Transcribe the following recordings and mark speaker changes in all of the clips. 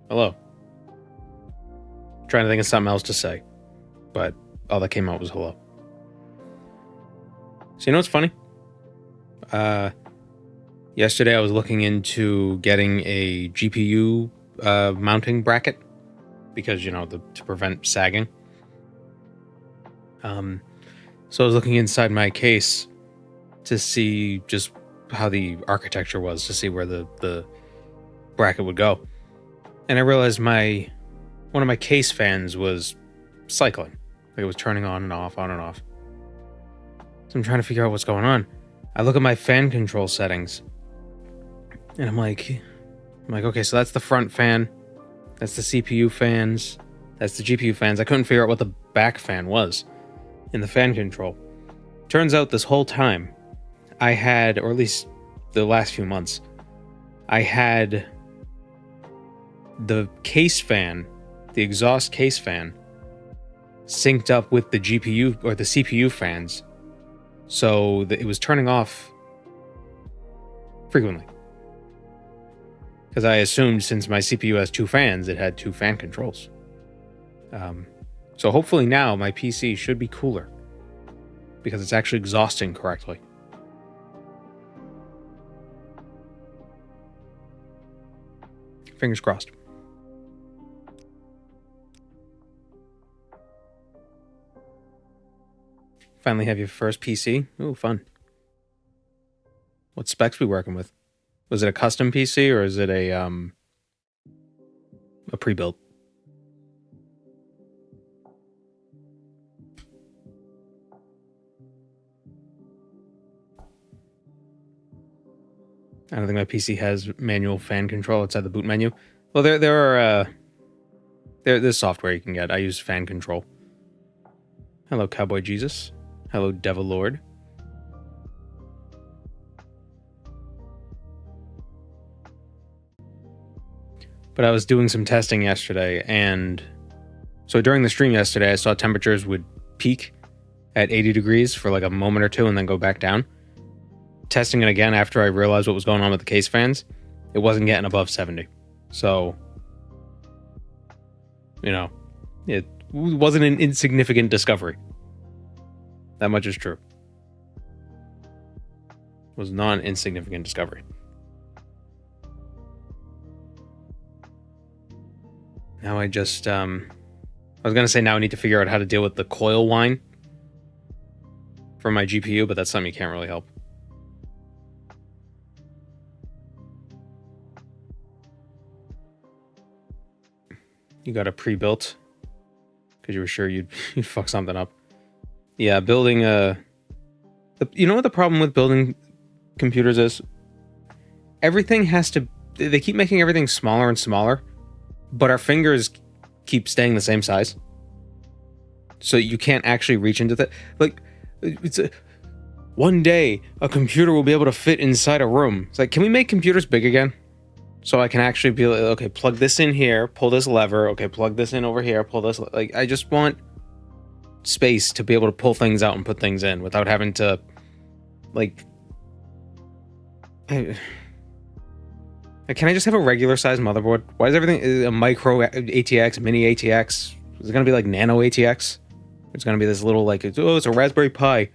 Speaker 1: Hello. Trying to think of something else to say, but all that came out was hello. So you know what's funny? Yesterday I was looking into getting a GPU mounting bracket because, you know, to prevent sagging. So I was looking inside my case to see just how the architecture was, to see where the bracket would go. And I realized one of my case fans was cycling. Like it was turning on and off, on and off. So I'm trying to figure out what's going on. I look at my fan control settings and I'm like, okay, so that's the front fan. That's the CPU fans. That's the GPU fans. I couldn't figure out what the back fan was in the fan control. Turns out this whole time I had, or at least the last few months, I had the case fan, the exhaust case fan, synced up with the GPU or the CPU fans, so that it was turning off frequently. Because I assumed since my CPU has two fans, it had two fan controls. So hopefully now my PC should be cooler because it's actually exhausting correctly. Fingers crossed. Finally have your first PC. Ooh, fun. What specs we working with? Was it a custom PC or is it a pre-built? I don't think my PC has manual fan control outside the boot menu. Well, there's software you can get. I use fan control. Hello, Cowboy Jesus. Hello, Devil Lord. But I was doing some testing yesterday, and so during the stream yesterday, I saw temperatures would peak at 80 degrees for like a moment or two and then go back down. Testing it again after I realized what was going on with the case fans, it wasn't getting above 70. So, you know, it wasn't an insignificant discovery. That much is true. It was not an insignificant discovery. Now I just, I was going to say now I need to figure out how to deal with the coil whine from my GPU, but that's something you can't really help. You got a pre-built because you were sure you'd fuck something up. Yeah, building you know what the problem with building computers is? Everything has to, they keep making everything smaller and smaller, but our fingers keep staying the same size. So you can't actually reach into the, like, one day a computer will be able to fit inside a room. It's like, can we make computers big again? So I can actually be like, okay, plug this in here, pull this lever, okay, plug this in over here, pull this, like, I just want space to be able to pull things out and put things in without having to, like, can I just have a regular size motherboard? Why is everything a micro ATX, mini ATX? Is it gonna be like nano ATX? It's gonna be this little, like, it's a Raspberry Pi.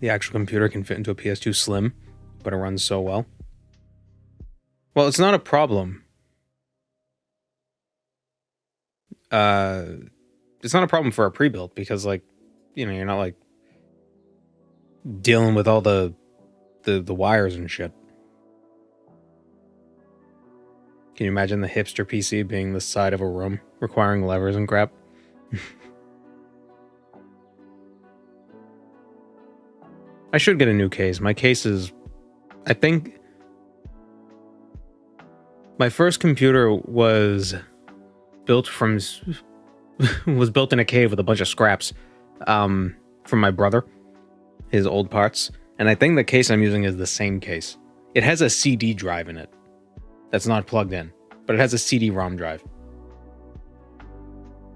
Speaker 1: The actual computer can fit into a PS2 Slim, but it runs so well. Well, it's not a problem. It's not a problem for a pre-built because, like, you know, you're not like dealing with all the wires and shit. Can you imagine the hipster PC being the side of a room, requiring levers and crap? I should get a new case. My case is, I think, my first computer was built in a cave with a bunch of scraps from my brother, his old parts, and I think the case I'm using is the same case. It has a CD drive in it that's not plugged in, but it has a CD-ROM drive.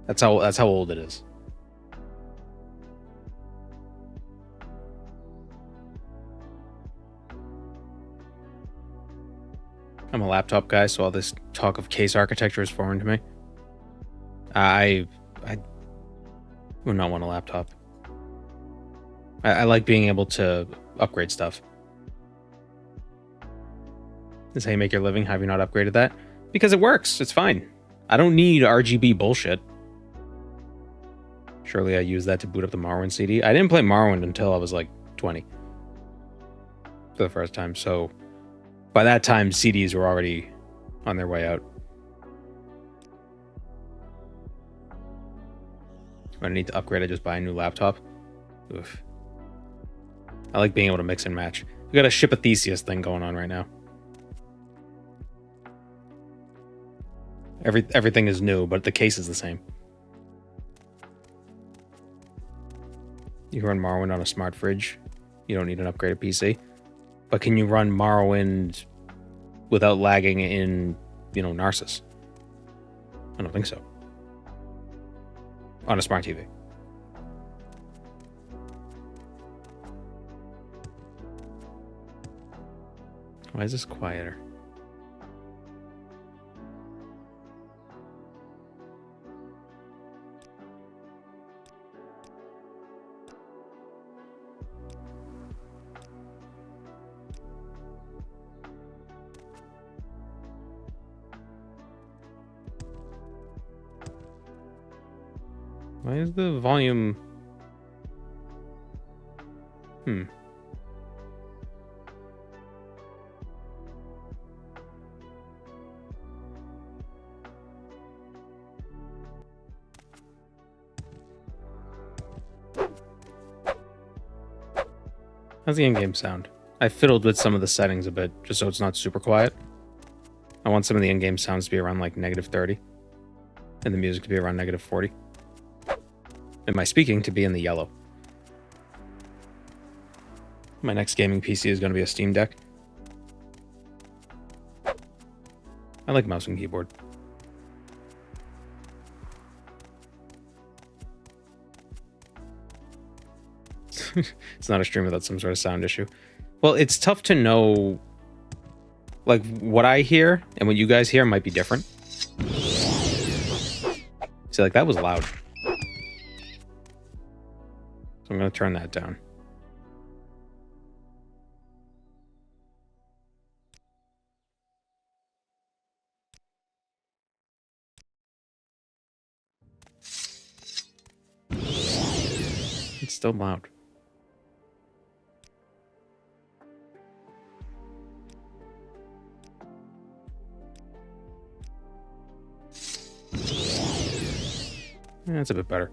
Speaker 1: That's how old it is. I'm a laptop guy, so all this talk of case architecture is foreign to me. I would not want a laptop. I like being able to upgrade stuff. This is how you make your living. Have you not upgraded that? Because it works. It's fine. I don't need RGB bullshit. Surely I used that to boot up the Morrowind CD. I didn't play Morrowind until I was like 20. For the first time. So by that time, CDs were already on their way out. When I need to upgrade, I just buy a new laptop. Oof. I like being able to mix and match. We got a Ship of Theseus thing going on right now. Everything is new, but the case is the same. You can run Morrowind on a smart fridge. You don't need an upgraded PC. But can you run Morrowind without lagging in, Narcissus? I don't think so. On a smart TV. Why is this quieter? Why is the volume... How's the in-game sound? I fiddled with some of the settings a bit, just so it's not super quiet. I want some of the in-game sounds to be around like -30, and the music to be around -40. And my speaking to be in the yellow. My next gaming PC is going to be a Steam Deck. I like mouse and keyboard. It's not a stream without some sort of sound issue. Well, it's tough to know. Like, what I hear and what you guys hear might be different. See, like, that was loud. So I'm going to turn that down. It's still loud. Yeah, that's a bit better.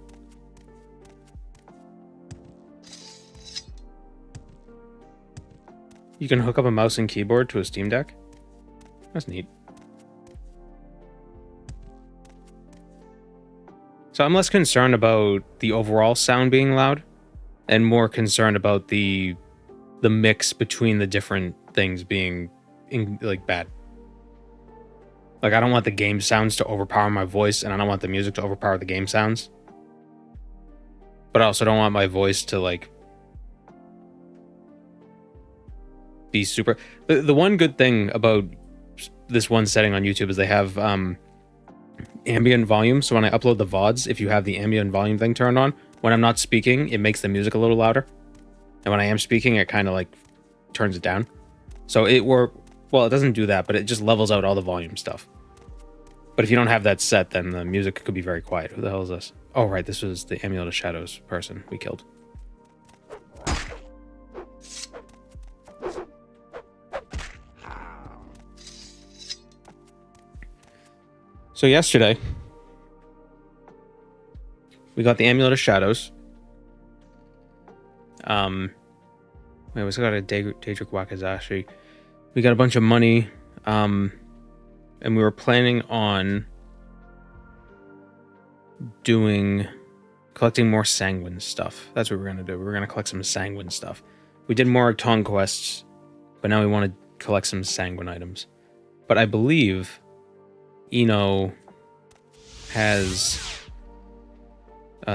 Speaker 1: You can hook up a mouse and keyboard to a Steam Deck? That's neat. So I'm less concerned about the overall sound being loud and more concerned about the mix between the different things being bad. Like, I don't want the game sounds to overpower my voice, and I don't want the music to overpower the game sounds. But I also don't want my voice to, like, be super... The one good thing about this one setting on YouTube is they have ambient volume. So when I upload the VODs, if you have the ambient volume thing turned on, when I'm not speaking, it makes the music a little louder. And when I am speaking, it kind of, like, turns it down. So well, it doesn't do that, but it just levels out all the volume stuff. But if you don't have that set, then the music could be very quiet. Who the hell is this? Oh, right, this was the Amulet of Shadows person we killed. So yesterday, we got the Amulet of Shadows. We still got a Daedric Wakizashi. We got a bunch of money, and we were planning on collecting more Sanguine stuff. That's what we're gonna do. We're gonna collect some Sanguine stuff. We did Morag Tong quests, but now we want to collect some Sanguine items. But I believe Eno has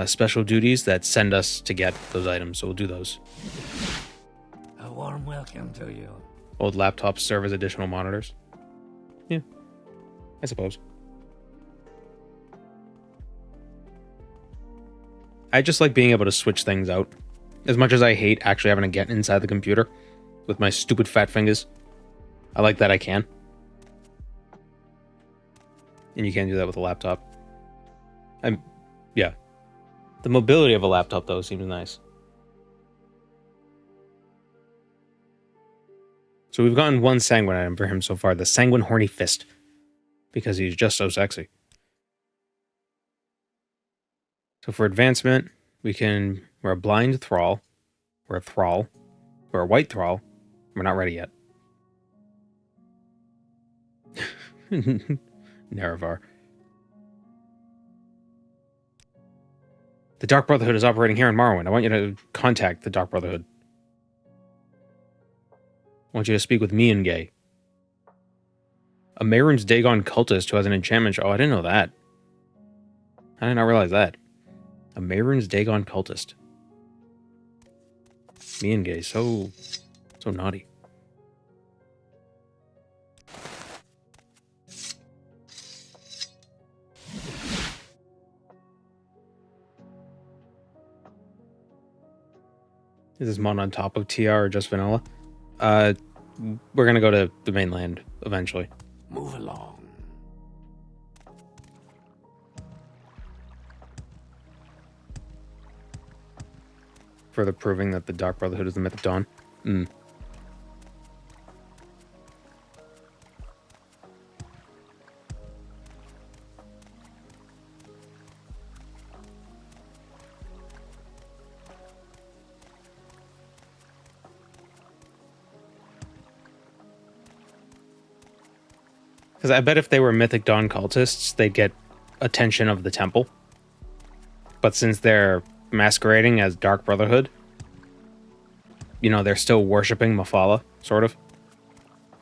Speaker 1: special duties that send us to get those items, so we'll do those.
Speaker 2: A warm welcome to you.
Speaker 1: Old laptops serve as additional monitors. Yeah, I suppose. I just like being able to switch things out. As much as I hate actually having to get inside the computer with my stupid fat fingers, I like that I can. And you can't do that with a laptop. Yeah. The mobility of a laptop, though, seems nice. So we've gotten one Sanguine item for him so far, the Sanguine Horny Fist. Because he's just so sexy. So for advancement, we're a blind thrall, we're a thrall, we're a white thrall, we're not ready yet. Nerevar. The Dark Brotherhood is operating here in Morrowind. I want you to contact the Dark Brotherhood. I want you to speak with me and Gay. A Mehrunes Dagon cultist who has an enchantment. Oh, I didn't know that. I did not realize that. A Mehrunes Dagon cultist. Me and Gay, so naughty. Is this mod on top of TR or just vanilla? We're gonna go to the mainland eventually.
Speaker 2: Move along.
Speaker 1: Further proving that the Dark Brotherhood is the Mythic Dawn. Because I bet if they were Mythic Dawn cultists, they'd get attention of the temple. But since they're masquerading as Dark Brotherhood, you know, they're still worshipping Mafala, sort of,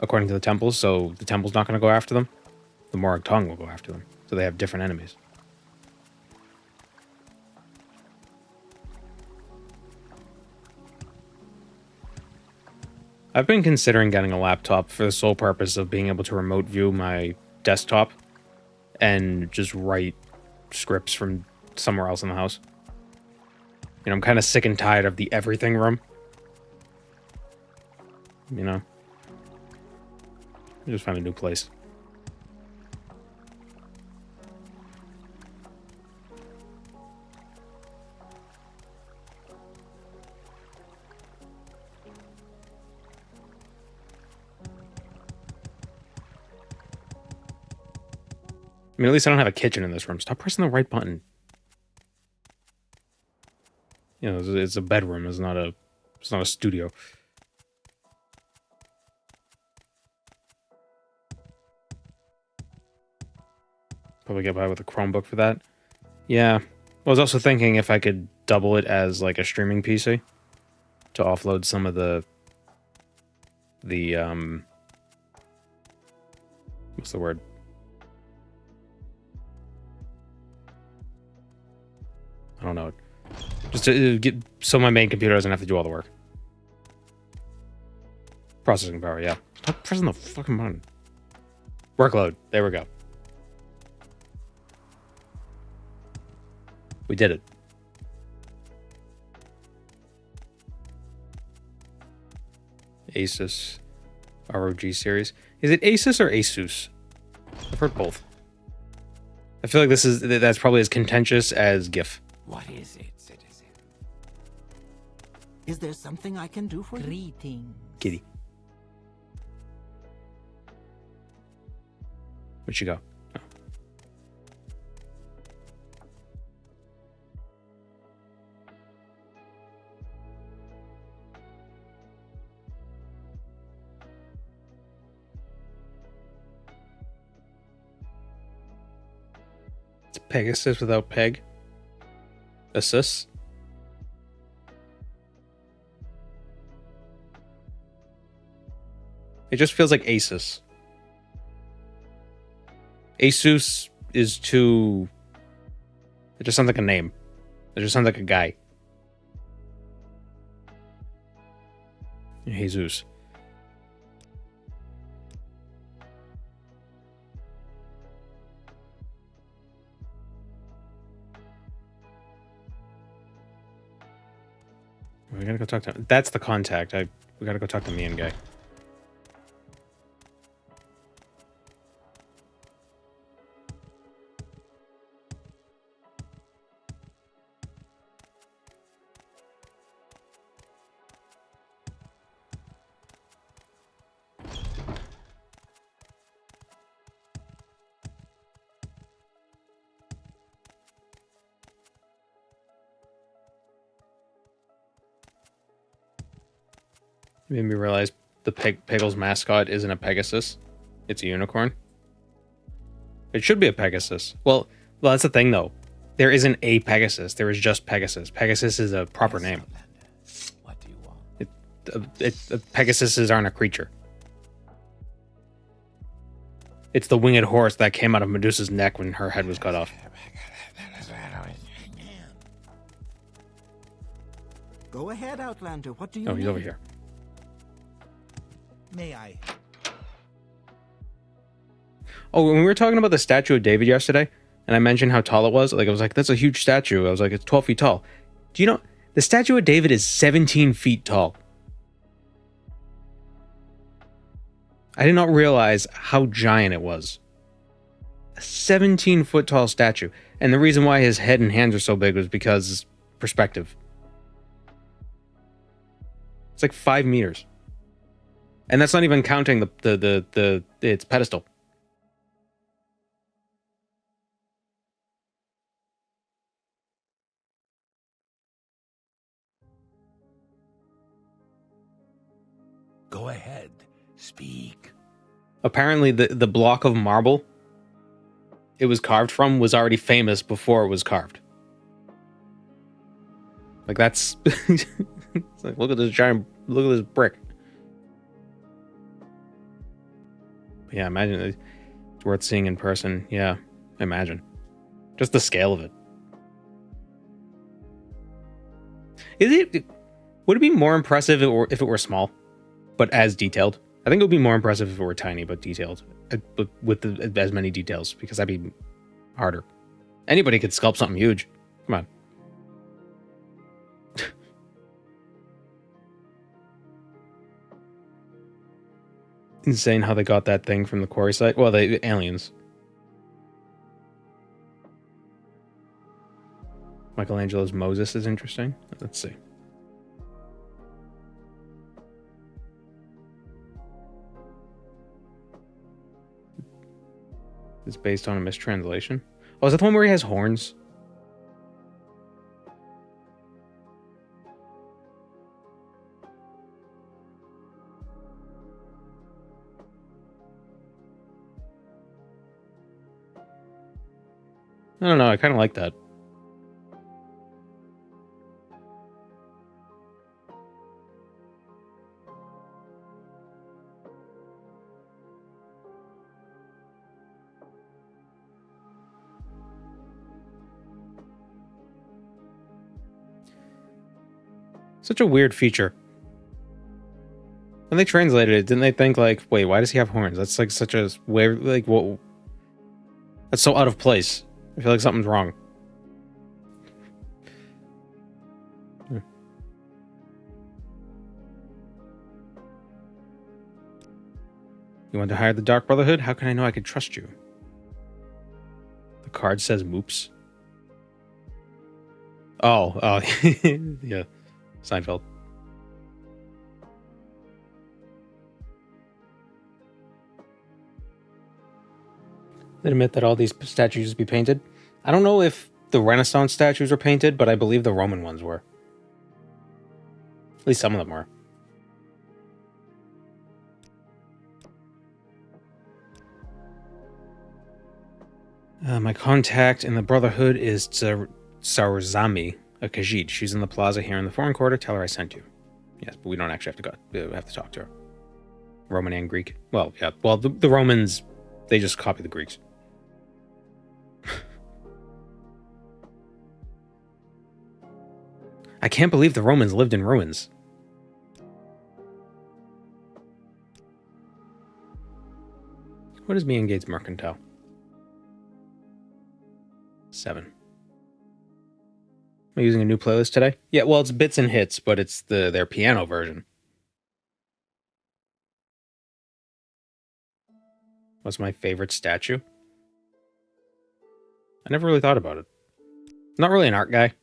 Speaker 1: according to the temples, so the temple's not going to go after them. The Morag Tong will go after them, so they have different enemies. I've been considering getting a laptop for the sole purpose of being able to remote view my desktop and just write scripts from somewhere else in the house. You know, I'm kind of sick and tired of the everything room. You know? Just find a new place. I mean, at least I don't have a kitchen in this room. Stop pressing the right button. You know, it's a bedroom. It's not a studio. Probably get by with a Chromebook for that. Yeah. I was also thinking if I could double it as like a streaming PC to offload some of the what's the word? I don't know. Just to get so my main computer doesn't have to do all the work. Processing power, yeah. Stop pressing the fucking button. Workload. There we go. We did it. Asus ROG series. Is it Asus or Asus? I've heard both. I feel like that's probably as contentious as GIF.
Speaker 2: What is it, citizen?
Speaker 3: Is there something I can do for you?
Speaker 4: Greetings.
Speaker 1: Kitty. Where'd she go? Oh. It's Pegasus without Peg. Asus. It just feels like Asus. Asus is too... It just sounds like a name. It just sounds like a guy. Jesus. we gotta go talk to him. That's the contact. We gotta go talk to me and guy. Made me realize the Peggle's mascot isn't a Pegasus. It's a unicorn. It should be a Pegasus. Well, that's the thing, though. There isn't a Pegasus. There is just Pegasus. Pegasus is a proper
Speaker 2: Yes,
Speaker 1: name.
Speaker 2: Outlander. What do you want?
Speaker 1: Pegasuses aren't a creature. It's the winged horse that came out of Medusa's neck when her head was cut off.
Speaker 3: Go ahead, Outlander. What do you
Speaker 1: Oh, he's
Speaker 3: need?
Speaker 1: over here.
Speaker 3: May I?
Speaker 1: Oh, when we were talking about the statue of David yesterday, and I mentioned how tall it was, like I was like, that's a huge statue. I was like, it's 12 feet tall. Do you know, the statue of David is 17 feet tall. I did not realize how giant it was. A 17-foot tall statue. And the reason why his head and hands are so big was because perspective. It's like 5 meters. And that's not even counting its pedestal.
Speaker 2: Go ahead. Speak.
Speaker 1: Apparently the block of marble it was carved from was already famous before it was carved. Like that's it's like look at this brick. Yeah, imagine it's worth seeing in person. Yeah, imagine. Just the scale of it. Would it be more impressive if it were small, but as detailed? I think it would be more impressive if it were tiny but detailed, but with as many details, because that'd be harder. Anybody could sculpt something huge. Come on. Insane how they got that thing from the quarry site. Well, the aliens. Michelangelo's Moses is interesting. Let's see. It's based on a mistranslation. Oh, is that the one where he has horns? I don't know. I kind of like that. Such a weird feature. When they translated it, didn't they think like, wait, why does he have horns? That's like such a weird, like, what? That's so out of place. I feel like something's wrong. You want to hire the Dark Brotherhood? How can I know I could trust you? The card says moops. Oh, yeah. Seinfeld. They admit that all these statues be painted. I don't know if the Renaissance statues were painted, but I believe the Roman ones were. At least some of them were. My contact in the Brotherhood is Sarzami, a Khajiit. She's in the plaza here in the foreign quarter. Tell her I sent you. Yes, but we don't actually have to go. We have to talk to her. Roman and Greek. Well, yeah. Well, the Romans, they just copy the Greeks. I can't believe the Romans lived in ruins. What is me and Gates Mercantile? 7. Am I using a new playlist today? Yeah, well, it's Bits and Hits, but it's their piano version. What's my favorite statue? I never really thought about it. Not really an art guy.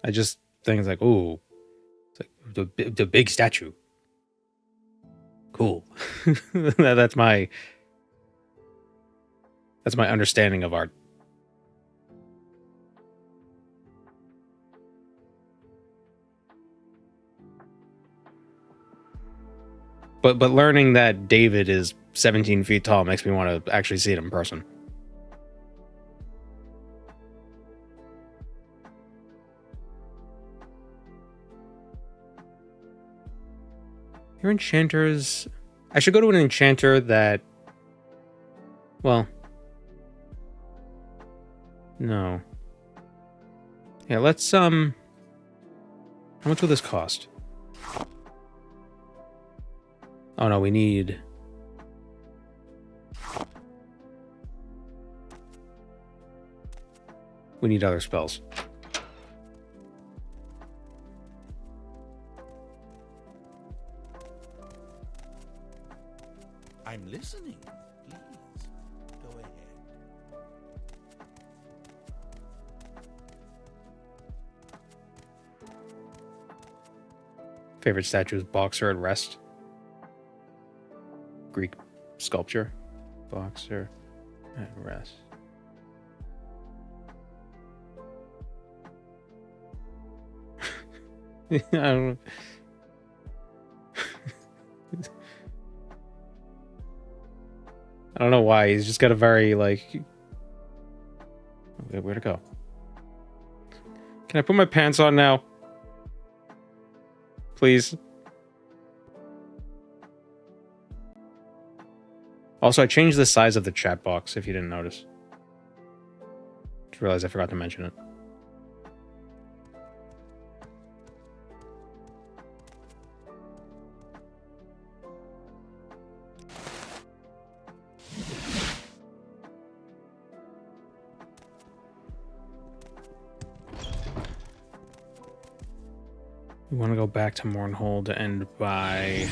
Speaker 1: I just think it's like, ooh, it's like the big statue. Cool. That's my understanding of art. But learning that David is 17 feet tall makes me want to actually see it in person. Your enchanters... I should go to an enchanter that... Well... No. Yeah, let's, How much will this cost? Oh no, we need... We need other spells.
Speaker 3: I'm listening. Please, go ahead.
Speaker 1: Favorite statue is Boxer at Rest. Greek sculpture. Boxer at Rest. I don't know. I don't know why. He's just got a very, like... Okay, where'd it go? Can I put my pants on now? Please. Also, I changed the size of the chat box, if you didn't notice. Just realized I forgot to mention it. We want to go back to Mournhold and buy...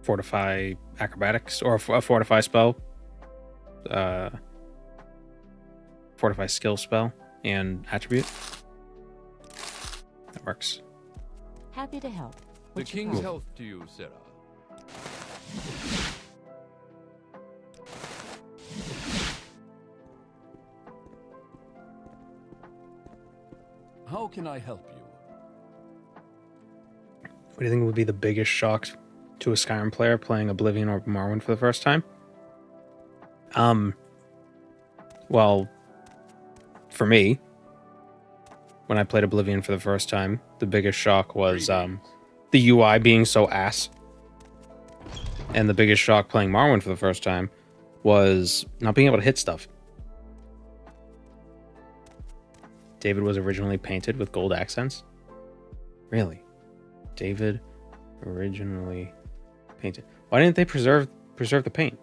Speaker 1: Fortify acrobatics, or a fortify spell. Fortify skill spell and attribute. That works.
Speaker 4: Happy to help.
Speaker 2: The
Speaker 4: What's your
Speaker 2: king's
Speaker 4: problem?
Speaker 2: health to you, Sarah. How can I help you?
Speaker 1: What do you think would be the biggest shock to a Skyrim player playing Oblivion or Morrowind for the first time? Well, for me, when I played Oblivion for the first time, the biggest shock was the UI being so ass. And the biggest shock playing Morrowind for the first time was not being able to hit stuff. David was originally painted with gold accents. Really? David originally painted. Why didn't they preserve the paint?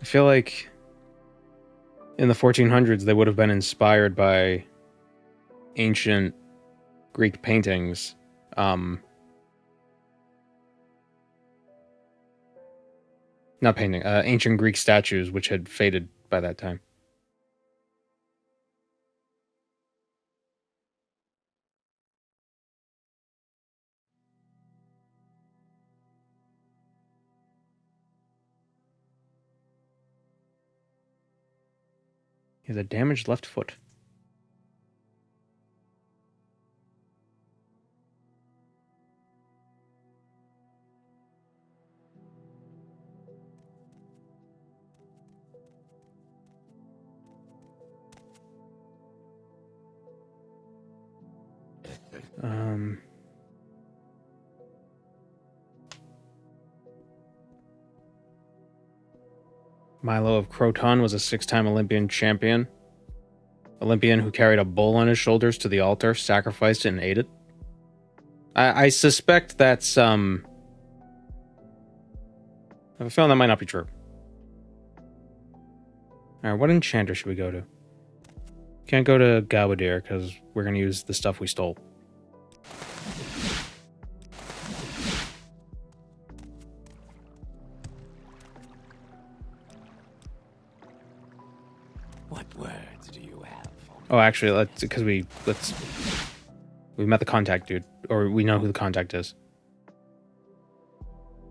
Speaker 1: I feel like in the 1400s they would have been inspired by ancient Greek paintings. Not painting, ancient Greek statues, which had faded by that time. He has a damaged left foot. Milo of Croton was a 6-time Olympian champion. Olympian who carried a bull on his shoulders to the altar, sacrificed it, and ate it. I suspect that's, I have a feeling that might not be true. Alright, what enchanter should we go to? Can't go to Gawadir, because we're going to use the stuff we stole.
Speaker 2: What words do you have for me?
Speaker 1: Oh, actually, we met the contact dude, or we know who the contact is.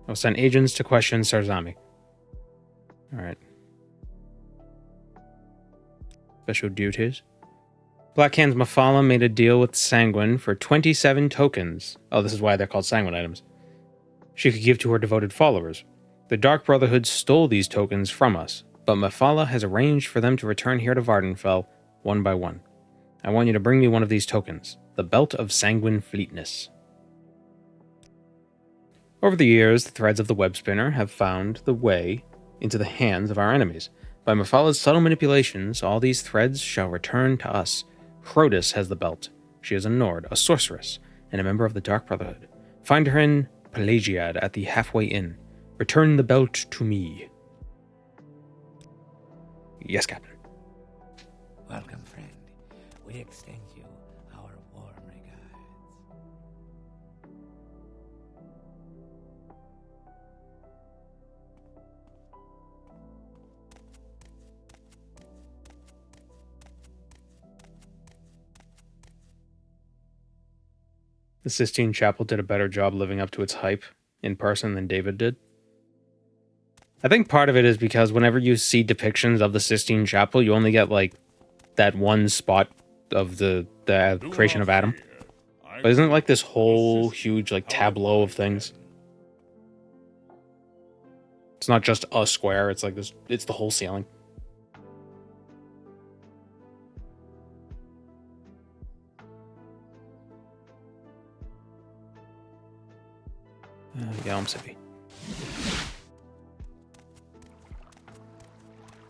Speaker 1: I'll send agents to question Sarzami. Alright. Special duties. Blackhand's Mafala made a deal with Sanguine for 27 tokens. Oh, this is why they're called Sanguine items. She could give to her devoted followers. The Dark Brotherhood stole these tokens from us, but Mafala has arranged for them to return here to Vardenfell, one by one. I want you to bring me one of these tokens, the Belt of Sanguine Fleetness. Over the years, the threads of the Webspinner have found the way into the hands of our enemies. By Mafala's subtle manipulations, all these threads shall return to us. Hrodis has the belt. She is a Nord, a sorceress, and a member of the Dark Brotherhood. Find her in Pelagiad at the Halfway Inn. Return the belt to me. Yes, Captain.
Speaker 2: Welcome, friend. We extend you our warm regards.
Speaker 1: The Sistine Chapel did a better job living up to its hype in person than David did. I think part of it is because whenever you see depictions of the Sistine Chapel, you only get, like, that one spot of the creation of Adam. But isn't it like this whole huge, like, tableau of things? It's not just a square, it's like this, it's the whole ceiling. Yeah, Almsivi.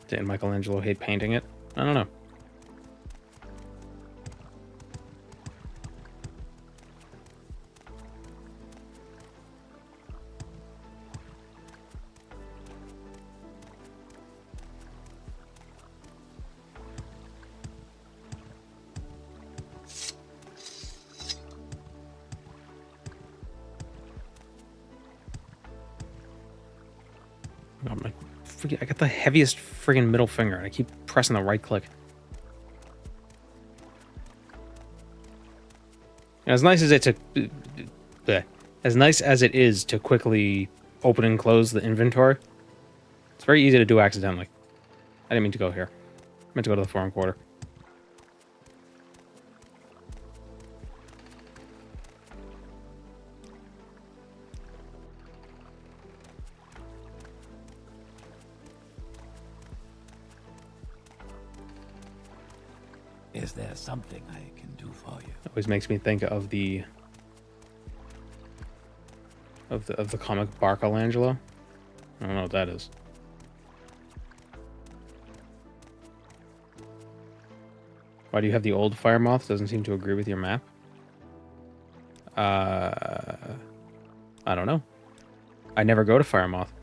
Speaker 1: Didn't Michelangelo hate painting it? I don't know. I got the heaviest friggin' middle finger, and I keep pressing the right click. And as nice as it is to quickly open and close the inventory, it's very easy to do accidentally. I didn't mean to go here. I meant to go to the foreign quarter.
Speaker 2: Is there something I can do for you?
Speaker 1: Always makes me think of the comic Barcolangelo. I don't know what that is. Why do you have the old fire moth? Doesn't seem to agree with your map. I don't know. I never go to fire moth.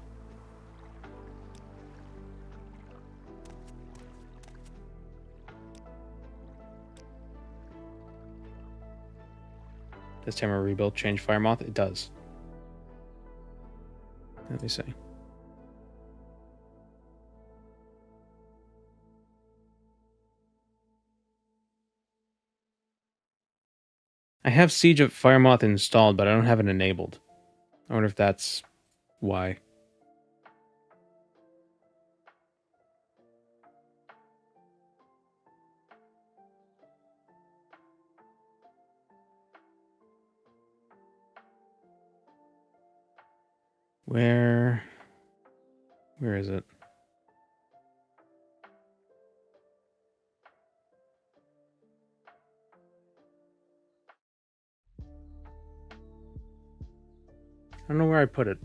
Speaker 1: Does Tamara Rebuild change fire moth? It does. Let me see. I have Siege of Fire Moth installed, but I don't have it enabled. I wonder if that's why. Where is it? I don't know where I put it.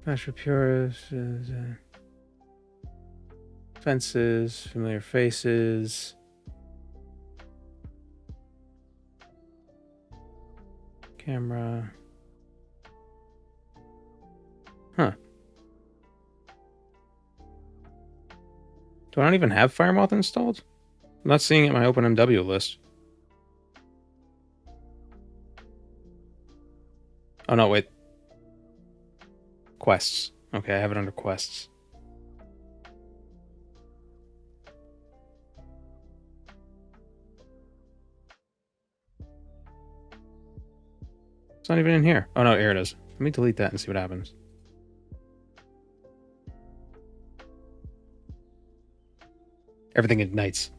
Speaker 1: Master Purist. Fences. Familiar faces. Camera. Huh. Do I not even have Firemoth installed? I'm not seeing it in my OpenMW list. Oh, no, wait. Quests. Okay, I have it under quests. It's not even in here. Oh, no, here it is. Let me delete that and see what happens. Everything ignites.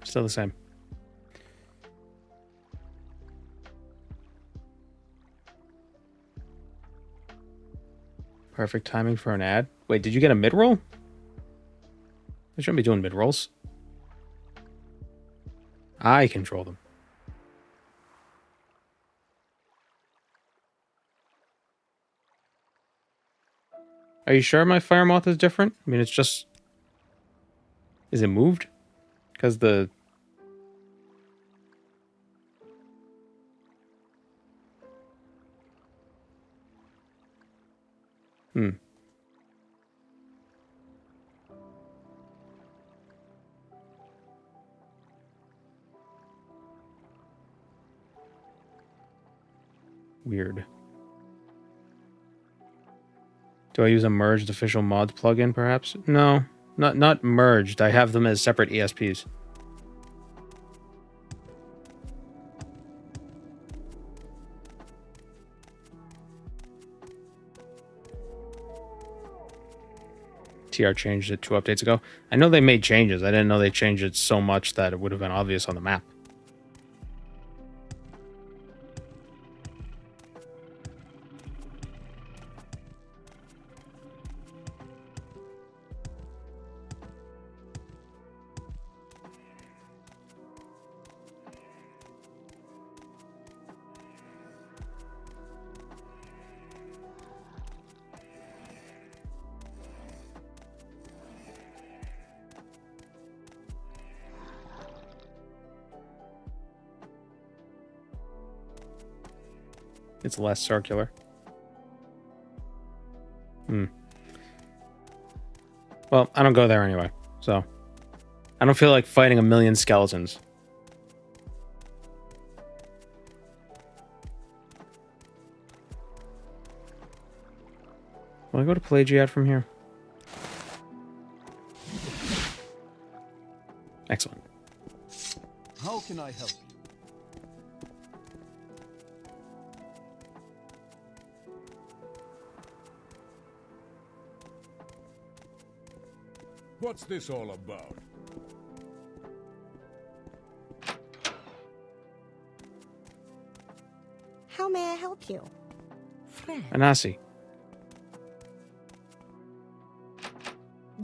Speaker 1: Still the same. Perfect timing for an ad. Wait, did you get a mid-roll? I shouldn't be doing mid-rolls. I control them. Are you sure my Firemoth is different? I mean, it's just... Is it moved? Because the... Weird. Do I use a merged official mods plugin, perhaps? No, not merged. I have them as separate ESPs. TR changed it 2 updates ago. I know they made changes. I didn't know they changed it so much that it would have been obvious on the map. It's less circular. Well, I don't go there anyway, so... I don't feel like fighting a million skeletons. Will I go to Pelagiad from here? Excellent.
Speaker 3: How can I help you?
Speaker 5: What's this all about?
Speaker 6: How may I help you?
Speaker 4: Friend,
Speaker 1: Anasi.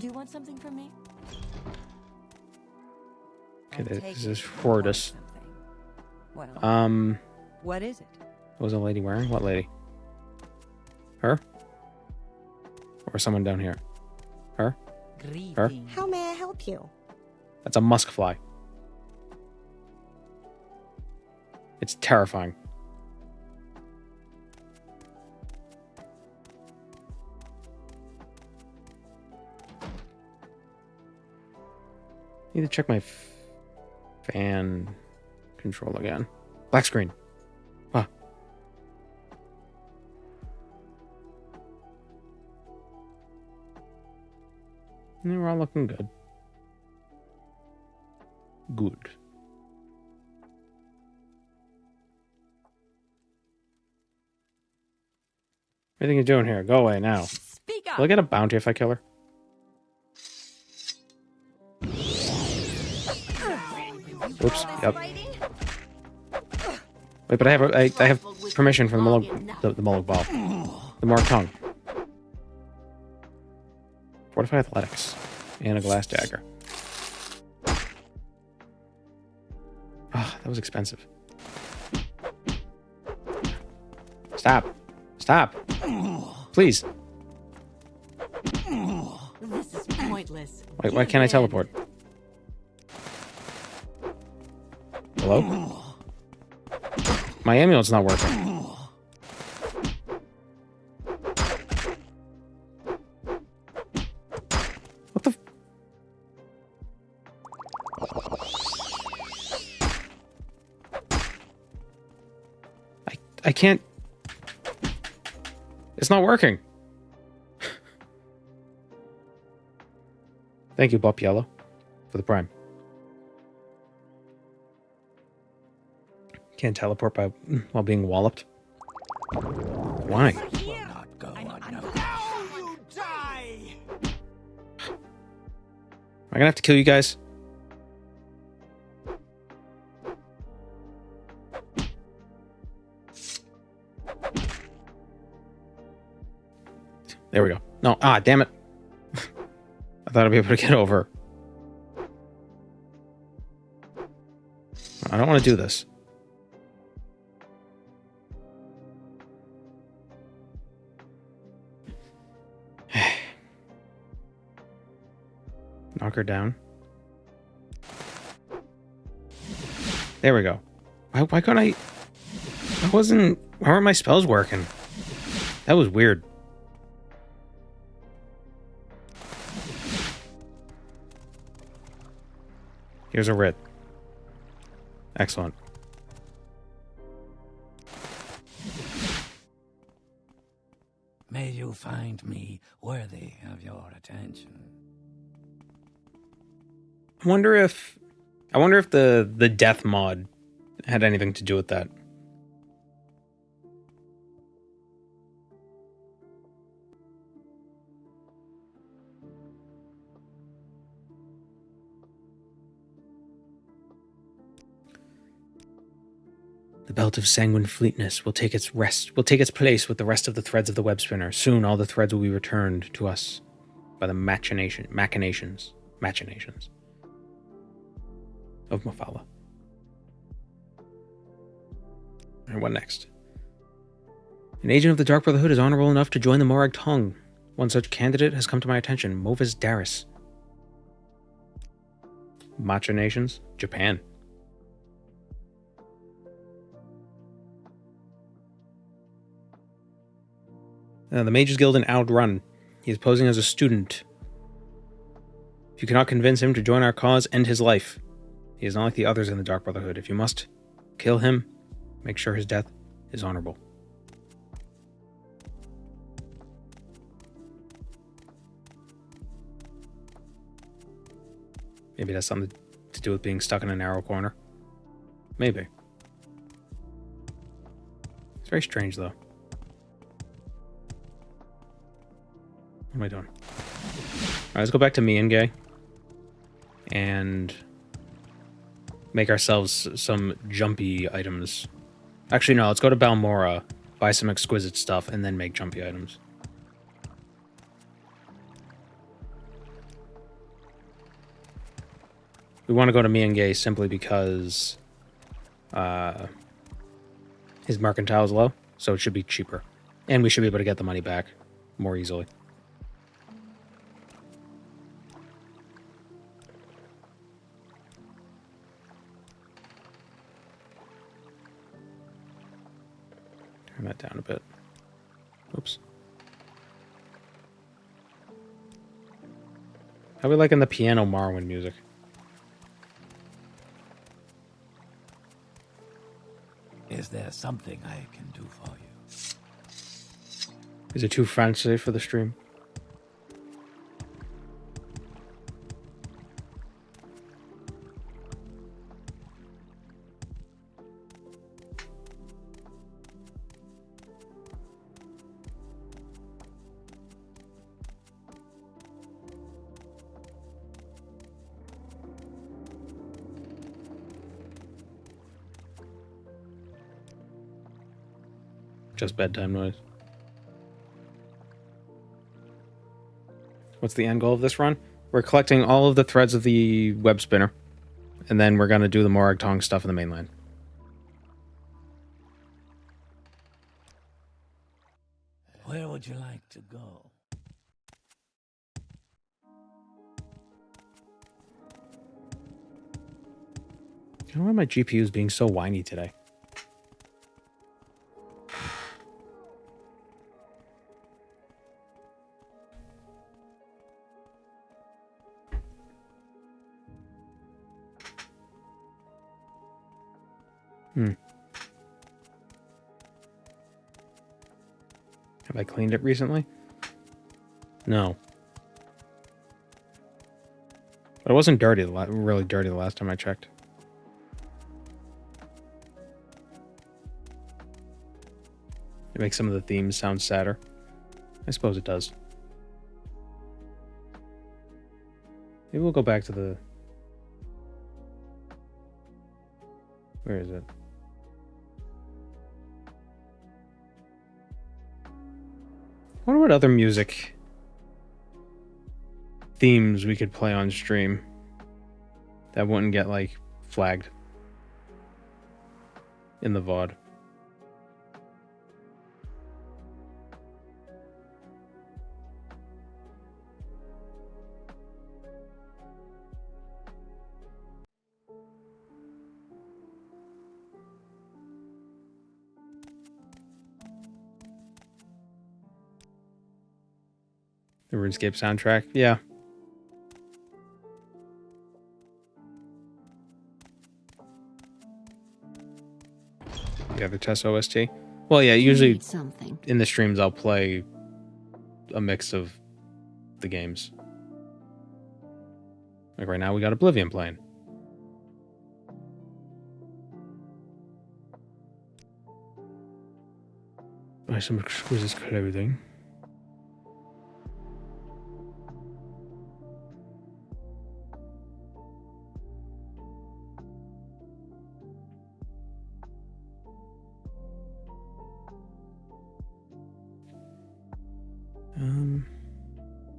Speaker 4: do you want something from me?
Speaker 1: Okay,
Speaker 4: I take
Speaker 1: this
Speaker 4: it
Speaker 1: is
Speaker 4: you want
Speaker 1: Fortis.
Speaker 4: something. Well, what is it?
Speaker 1: What was the lady wearing? What lady? Her? Or someone down here? Her?
Speaker 4: Greeting.
Speaker 6: How may I help you?
Speaker 1: That's a musk fly. It's terrifying. Need to check my fan control again. Black screen. Ah. Yeah, we're all looking good. Good. What are you doing here? Go away now.
Speaker 4: Speak up.
Speaker 1: Will I get a bounty if I kill her? Oops. Yep. Wait, but I have permission from the Morag Ball. The Morag Tong. Fortify athletics. And a glass dagger. Ah, that was expensive. Stop. Stop. Please.
Speaker 4: This is pointless.
Speaker 1: Why can't I teleport? Hello? My amulet's not working. What the I can't. It's not working. Thank you, Bob Yellow, for the prime. Can't teleport while being walloped. Why? Am
Speaker 2: Will not go unnoticed.
Speaker 3: Now you die!
Speaker 1: I gonna have to kill you guys? There we go. No, damn it. I thought I'd be able to get over. I don't want to do this. Knock her down. There we go. Why couldn't I... Why weren't my spells working? That was weird. Here's a writ. Excellent.
Speaker 2: May you find me worthy of your attention.
Speaker 1: I wonder if the death mod had anything to do with that. The belt of sanguine fleetness will take its place with the rest of the threads of the Webspinner. Soon all the threads will be returned to us by the machinations of Mafala. And what next? An agent of the Dark Brotherhood is honorable enough to join the Morag Tong. One such candidate has come to my attention, Movis Darius. Machinations? Japan. The Mages Guild in Ald'ruhn. He is posing as a student. If you cannot convince him to join our cause, end his life. He is not like the others in the Dark Brotherhood. If you must kill him, make sure his death is honorable. Maybe it has something to do with being stuck in a narrow corner. Maybe. It's very strange, though. What am I doing? Alright, let's go back to Mienge and make ourselves some jumpy items. Actually, no, let's go to Balmora, buy some exquisite stuff, and then make jumpy items. We want to go to Mienge simply because his mercantile is low, so it should be cheaper. And we should be able to get the money back more easily. Turn that down a bit. Oops. How we liking the piano Morrowind music?
Speaker 2: Is there something I can do for you?
Speaker 1: Is it too fancy for the stream? Just bedtime noise. What's the end goal of this run? We're collecting all of the threads of the Webspinner, and then we're going to do the Morag Tong stuff in the mainland.
Speaker 2: Where would you like to go?
Speaker 1: I don't know why my GPU is being so whiny today. Have I cleaned it recently? No. But it wasn't dirty, really dirty the last time I checked. It makes some of the themes sound sadder. I suppose it does. Maybe we'll go back to the... Where is it? I wonder what other music themes we could play on stream that wouldn't get, like, flagged in the VOD. The RuneScape soundtrack, yeah. Yeah, the Tess OST. Well, yeah, usually
Speaker 4: something.
Speaker 1: in the streams I'll play a mix of the games. Like right now we got Oblivion playing. Buy some exquisite clothing.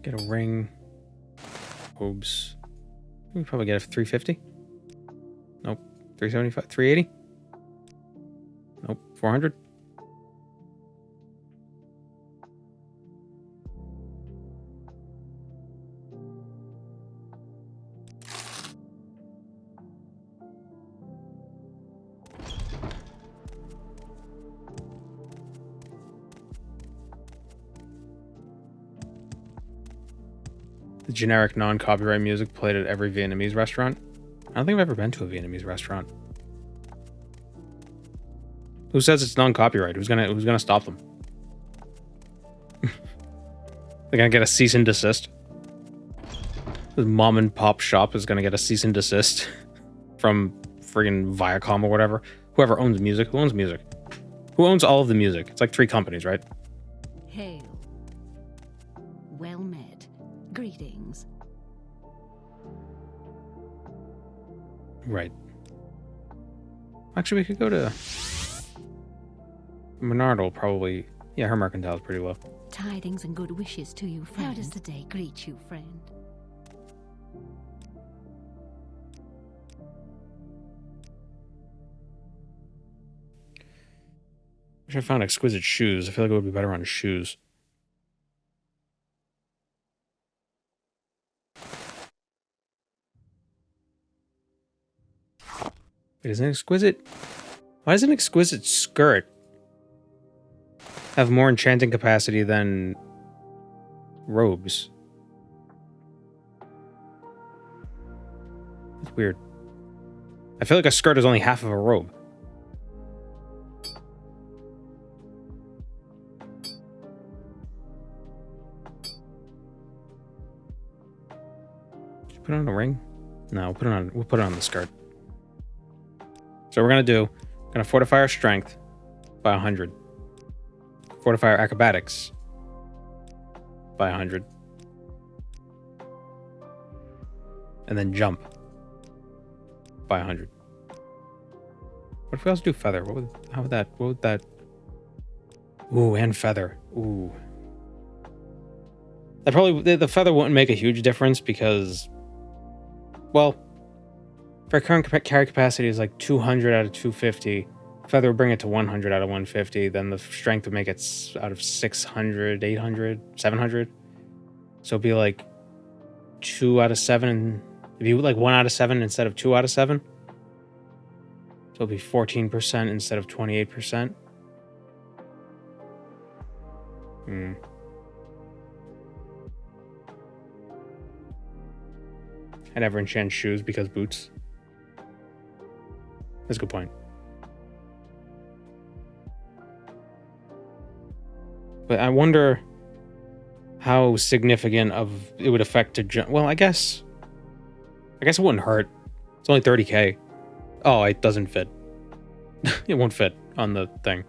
Speaker 1: Get a ring. Hobes. We can probably get it for 350. Nope. 375. 380. Nope. 400. The generic non-copyright music played at every Vietnamese restaurant. I don't think I've ever been to a Vietnamese restaurant. Who says it's non-copyright? Who's gonna stop them? They're gonna get a cease and desist. This mom and pop shop is gonna get a cease and desist from friggin' Viacom or whatever. Whoever owns music. Who owns music? Who owns all of the music? It's like 3 companies, right?
Speaker 4: Hail. Well met. Greetings.
Speaker 1: Right. Actually, we could go to... Mournhold will probably... Yeah, her mercantile is pretty low.
Speaker 4: Tidings and good wishes to you, friend. How does the day greet you, friend?
Speaker 1: Wish I found exquisite shoes. I feel like it would be better on shoes. Wait, is an exquisite... Why does an exquisite skirt have more enchanting capacity than robes? It's weird. I feel like a skirt is only half of a robe. Did you put on a ring? No, we'll put it on the skirt. So we're gonna fortify our strength by 100. Fortify our acrobatics by 100. And then jump by 100. What if we also do feather? What would that? Ooh, and feather. Ooh. The feather wouldn't make a huge difference because, well, if our current carry capacity is like 200 out of 250, feather would bring it to 100 out of 150, then the strength would make it out of 600, 800, 700. So it'd be like 2 out of 7. It'd be like 1 out of 7 instead of 2 out of 7. So it'll be 14% instead of 28%. I never enchant shoes because boots. That's a good point. But I wonder how significant of it would affect to jump. Well, I guess it wouldn't hurt. It's only 30k. Oh, it doesn't fit. It won't fit on the thing.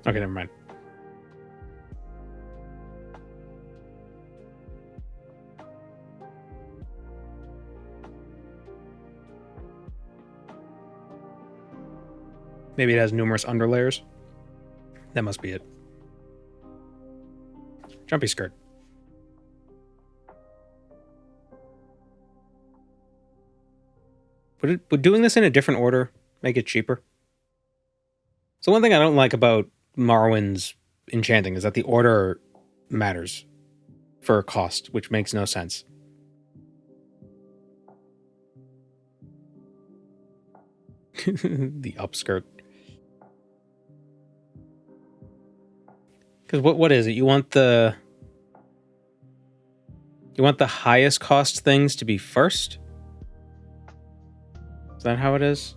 Speaker 1: Okay, never mind. Maybe it has numerous underlayers. That must be it. Jumpy skirt. Would doing this in a different order make it cheaper? So one thing I don't like about Morrowind's enchanting is that the order matters for cost, which makes no sense. The upskirt. Because what is it? You want the highest cost things to be first? Is that how it is?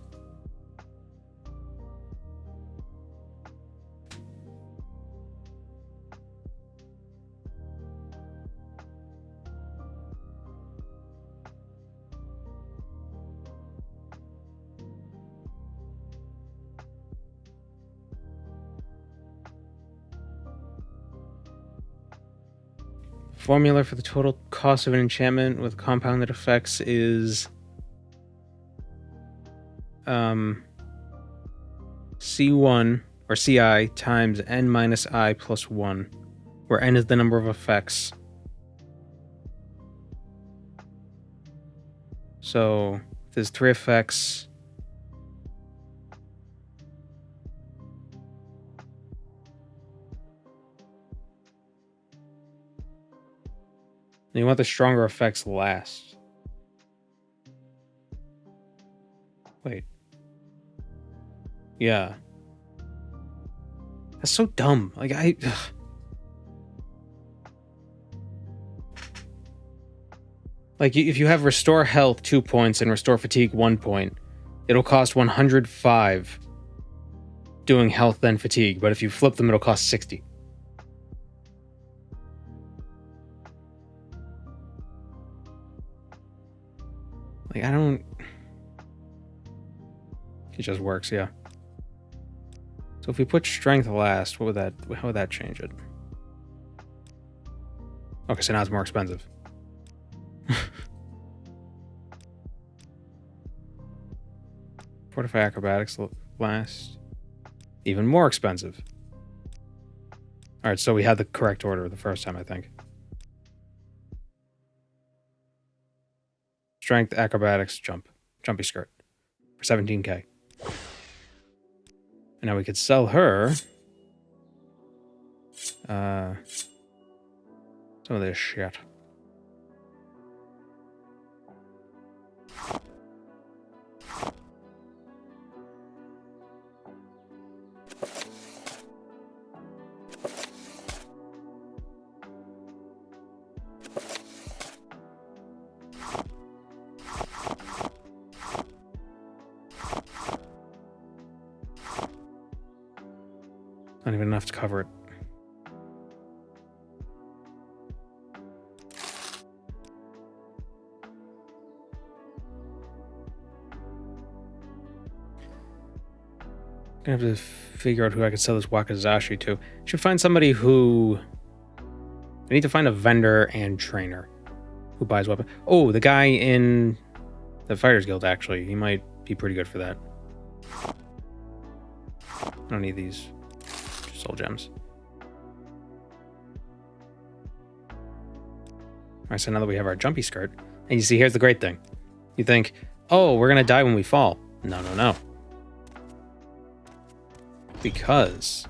Speaker 1: Formula for the total cost of an enchantment with compounded effects is C1 or CI times n minus I plus 1, where n is the number of effects. So there's 3 effects. And you want the stronger effects last. Wait. Yeah. That's so dumb. Like, like, if you have restore health 2 points and restore fatigue 1 point, it'll cost 105 doing health then fatigue. But if you flip them, it'll cost 60. Like, I don't... It just works, yeah. So if we put strength last, how would that change it? Okay, so now it's more expensive. Fortify acrobatics last. Even more expensive. Alright, so we had the correct order the first time, I think. Strength, acrobatics, jump. Jumpy skirt. For 17k. And now we could sell her some of this shit. Not even enough to cover it. Gonna have to figure out who I could sell this Wakazashi to. Should find somebody who... I need to find a vendor and trainer who buys weapons. Oh, the guy in the Fighters Guild, actually. He might be pretty good for that. I don't need these soul gems. Alright, so now that we have our jumpy skirt, and you see, here's the great thing. You think, oh, we're gonna die when we fall. No, no, no. Because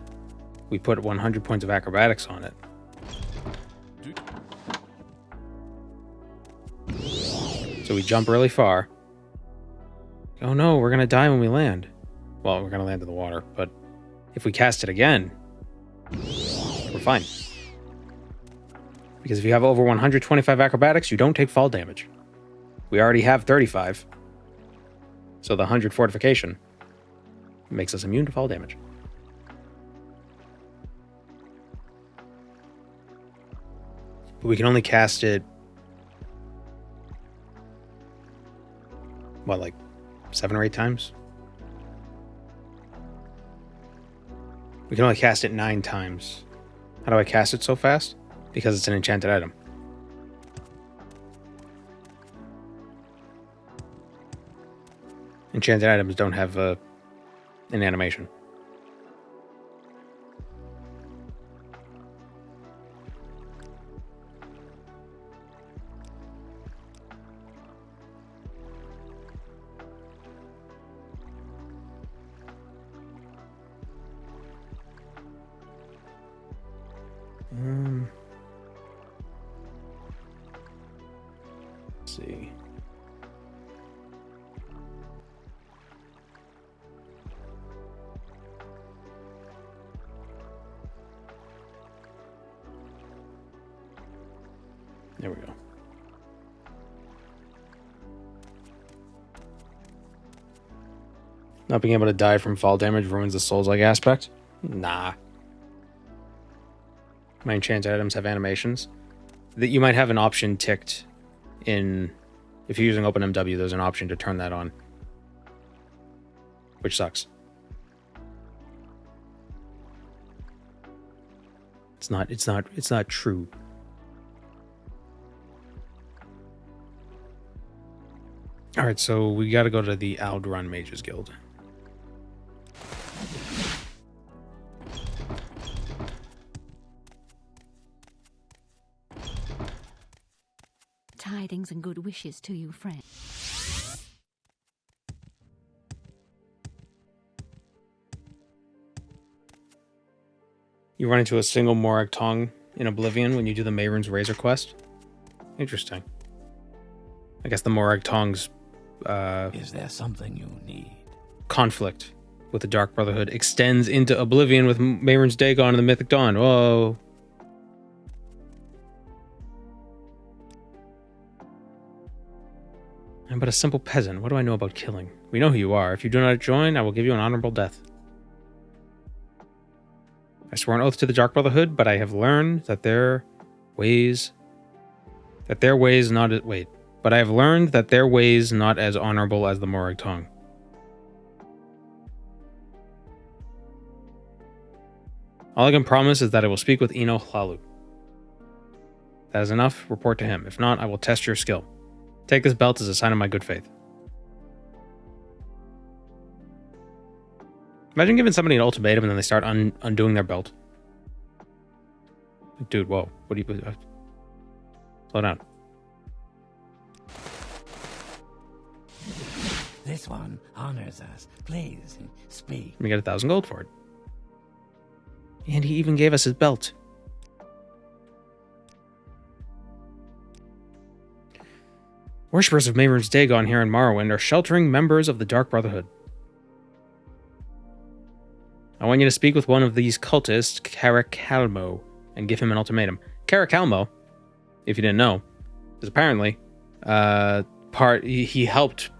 Speaker 1: we put 100 points of acrobatics on it. So we jump really far. Oh no, we're gonna die when we land. Well, we're gonna land in the water, but if we cast it again, we're fine. Because if you have over 125 acrobatics, you don't take fall damage. We already have 35. So the 100 fortification makes us immune to fall damage. But we can only cast it, what, like 7 or 8 times? We can only cast it 9 times. How do I cast it so fast? Because it's an enchanted item. Enchanted items don't have an animation. Let's see. There we go. Not being able to die from fall damage ruins the Souls-like aspect? Nah. My enchanted items have animations. That you might have an option ticked in... If you're using OpenMW, there's an option to turn that on. Which sucks. It's not true. Alright, so we gotta go to the Ald'ruhn Mages Guild.
Speaker 4: Tidings and good wishes to you, friend.
Speaker 1: You run into a single Morag Tong in Oblivion when you do the Mehrunes Razor quest. Interesting. I guess the Morag Tong's
Speaker 2: Is there something you need?
Speaker 1: conflict with the Dark Brotherhood extends into Oblivion with Mehrunes Dagon and the Mythic Dawn. Whoa. I'm but a simple peasant. What do I know about killing? We know who you are. If you do not join, I will give you an honorable death. I swore an oath to the Dark Brotherhood, but I have learned that their ways not as honorable as the Morag Tong. All I can promise is that I will speak with Eno Hlaalu. That is enough. Report to him. If not, I will test your skill. Take this belt as a sign of my good faith. Imagine giving somebody an ultimatum and then they start undoing their belt. Dude, whoa. What do you... Slow down.
Speaker 2: This one honors us. Please, speak.
Speaker 1: We got 1,000 gold for it. And he even gave us his belt. Worshippers of Mehrunes Dagon here in Morrowind are sheltering members of the Dark Brotherhood. I want you to speak with one of these cultists, Caracalmo, and give him an ultimatum. Caracalmo, if you didn't know, is apparently he helped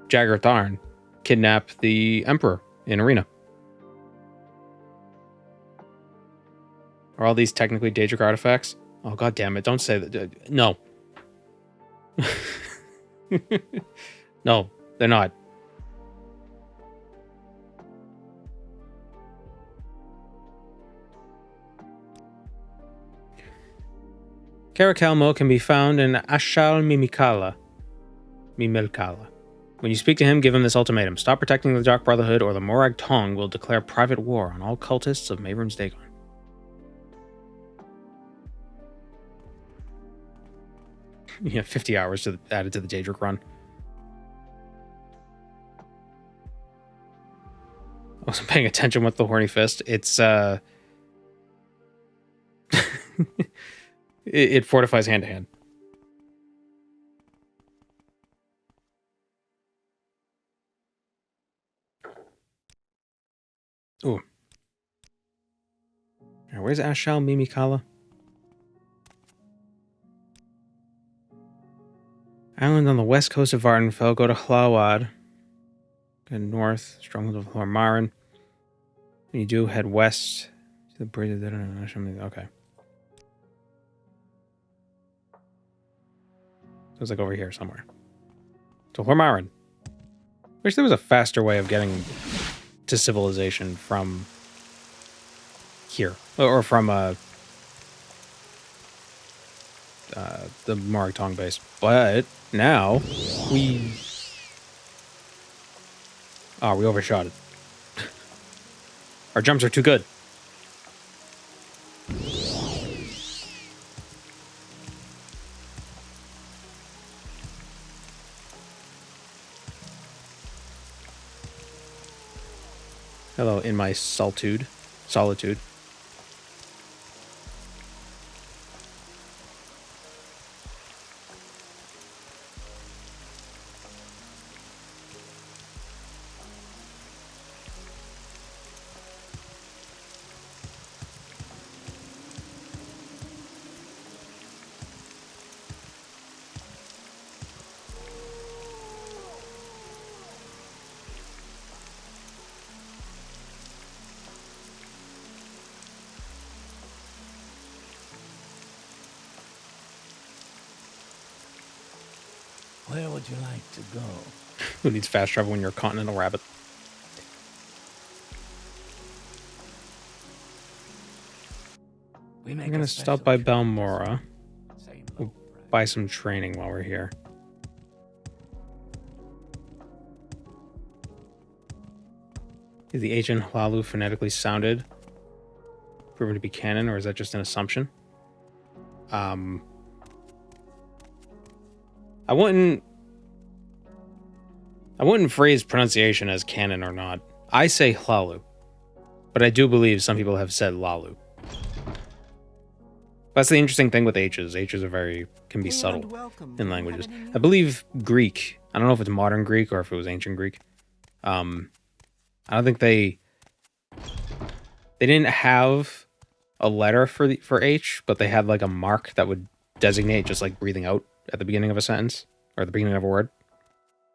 Speaker 1: Jagger Tharn kidnap the Emperor in Arena. Are all these technically Daedric artifacts? Oh, god damn it, don't say that. No. No, they're not. Caracal can be found in Ashalmimilkala. When you speak to him, give him this ultimatum. Stop protecting the Dark Brotherhood or the Morag Tong will declare private war on all cultists of Mavrim's Dagon. You have 50 hours added to the Daedric run. I wasn't paying attention with the Horny Fist. It's, it fortifies hand-to-hand. Ooh. Now, where's Ashalmimilkala? Island on the west coast of Vardenfell. Go to Hlaalu. Go north. Stronghold of Hlormarin. When you do, head west to the bridge of okay. It was like over here somewhere. To Hlormarin. Wish there was a faster way of getting to civilization from here. Or from the Morag Tong base. But now we overshot it. Our jumps are too good. Hello, in my solitude.
Speaker 2: Where would you like to go?
Speaker 1: Who needs fast travel when you're a continental rabbit?
Speaker 2: We make
Speaker 1: I'm gonna stop by Balmora. We'll buy some training while we're here. Is the Eno Hlaalu phonetically sounded proven to be canon, or is that just an assumption? I wouldn't phrase pronunciation as canon or not. I say Hlaalu, but I do believe some people have said Hlaalu. That's the interesting thing with H's. H's are can be subtle in languages. I believe Greek. I don't know if it's modern Greek or if it was ancient Greek. I don't think they didn't have a letter for H, but they had like a mark that would designate just like breathing out at the beginning of a sentence or the beginning of a word,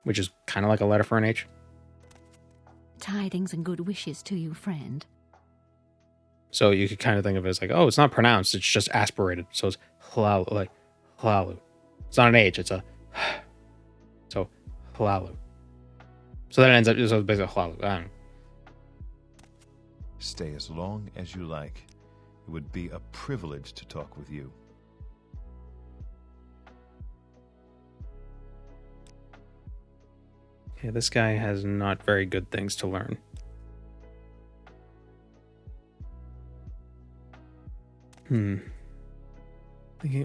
Speaker 1: which is kind of like a letter for an H.
Speaker 5: Tidings and good wishes to you, friend.
Speaker 1: So you could kind of think of it as like, oh, it's not pronounced, it's just aspirated. So it's Hlaalu, like Hlaalu. It's not an H, it's a so Hlaalu. So that ends up so it's basically Hlaalu. I don't know.
Speaker 7: Stay as long as you like. It would be a privilege to talk with you.
Speaker 1: Yeah, this guy has not very good things to learn. Okay,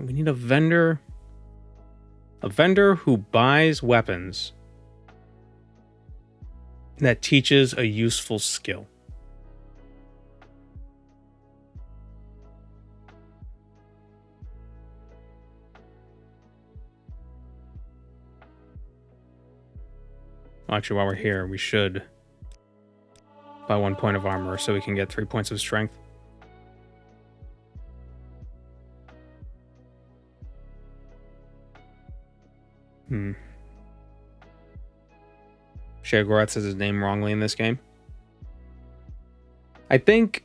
Speaker 1: we need a vendor. A vendor who buys weapons that teaches a useful skill. Well, actually, while we're here, we should buy 1 point of armor so we can get 3 points of strength. Sheogorath says his name wrongly in this game. I think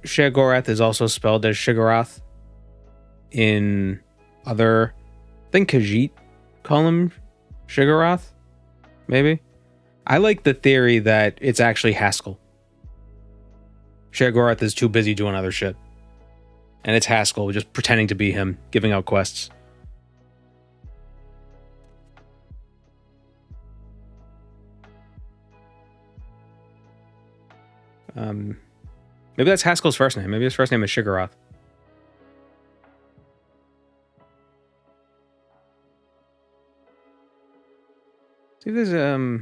Speaker 1: Sheogorath is also spelled as Shigorath in other... I think Khajiit call him Shigorath, maybe? I like the theory that it's actually Haskell. Sheogorath is too busy doing other shit. And it's Haskell just pretending to be him, giving out quests. Maybe that's Haskell's first name. Maybe his first name is Shigarath. See if there's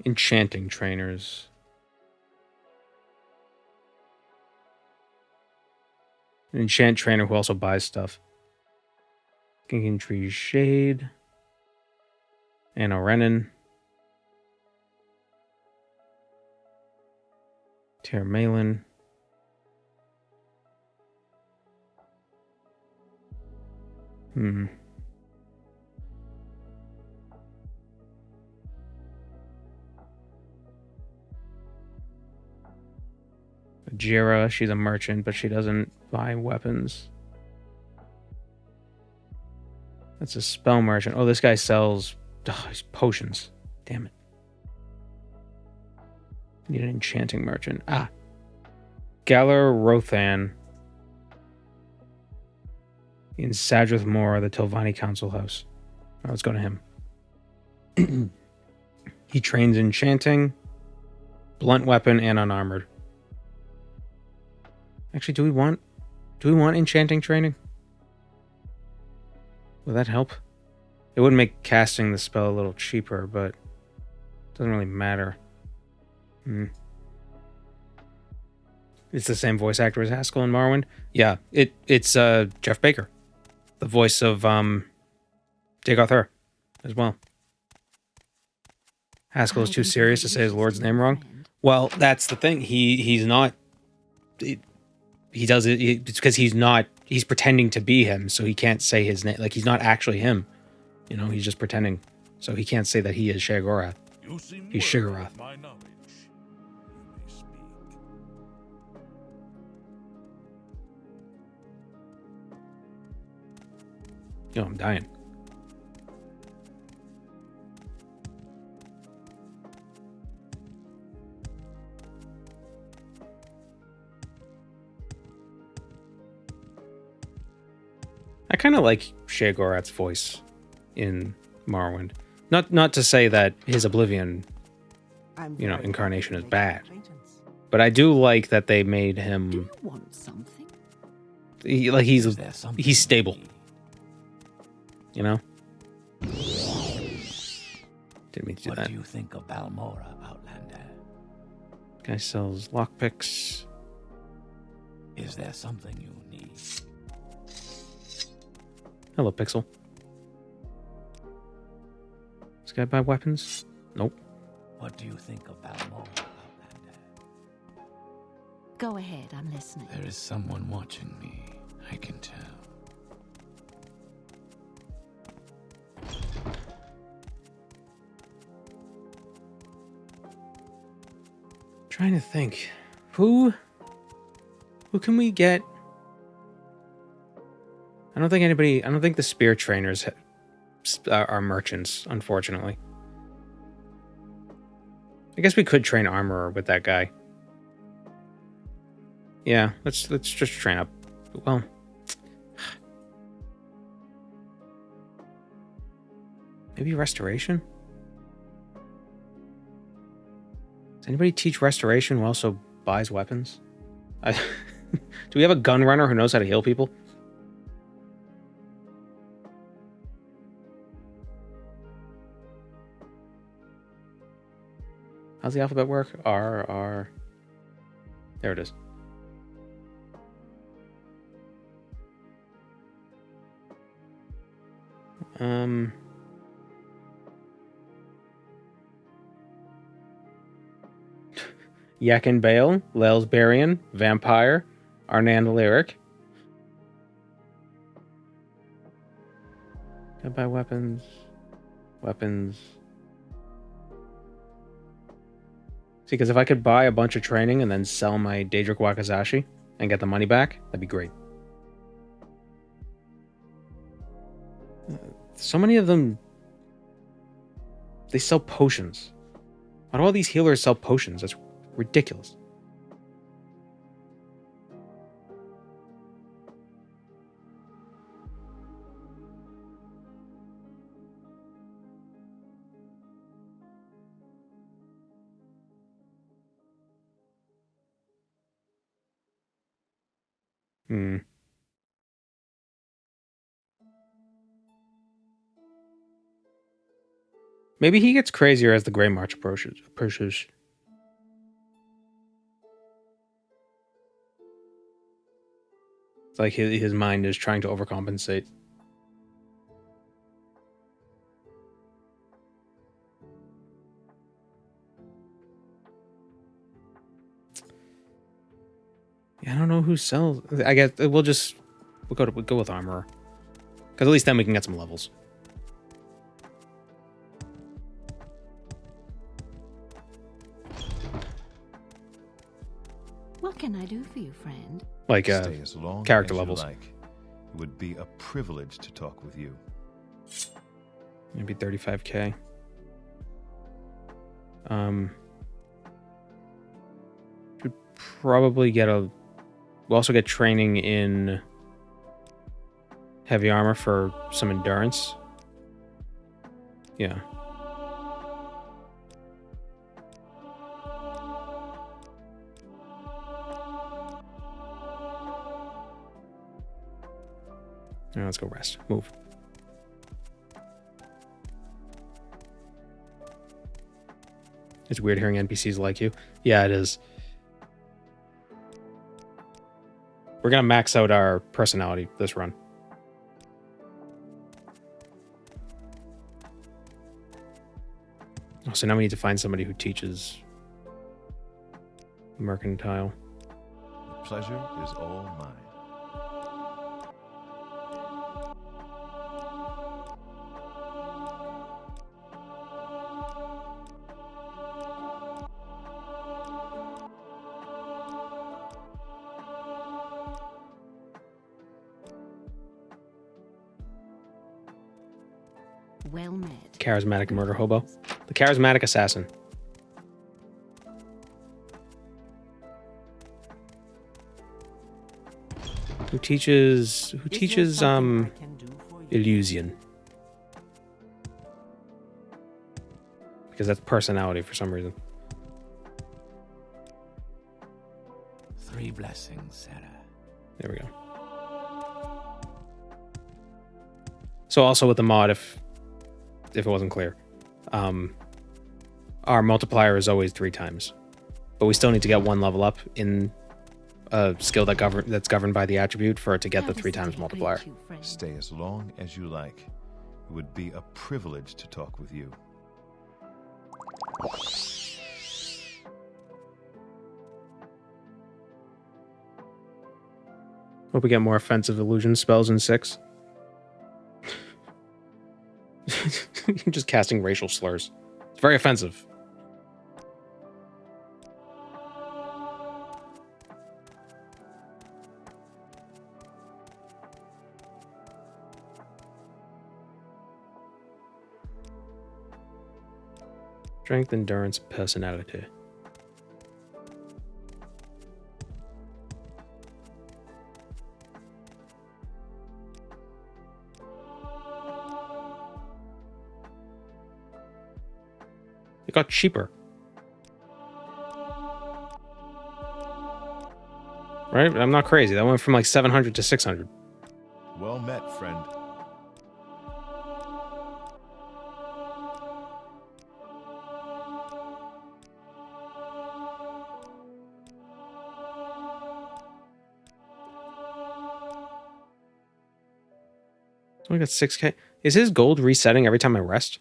Speaker 1: enchanting trainers. An enchant trainer who also buys stuff. Kinkin Tree Shade. Eno Hlaalu. Ter Malin. Jira, she's a merchant, but she doesn't buy weapons. That's a spell merchant. Oh, this guy sells potions. Damn it. Need an enchanting merchant. Galar Rothan. In Sadrith Mora, the Tilvani Council House. Oh, let's go to him. He trains enchanting, blunt weapon, and unarmored. Actually, do we want enchanting training? Will that help? It would make casting the spell a little cheaper, but it doesn't really matter. It's the same voice actor as Haskell in Morrowind. Yeah, it's Jeff Baker, the voice of Dagoth as well. Haskell is too serious to say his lord's name wrong. Well, that's the thing. He's not. He does it. It's because he's not. He's pretending to be him, so he can't say his name. Like, he's not actually him. You know, he's just pretending. So he can't say that he is Sheogorath. He's Shigarath. Yo, I'm dying. I kind of like Sheogorath's voice in Morrowind. Not to say that his Oblivion, incarnation is bad, but I do like that they made him.
Speaker 5: Do you want something?
Speaker 1: He's stable. You know. Didn't mean to do that.
Speaker 2: What do you think of Balmora, Outlander?
Speaker 1: Guy sells lockpicks.
Speaker 2: Is there something you need?
Speaker 1: Hello, Pixel. This guy buy weapons? Nope.
Speaker 2: What do you think of Balmora, Outlander?
Speaker 5: Go ahead, I'm listening.
Speaker 2: There is someone watching me, I can tell.
Speaker 1: Trying to think. Who can we get? I don't think the spear trainers are merchants, unfortunately. I guess we could train armorer with that guy. Yeah, let's just train up. Well, maybe restoration? Does anybody teach restoration who also buys weapons? Do we have a gun runner who knows how to heal people? How's the alphabet work? R. There it is. Yakin Bale, Lelsbarian, Vampire, Arnand Lyric. Can I buy weapons? Weapons. See, because if I could buy a bunch of training and then sell my Daedric Wakazashi and get the money back, that'd be great. So many of them, they sell potions. Why do all these healers sell potions? That's ridiculous. Hmm. Maybe he gets crazier as the Grey March approaches. It's like his mind is trying to overcompensate. Yeah, I don't know who sells. I guess we'll go with Armorer, because at least then we can get some levels.
Speaker 5: What can I do for you, friend?
Speaker 1: Like
Speaker 7: Stay as long
Speaker 1: character
Speaker 7: as you
Speaker 1: levels.
Speaker 7: like. It would be a privilege to talk with you.
Speaker 1: Maybe 35k. Should probably get a. We'll also get training in heavy armor for some endurance. Yeah. Now let's go rest. Move. It's weird hearing NPCs like you. Yeah, it is. We're gonna max out our personality this run. Oh, so now we need to find somebody who teaches mercantile.
Speaker 7: The pleasure is all mine.
Speaker 5: Well met.
Speaker 1: Charismatic murder hobo. The charismatic assassin. Who teaches illusion. Because that's personality for some reason.
Speaker 2: 3 blessings, Sarah.
Speaker 1: There we go. So also with the mod, if it wasn't clear, our multiplier is always 3 times, but we still need to get 1 level up in a skill that's governed by the attribute for it to get the 3 times multiplier.
Speaker 7: Stay as long as you like. It would be a privilege to talk with you.
Speaker 1: Hope we get more offensive illusion spells in 6. Just casting racial slurs. It's very offensive. Strength, endurance, personality. It got cheaper. Right? I'm not crazy. That went from like 700 to 600.
Speaker 7: Well met, friend.
Speaker 1: So I got 6k. Is his gold resetting every time I rest?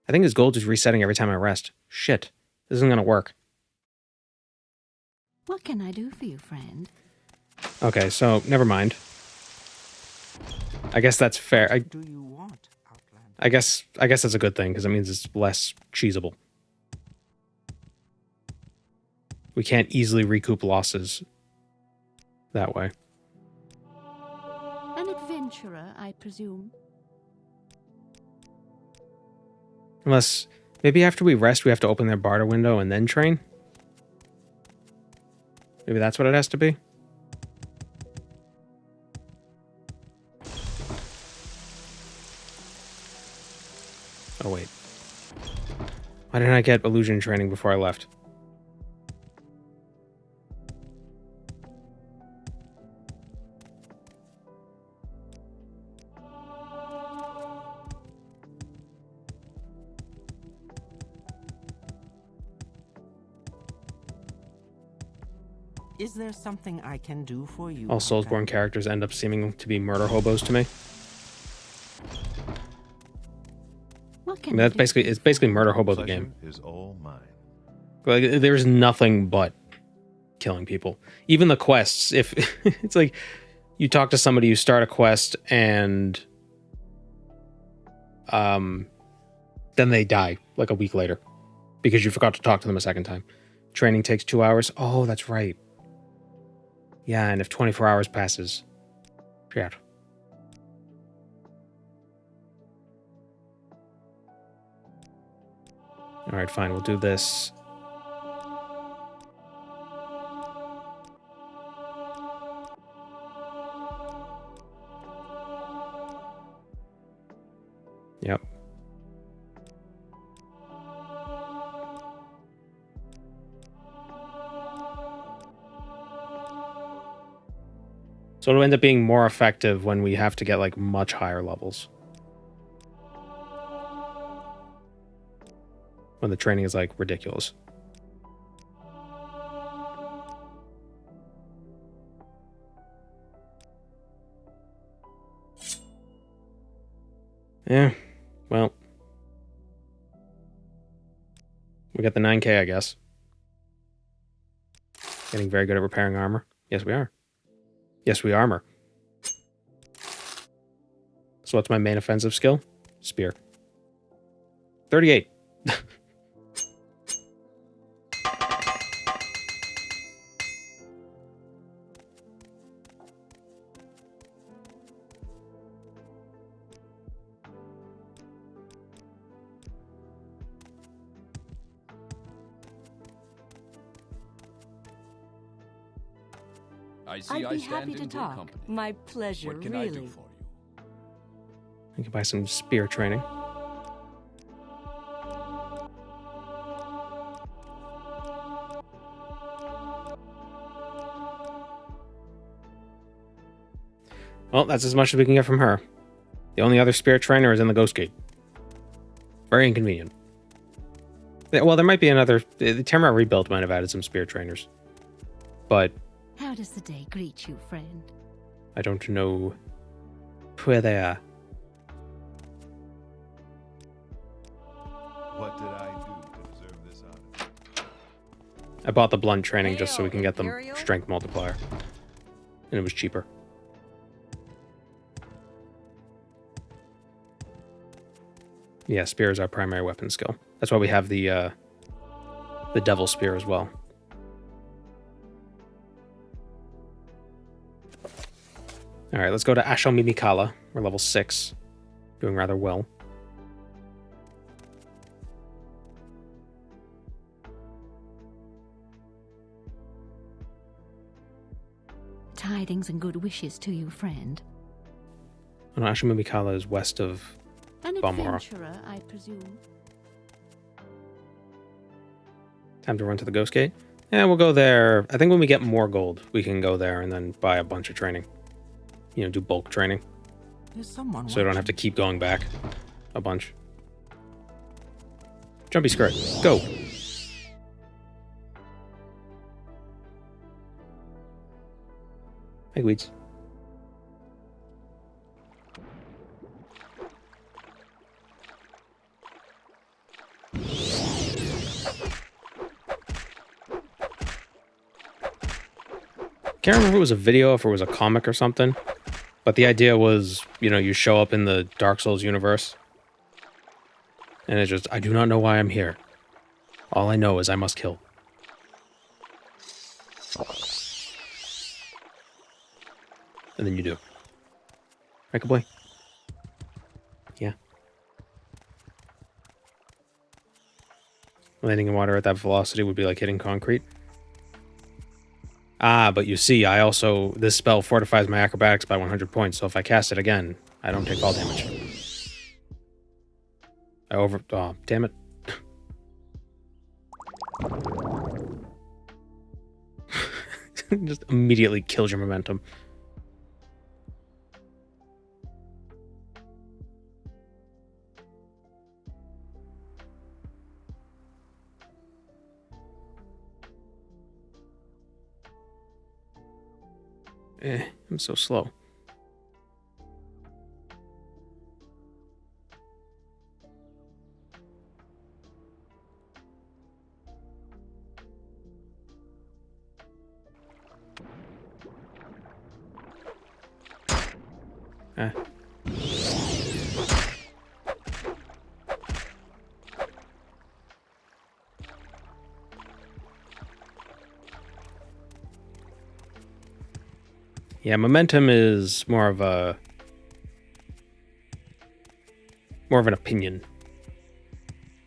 Speaker 1: I think his gold is resetting every time I rest. Shit. This isn't gonna work.
Speaker 5: What can I do for you, friend?
Speaker 1: Okay, so never mind. I guess that's fair.
Speaker 3: Do you want, Outlander?
Speaker 1: I guess that's a good thing, because it means it's less cheesable. We can't easily recoup losses that way.
Speaker 5: An adventurer, I presume.
Speaker 1: Unless, maybe after we rest, we have to open their barter window and then train? Maybe that's what it has to be? Oh, wait. Why didn't I get illusion training before I left?
Speaker 3: Is there something I can do for you?
Speaker 1: All Soulsborne characters end up seeming to be murder hobos to me.
Speaker 5: What
Speaker 1: I
Speaker 5: can
Speaker 1: mean,
Speaker 5: I
Speaker 1: that's
Speaker 5: do?
Speaker 1: basically, it's basically murder hobo the
Speaker 7: Pleasure
Speaker 1: game.
Speaker 7: is all mine.
Speaker 1: Like, there's nothing but killing people. Even the quests, if it's like you talk to somebody, you start a quest, and then they die like a week later because you forgot to talk to them a second time. Training takes 2 hours. Oh, that's right. Yeah, and if 24 hours passes, shit. All right, fine. We'll do this. Yep. So it'll end up being more effective when we have to get like much higher levels. When the training is like ridiculous. Yeah, well. We got the 9K, I guess. Getting very good at repairing armor. Yes, we are. Yes, we armor. So what's my main offensive skill? Spear. 38.
Speaker 8: I see
Speaker 4: I'd
Speaker 8: I
Speaker 4: be
Speaker 8: stand
Speaker 4: happy
Speaker 8: in
Speaker 4: to
Speaker 8: good
Speaker 4: talk.
Speaker 8: company.
Speaker 4: My pleasure,
Speaker 8: What can
Speaker 4: really.
Speaker 8: I do for you?
Speaker 1: I can buy some spear training. Well, that's as much as we can get from her. The only other spear trainer is in the Ghost Gate. Very inconvenient. Well, there might be another... The Tamara rebuild might have added some spear trainers. But
Speaker 5: How does the day greet you, friend?
Speaker 1: I don't know where they are.
Speaker 7: What did I do to deserve this honor?
Speaker 1: I bought the blunt training just so we
Speaker 4: Hail,
Speaker 1: can get the
Speaker 4: Imperial.
Speaker 1: strength multiplier. And it was cheaper. Yeah, spear is our primary weapon skill. That's why we have the devil spear as well. All right, let's go to Ashalmimilkala. We're level 6. Doing rather well.
Speaker 5: Tidings and good wishes to you, friend.
Speaker 1: And Ashalmimilkala is west of
Speaker 5: An
Speaker 1: Balmora.
Speaker 5: adventurer, I presume.
Speaker 1: Time to run to the Ghost Gate. Yeah, we'll go there. I think when we get more gold, we can go there and then buy a bunch of training. You know, do bulk training.
Speaker 3: There's someone
Speaker 1: So we don't have to keep going back a bunch. Jumpy skirt. Go. Hey, weeds. Can't remember if it was a video, if it was a comic or something. But the idea was, you know, you show up in the Dark Souls universe. And it's just, I do not know why I'm here. All I know is I must kill. And then you do. Right, good boy? Yeah. Landing in water at that velocity would be like hitting concrete. Ah, but you see, I also... This spell fortifies my acrobatics by 100 points, so if I cast it again, I don't take fall damage. I over... Oh, damn it. Just immediately kills your momentum. I'm so slow. Eh. Yeah, momentum is more of an opinion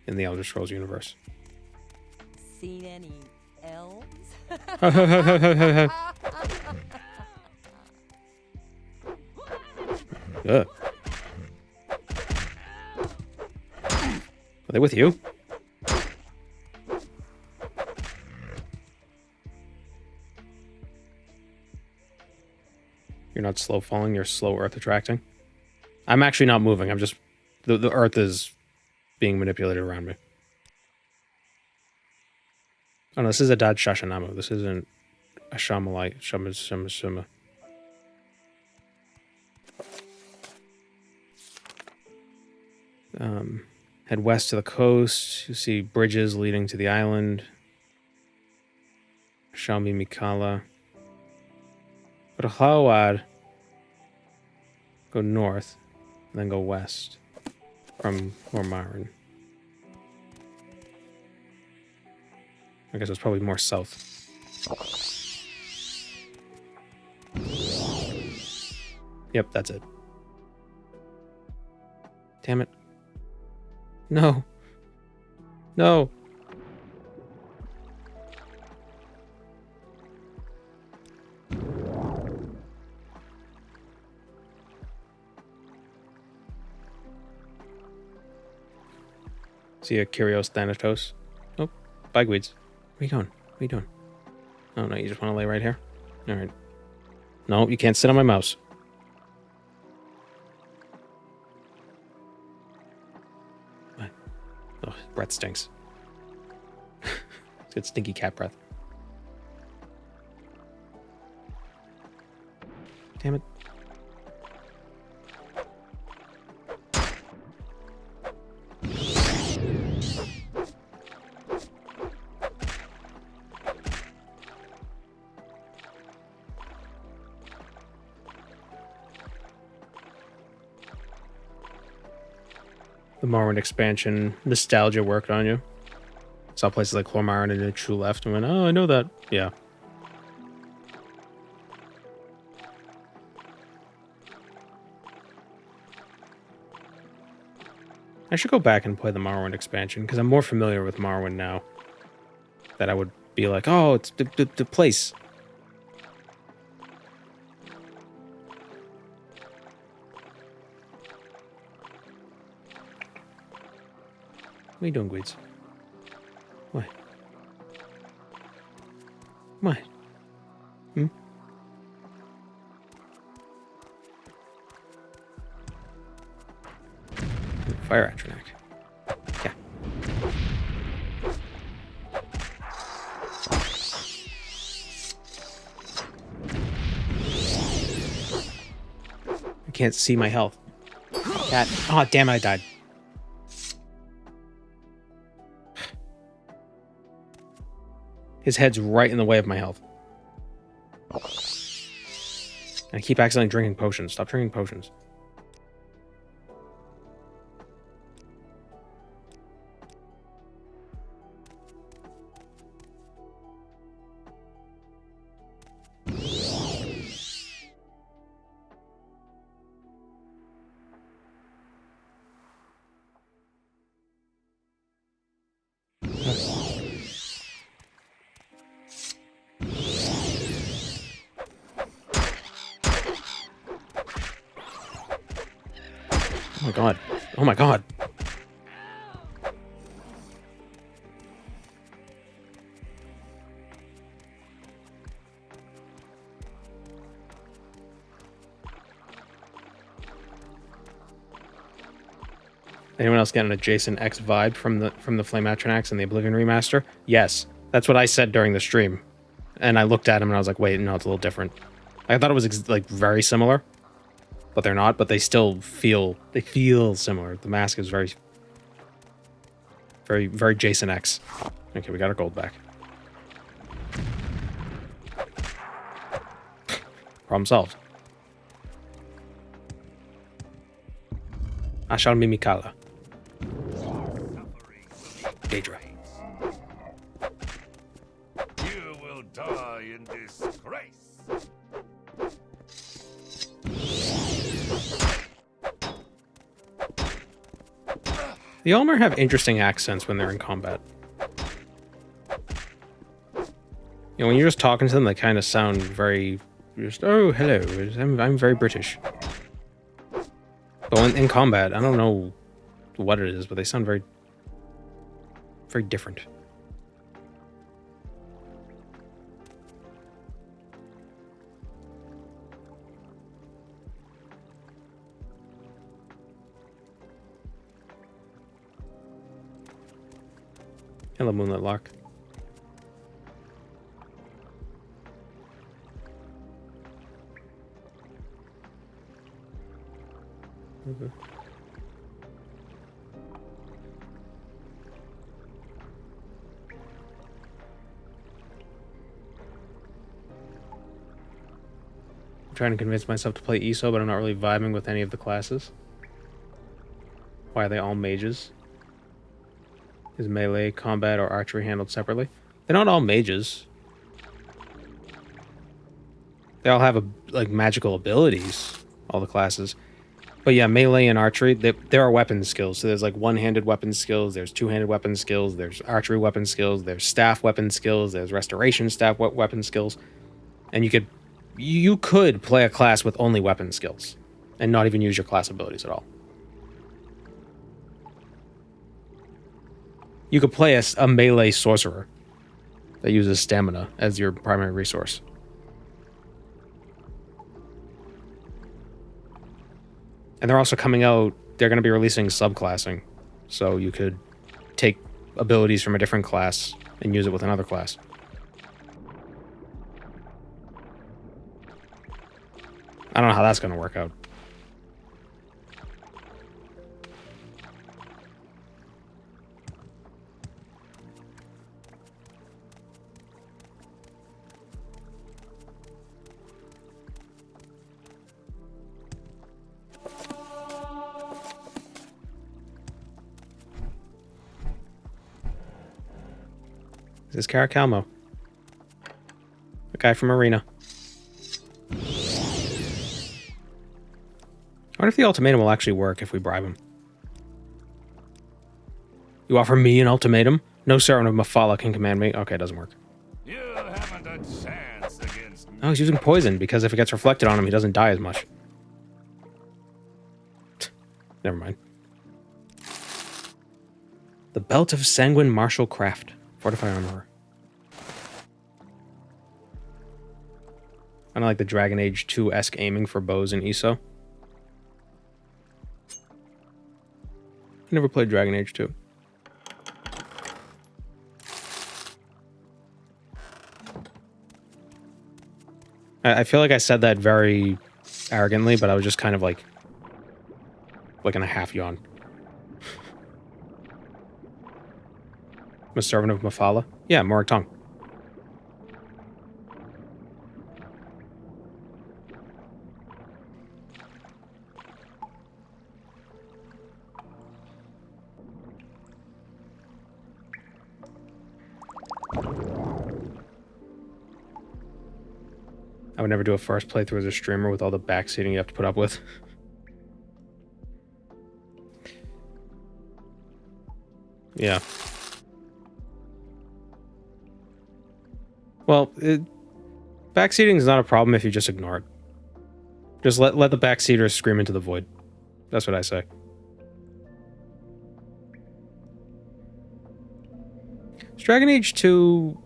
Speaker 1: in the Elder Scrolls universe.
Speaker 4: Seen any elves?
Speaker 1: Ugh. Are they with you? You're not slow falling, you're slow earth attracting. I'm actually not moving, I'm just... The earth is being manipulated around me. Oh no, this is a Dad Shashanamu. This isn't a Shamalite. Shama. Head west to the coast. You see bridges leading to the island. Ashalmimilkala. Go to Hlaalu. Go north. And then go west. From Morrowind. I guess it's probably more south. Yep, that's it. Damn it. No. No. See a Kyrios Thanatos. Oh, bugweeds. Where you going? What are you doing? Oh, no, you just want to lay right here? All right. No, you can't sit on my mouse. What? Oh, breath stinks. It's got stinky cat breath. Damn it. The Morrowind expansion nostalgia worked on you. Saw places like Clormarin and did true left and went, oh, I know that. Yeah. I should go back and play the Morrowind expansion because I'm more familiar with Morrowind now. That I would be like, oh, it's the place. What are you doing, Gweeds? What? What? Hmm? Fire Atronak. Yeah. I can't see my health. Cat. Oh, damn it, I died. His head's right in the way of my health. And I keep accidentally drinking potions. Stop drinking potions. Oh my god. Oh my god. Anyone else get an adjacent X vibe from the Flame Atronax and the Oblivion remaster? Yes. That's what I said during the stream. And I looked at him and I was like, wait, no, it's a little different. I thought it was like very similar, but they're not. But they still feel similar. The mask is very, very, very Jason X. Okay, we got our gold back. Problem solved. Ashalmimilkala. Daedra.
Speaker 2: You will die in disgrace.
Speaker 1: The Elmer have interesting accents when they're in combat. You know, when you're just talking to them, they kind of sound very... Just, oh, hello, I'm very British. But when in combat, I don't know what it is, but they sound very... very different. Hello, Moonlit Lock. Okay. I'm trying to convince myself to play ESO, but I'm not really vibing with any of the classes. Why are they all mages? Is melee, combat, or archery handled separately? They're not all mages. They all have like magical abilities, all the classes. But yeah, melee and archery, there are weapon skills. So there's like one-handed weapon skills, there's two-handed weapon skills, there's archery weapon skills, there's staff weapon skills, there's restoration staff weapon skills. And you could play a class with only weapon skills and not even use your class abilities at all. You could play a melee sorcerer that uses stamina as your primary resource. And they're also coming out, they're going to be releasing subclassing. So you could take abilities from a different class and use it with another class. I don't know how that's going to work out. This is Caracalmo. The guy from Arena. I wonder if the ultimatum will actually work if we bribe him. You offer me an ultimatum? No servant of Mafala can command me. Okay, it doesn't work.
Speaker 2: You haven't a chance against me.
Speaker 1: Oh, he's using poison because if it gets reflected on him, he doesn't die as much. Never mind. The Belt of Sanguine Martial Craft. Fortified armor. Kind of like the Dragon Age 2-esque aiming for bows in ESO. Never played Dragon Age 2. I feel like I said that very arrogantly, but I was just kind of like in a half yawn. I'm a servant of Mafala? Yeah, Morag Tong. I would never do a first playthrough as a streamer with all the backseating you have to put up with. Yeah. Well, backseating is not a problem if you just ignore it. Just let the backseaters scream into the void. That's what I say. Is Dragon Age 2...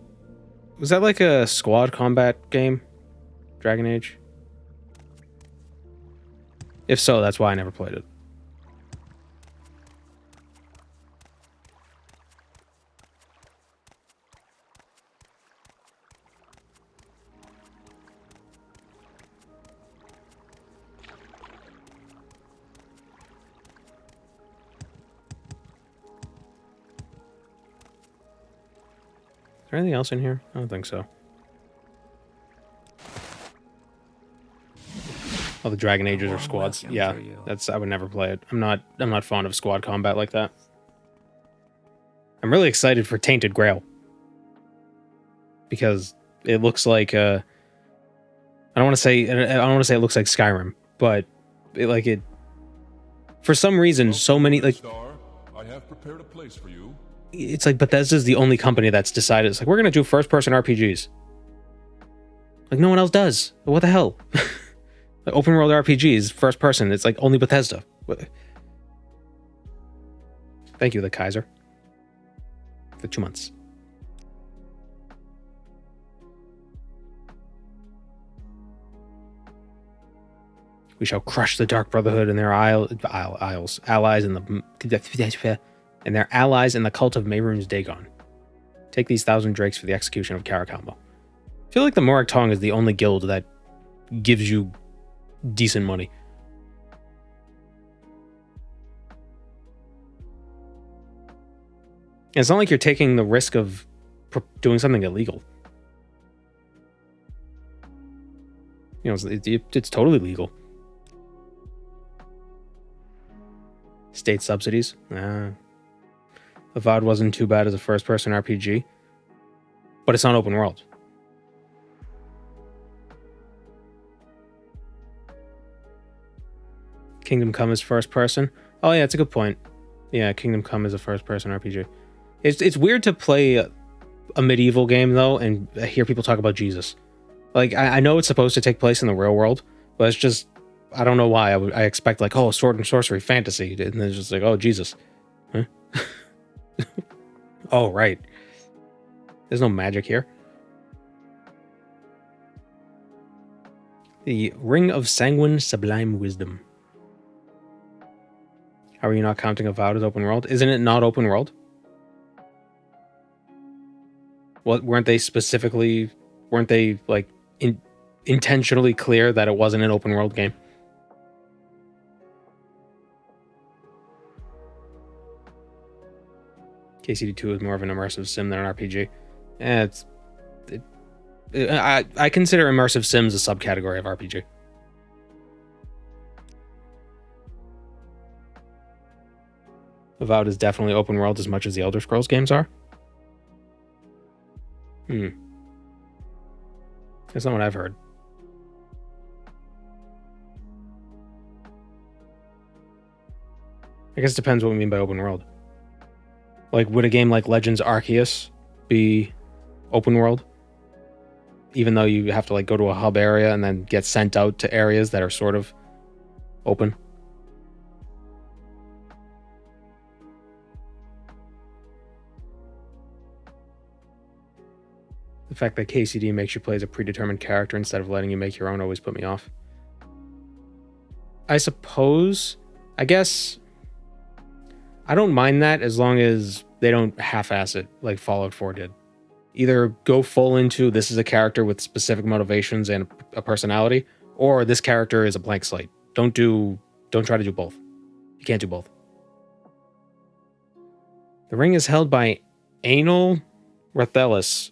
Speaker 1: Was that like a squad combat game? Dragon Age? If so, that's why I never played it. there anything else in here? I don't think so. Oh, the Dragon Ages are squads. Yeah, I would never play it. I'm not fond of squad combat like that. I'm really excited for Tainted Grail. Because it looks like I don't want to say it looks like Skyrim, but it for some reason so many like
Speaker 9: I have prepared a place for you.
Speaker 1: It's like Bethesda's the only company that's decided it's like we're gonna do first person RPGs. Like no one else does. What the hell? Like open world RPGs, first person, it's like only Bethesda. Thank you, the Kaiser. For 2 months. We shall crush the Dark Brotherhood and their allies in the cult of Mehrunes Dagon. Take these 1,000 drakes for the execution of Carakalmo. I feel like the Morag Tong is the only guild that gives you decent money. And it's not like you're taking the risk of doing something illegal. You know, it's totally legal. State subsidies. Avad wasn't too bad as a first-person RPG, but it's not open world. Kingdom Come is first person. Oh yeah, it's a good point. Yeah, Kingdom Come is a first-person RPG. It's weird to play a medieval game though and hear people talk about Jesus. Like I know it's supposed to take place in the real world, but it's just I don't know why I expect like sword and sorcery fantasy, and then it's just like Jesus. Huh? Oh right. There's no magic here. The Ring of Sanguine Sublime Wisdom. How are you not counting Avowed as open world? Isn't it not open world? What weren't they like intentionally clear that it wasn't an open world game? KCD2 is more of an immersive sim than an RPG. I consider immersive sims a subcategory of RPG. Avowed is definitely open world as much as the Elder Scrolls games are. That's not what I've heard. I guess it depends what we mean by open world. Like, would a game like Legends Arceus be open world? Even though you have to like go to a hub area and then get sent out to areas that are sort of open? The fact that KCD makes you play as a predetermined character instead of letting you make your own always put me off. I guess I don't mind that as long as they don't half-ass it like Fallout 4 did. Either go full into this is a character with specific motivations and a personality, or this character is a blank slate. Don't try to do both. You can't do both. The ring is held by Eno Hlaalu.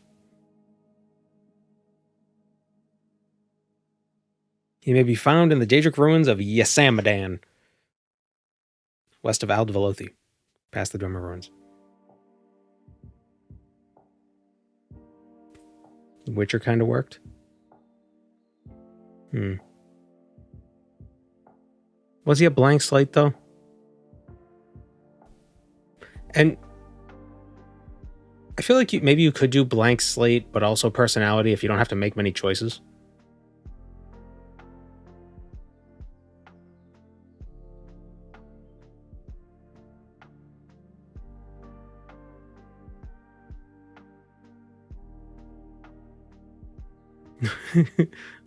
Speaker 1: He may be found in the Daedric ruins of Yamadan, west of Ald'ruhn, past the Drummer ruins. Witcher kind of worked. Was he a blank slate though? And I feel like maybe you could do blank slate, but also personality if you don't have to make many choices.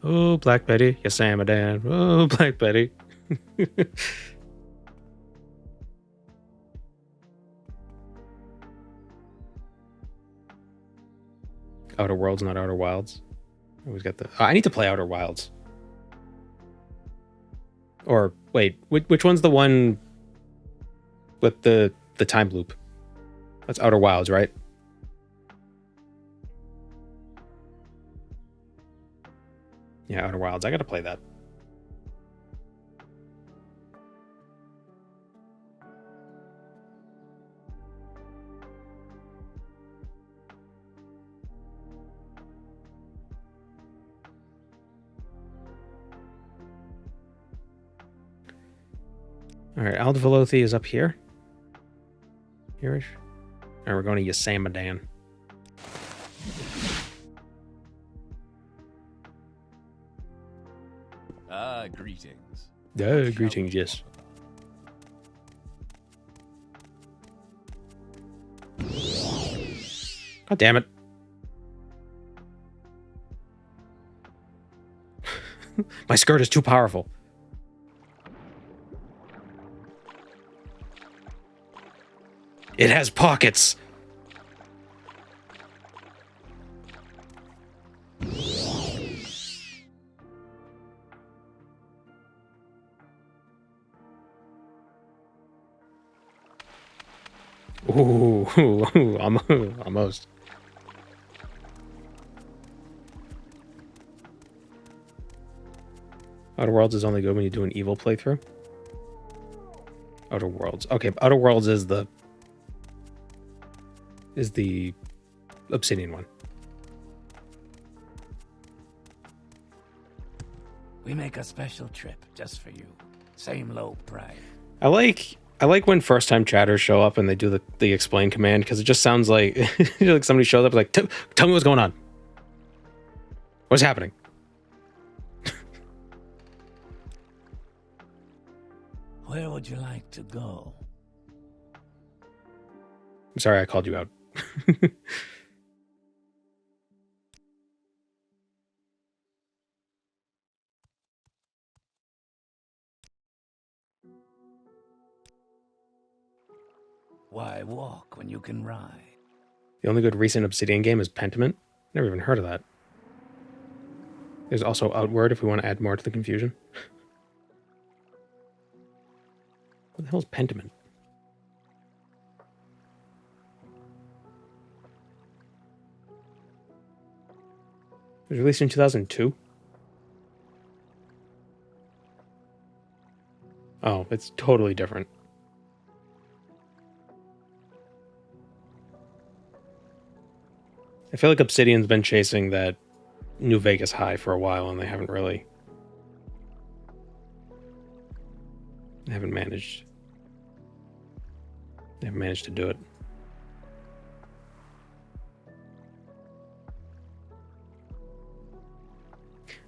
Speaker 1: Oh, Black Betty. Yes, Yamadan. Oh, Black Betty. Outer Worlds, not Outer Wilds. Always got the. I need to play Outer Wilds. Or wait, which one's the one with the time loop? That's Outer Wilds, right? Yeah, Outer Wilds. I gotta play that. Alright, Ald'ruhn is up here. Here-ish. Alright, we're going to Yamadan.
Speaker 8: Greetings.
Speaker 1: Greetings, yes. God damn it. My skirt is too powerful. It has pockets. Ooh, almost. Outer Worlds is only good when you do an evil playthrough. Outer Worlds. Okay, Outer Worlds is the Obsidian one.
Speaker 2: We make a special trip just for you. Same low price.
Speaker 1: I like when first time chatters show up and they do the explain command, because it just sounds like like somebody shows up like, tell me what's going on. What's happening?
Speaker 2: Where would you like to go?
Speaker 1: I'm sorry I called you out.
Speaker 2: Why walk when you can ride?
Speaker 1: The only good recent Obsidian game is Pentiment. Never even heard of that. There's also Outward if we want to add more to the confusion. What the hell is Pentiment? It was released in 2002? Oh, it's totally different. I feel like Obsidian's been chasing that New Vegas high for a while, and they haven't managed. They haven't managed to do it.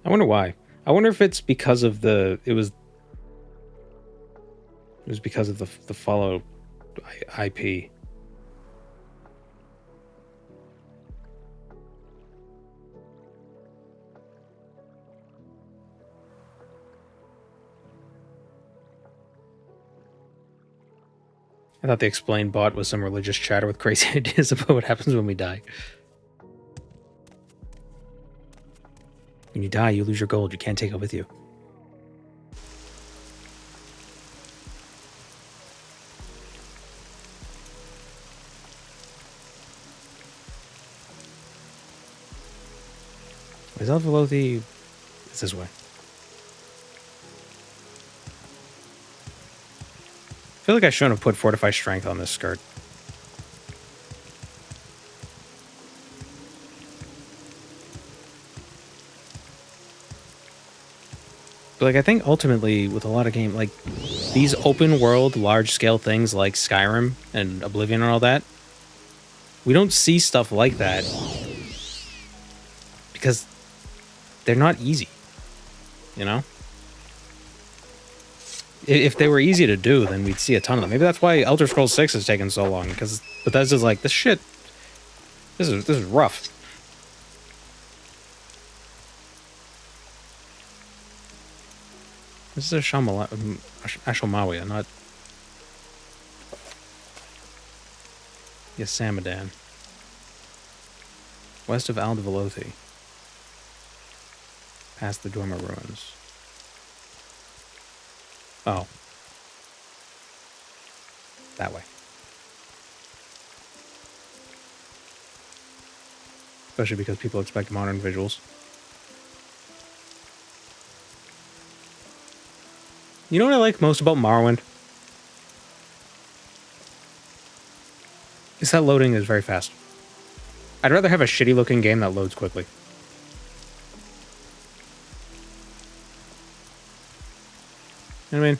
Speaker 1: I wonder why. I wonder if it's because of it was because of the follow IP. I thought the explain bot was some religious chatter with crazy ideas about what happens when we die. When you die, you lose your gold. You can't take it with you. Is Ald'ruhn it's this way? I feel like I shouldn't have put Fortify Strength on this skirt. But like, I think ultimately with a lot of games, like these open world, large scale things like Skyrim and Oblivion and all that, we don't see stuff like that because they're not easy, you know? If they were easy to do, then we'd see a ton of them. Maybe that's why Elder Scrolls 6 has taken so long, because Bethesda's like, this is rough. This is Ashalmimilkala, not Yamadan. West of Ald'ruhn. Past the Dormer Ruins. Oh. That way. Especially because people expect modern visuals. You know what I like most about Morrowind? Is that loading is very fast. I'd rather have a shitty looking game that loads quickly. You know what I mean?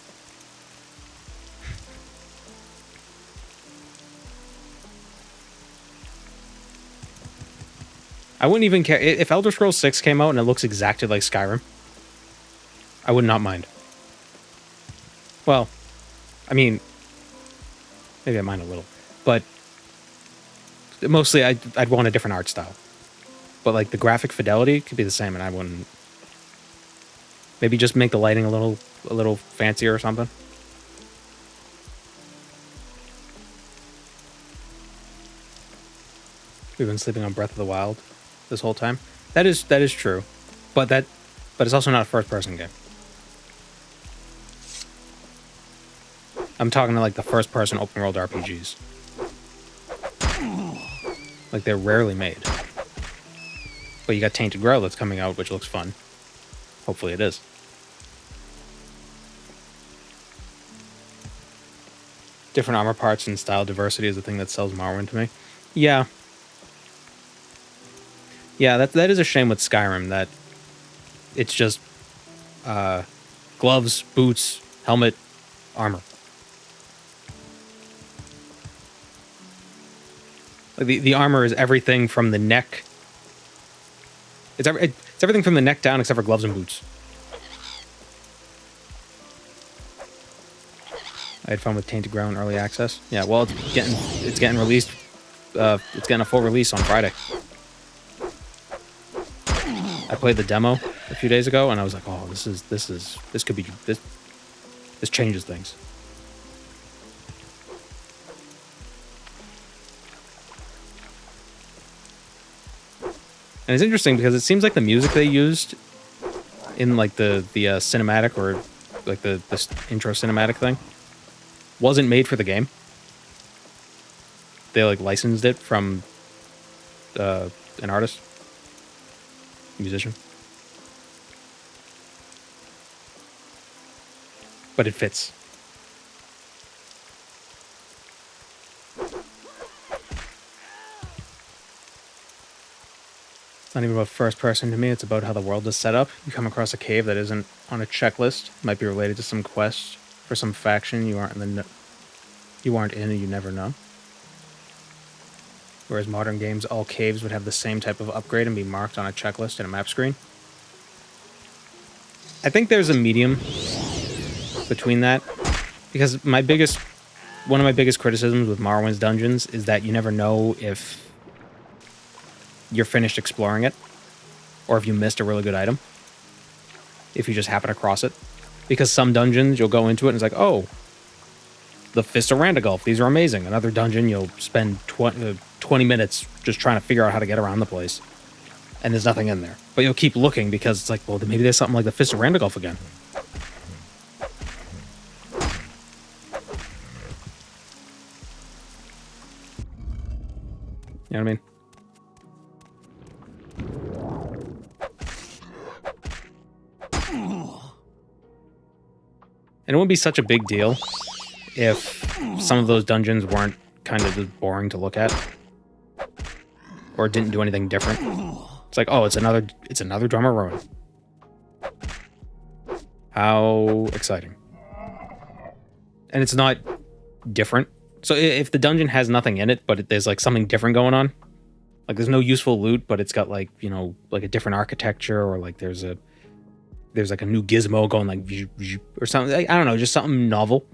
Speaker 1: I wouldn't even care if Elder Scrolls 6 came out and it looks exactly like Skyrim. I would not mind. Well, I mean, maybe I mind a little, but mostly I'd want a different art style. But like the graphic fidelity could be the same, and I wouldn't. Maybe just make the lighting a little fancier or something. We've been sleeping on Breath of the Wild this whole time. That is true, but it's also not a first-person game. I'm talking to like the first-person open-world RPGs. Like they're rarely made. But you got Tainted Grail that's coming out, which looks fun. Hopefully it is. Different armor parts and style diversity is the thing that sells Morrowind to me. Yeah. Yeah, that is a shame with Skyrim, that it's just gloves, boots, helmet, armor. Like the armor is everything from the neck. It's everything from the neck down except for gloves and boots. I had fun with Tainted Ground early access. Yeah, well, it's getting released. It's getting a full release on Friday. I played the demo a few days ago, and I was like, "Oh, this could be this changes things." And it's interesting because it seems like the music they used in like the cinematic, or like this intro cinematic thing, wasn't made for the game. They like licensed it from an artist, musician, but it fits. It's not even about first person to me, it's about how the world is set up. You come across a cave that isn't on a checklist, might be related to some quest for some faction you aren't in and you never know. Whereas modern games, all caves would have the same type of upgrade and be marked on a checklist in a map screen. I think there's a medium between that, because one of my biggest criticisms with Morrowind's dungeons is that you never know if you're finished exploring it, or if you missed a really good item, if you just happen across it. Because some dungeons, you'll go into it and it's like, oh, the Fist of Randagulf, these are amazing. Another dungeon, you'll spend 20 minutes just trying to figure out how to get around the place, and there's nothing in there. But you'll keep looking because it's like, well, maybe there's something like the Fist of Randagulf again. You know what I mean? And it wouldn't be such a big deal if some of those dungeons weren't kind of just boring to look at, or didn't do anything different. It's like, oh, it's another Drummer Ruin. How exciting. And it's not different. So if the dungeon has nothing in it, but there's like something different going on, like there's no useful loot, but it's got like, you know, like a different architecture, or like there's like a new gizmo going like, or something. I don't know, just something novel.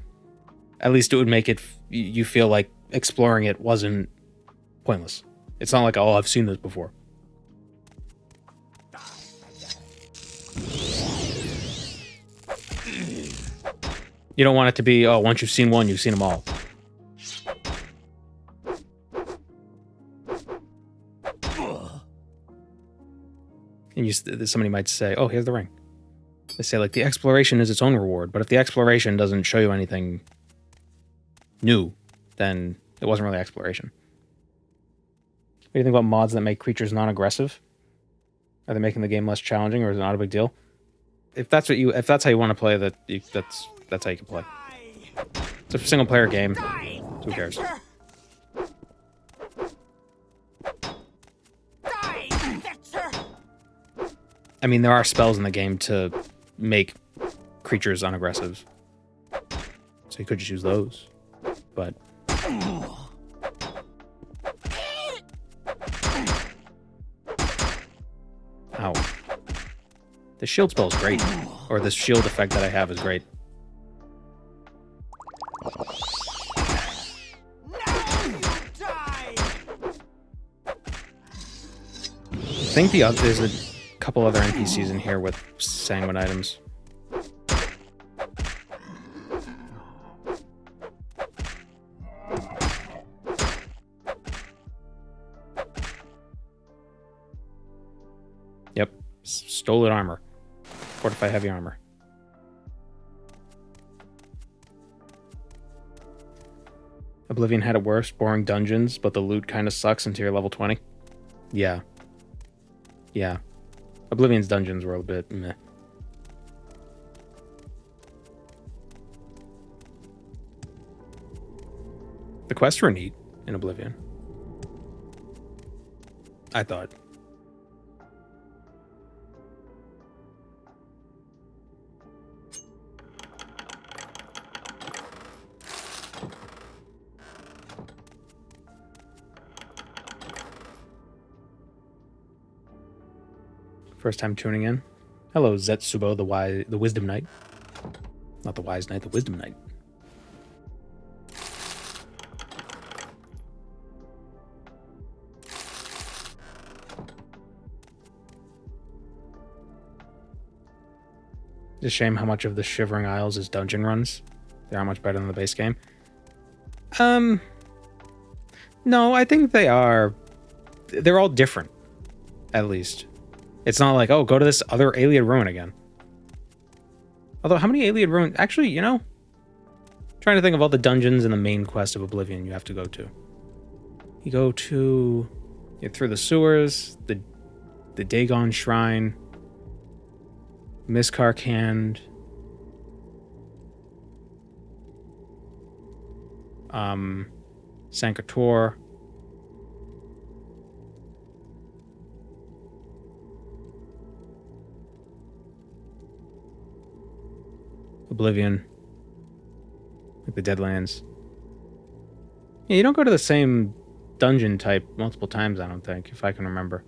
Speaker 1: At least it would make it, you feel like exploring it wasn't pointless. It's not like, oh, I've seen this before. You don't want it to be, oh, once you've seen one, you've seen them all. And somebody might say, oh, here's the ring. They say, like, the exploration is its own reward, but if the exploration doesn't show you anything new, then it wasn't really exploration. What do you think about mods that make creatures non-aggressive? Are they making the game less challenging, or is it not a big deal? If that's how you want to play, that's that's how you can play. It's a single player game. So who cares? I mean, there are spells in the game to make creatures unaggressive. So you could just use those. But... Ow. The shield spell is great. Or the shield effect that I have is great. I think there's a couple other NPCs in here with Sanguine items. Yep. Stolen armor. Fortify heavy armor. Oblivion had it worse, boring dungeons, but the loot kind of sucks until you're level 20. Yeah. Yeah. Oblivion's dungeons were a bit meh. The quests were neat in Oblivion. I thought. First time tuning in. Hello, Zetsubo, the Wisdom Knight. Not the Wise Knight, the Wisdom Knight. It's a shame how much of the Shivering Isles is dungeon runs. They aren't much better than the base game. No, I think they are. They're all different, at least. It's not like, oh, go to this other Ayleid ruin again. Although, how many Ayleid ruins... Actually, you know... I'm trying to think of all the dungeons in the main quest of Oblivion you have to go to. You go to... You're through the sewers, the Dagon Shrine, Miskarkand, Sankator, Oblivion, like the Deadlands. Yeah, you don't go to the same dungeon type multiple times, I don't think, if I can remember.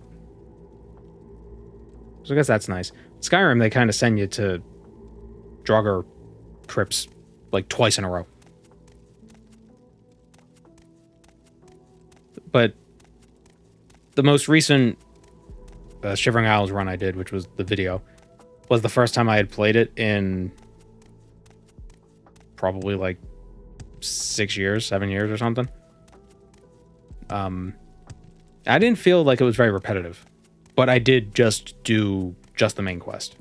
Speaker 1: So I guess that's nice. Skyrim, they kind of send you to Draugr trips like twice in a row. But the most recent Shivering Isles run I did, which was the video, was the first time I had played it in probably like 7 years or something. I didn't feel like it was very repetitive, but I did just do the main quest.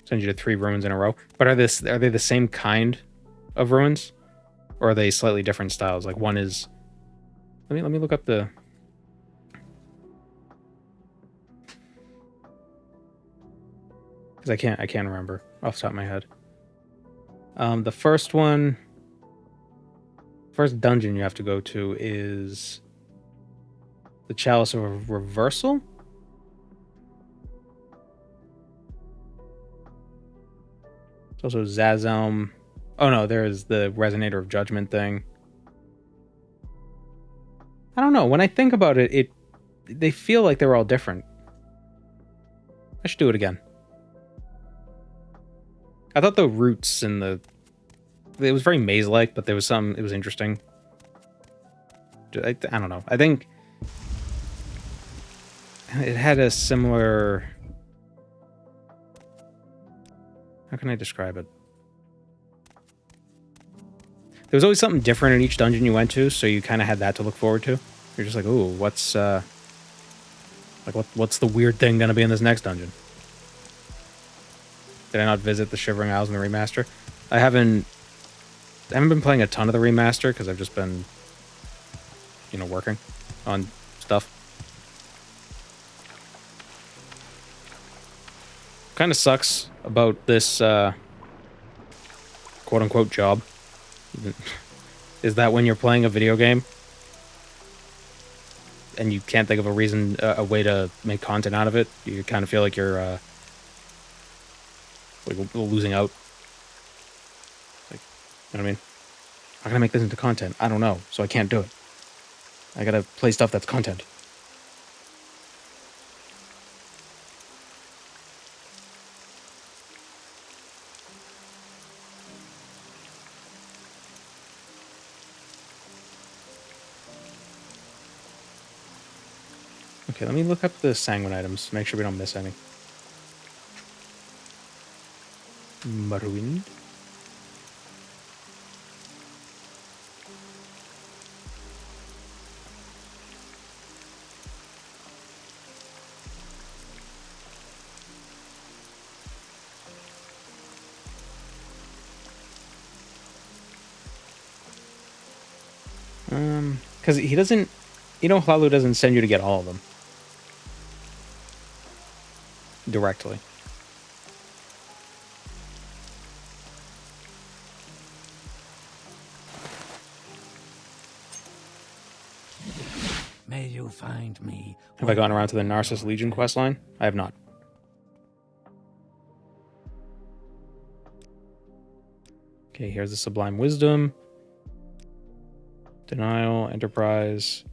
Speaker 1: Send you to 3 ruins in a row. But are they the same kind of ruins? Or are they slightly different styles? Like one is... Let me look up the... Because I can't remember off the top of my head. The first dungeon you have to go to is the Chalice of Reversal. It's also Zazelm. Oh no, there is the Resonator of Judgment thing. I don't know. When I think about it, they feel like they were all different. I should do it again. I thought the roots and it was very maze-like, but there was it was interesting. I don't know. I think it had a similar... How can I describe it? There was always something different in each dungeon you went to, so you kind of had that to look forward to. You're just like, ooh, what's the weird thing gonna be in this next dungeon? Did I not visit the Shivering Isles in the remaster? I haven't been playing a ton of the remaster because I've just been, working on stuff. Kind of sucks about this quote-unquote job. Is that when you're playing a video game and you can't think of a way to make content out of it? You kind of feel like you're like losing out. Like, you know what I mean? How can I make this into content? I don't know, so I can't do it. I gotta play stuff that's content. Okay, let me look up the Sanguine items, make sure we don't miss any. Morrowind. Because he doesn't... Eno Hlaalu doesn't send you to get all of them. Directly.
Speaker 2: May you find me.
Speaker 1: Have I gone around to the Narcissus Legion questline? I have not. Okay, here's the Sublime Wisdom. Denial, Enterprise.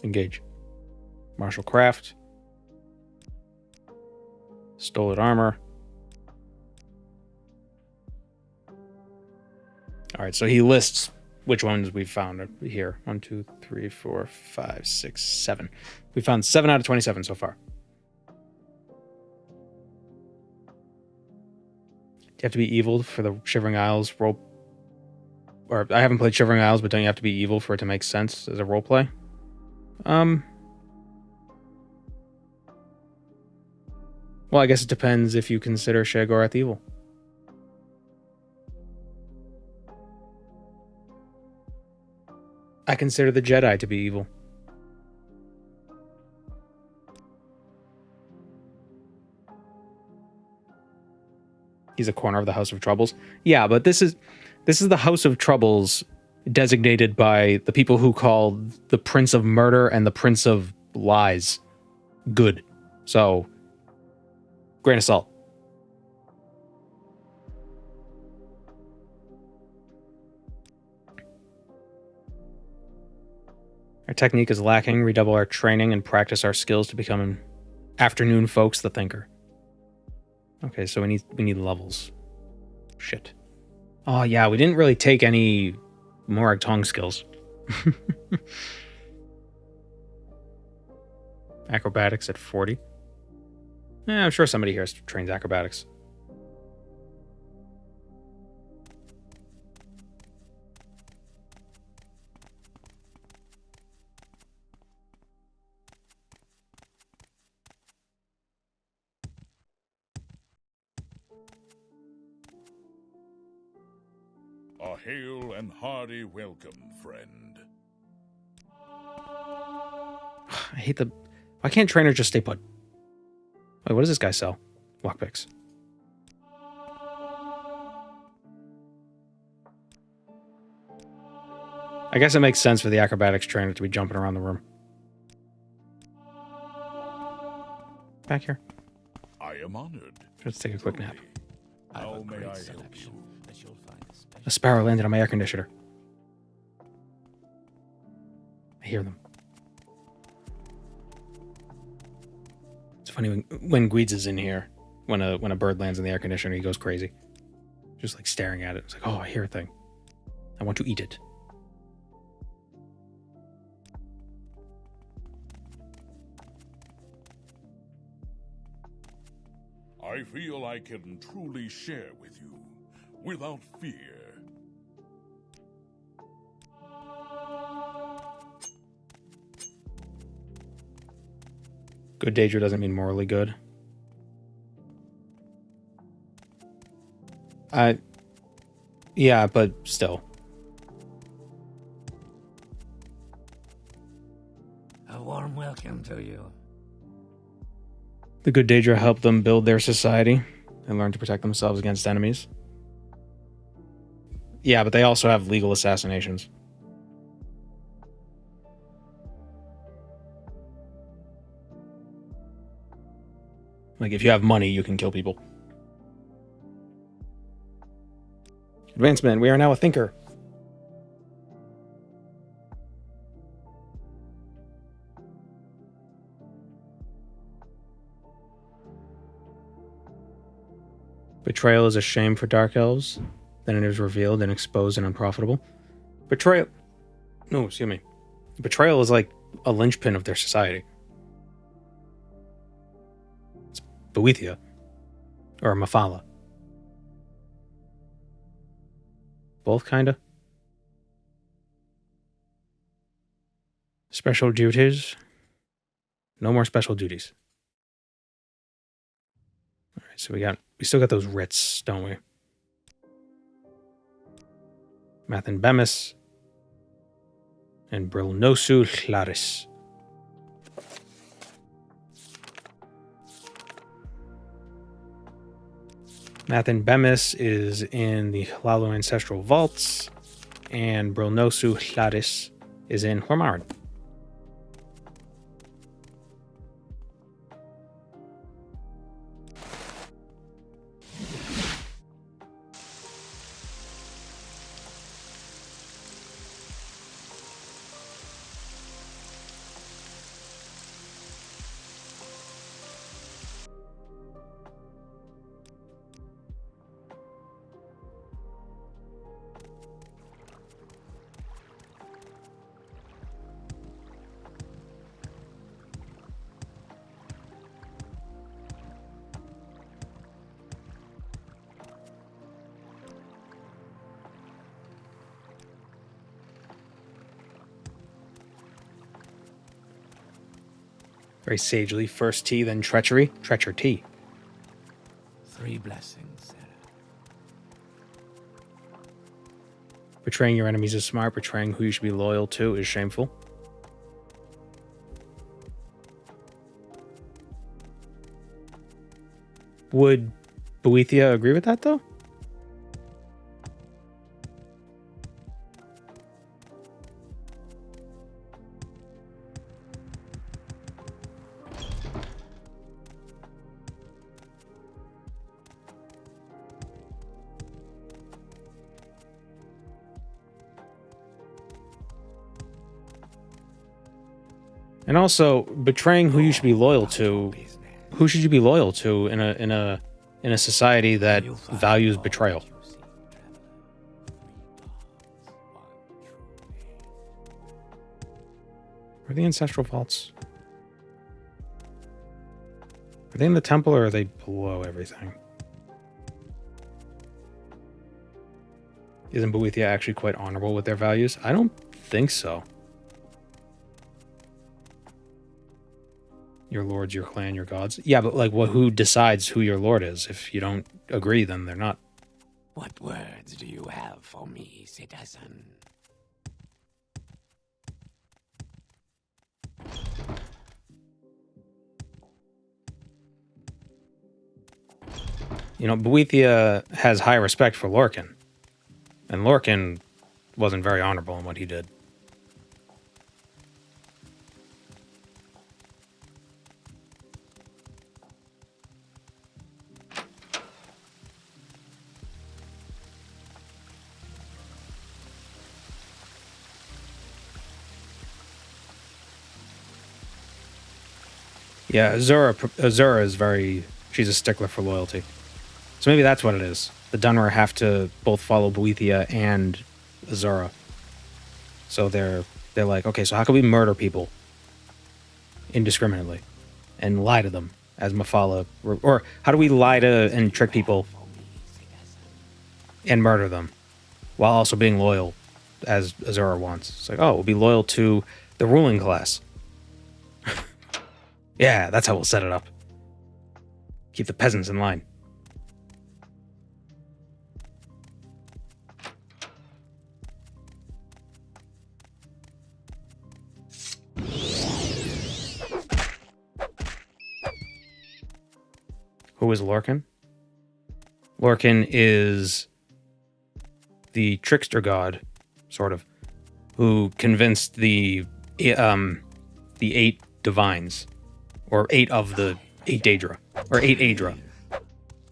Speaker 1: Engage. Martial Craft. Stolen Armor. Alright, so he lists which ones we found here. 1, 2, 3, 4, 5, 6, 7. We found 7 out of 27 so far. Do you have to be evil for the Shivering Isles role? Or I haven't played Shivering Isles, but don't you have to be evil for it to make sense as a roleplay? Well, I guess it depends if you consider Sheogorath evil. I consider the Jedi to be evil. He's a corner of the House of Troubles. Yeah, but this is the House of Troubles designated by the people who call the Prince of Murder and the Prince of Lies good. So, grain of salt. Our technique is lacking. Redouble our training and practice our skills to become afternoon folks the thinker. Okay, so we need levels. Shit. Oh yeah, we didn't really take any Morag Tong skills. Acrobatics at 40. Yeah, I'm sure somebody here trains acrobatics.
Speaker 9: A hail and hearty welcome, friend.
Speaker 1: I hate the... Why can't trainers just stay put? Wait, what does this guy sell? Lockpicks. I guess it makes sense for the acrobatics trainer to be jumping around the room. Back here.
Speaker 9: I am honored.
Speaker 1: Let's take a quick nap.
Speaker 9: How may I help you?
Speaker 1: A sparrow landed on my air conditioner. I hear them. It's funny when Guides is in here. When a bird lands in the air conditioner, he goes crazy. Just like staring at it. It's like, oh, I hear a thing. I want to eat it.
Speaker 9: I feel I can truly share with you, without fear.
Speaker 1: Good Daedra doesn't mean morally good. Yeah, but still.
Speaker 2: A warm welcome to you.
Speaker 1: The good Daedra helped them build their society. and learn to protect themselves against enemies. Yeah, but they also have legal assassinations. Like, if you have money, you can kill people. Advancement, we are now a thinker. Betrayal is a shame for Dark Elves. Then it is revealed and exposed and unprofitable. Betrayal... No, excuse me. Betrayal is like a linchpin of their society. It's Boethia. Or Mafala. Both, kinda. Special duties. No more special duties. Alright, so we still got those writs, don't we? Mathin Bemis. And Brilnosu Hlaris. Mathin Bemis is in the Hlaalu Ancestral Vaults, and Brilnosu Hlaris is in Hormarin. Very sagely. First tea, then treachery. Treacher tea.
Speaker 2: 3 blessings, Sarah.
Speaker 1: Betraying your enemies is smart. Betraying who you should be loyal to is shameful. Would Boethia agree with that, though? And also, betraying who you should be loyal to. Who should you be loyal to in a society that values betrayal? Are the ancestral vaults? Are they in the temple or are they below everything? Isn't Boethia actually quite honorable with their values? I don't think so. Your lords, your clan, your gods. Yeah, but like, who decides who your lord is? If you don't agree, then they're not.
Speaker 2: What words do you have for me, citizen?
Speaker 1: You know, Boethia has high respect for Lorcan. And Lorcan wasn't very honorable in what he did. Yeah, Azura is very... She's a stickler for loyalty. So maybe that's what it is. The Dunmer have to both follow Boethia and Azura. So they're like, okay, so how can we murder people indiscriminately and lie to them as Mafala? Or how do we lie to and trick people and murder them while also being loyal as Azura wants? It's like, oh, we'll be loyal to the ruling class. Yeah, that's how we'll set it up. Keep the peasants in line. Who is Lorcan? Lorcan is the trickster god, sort of, who convinced the 8 divines, or 8 of the 8 Daedra, or 8 Aedra,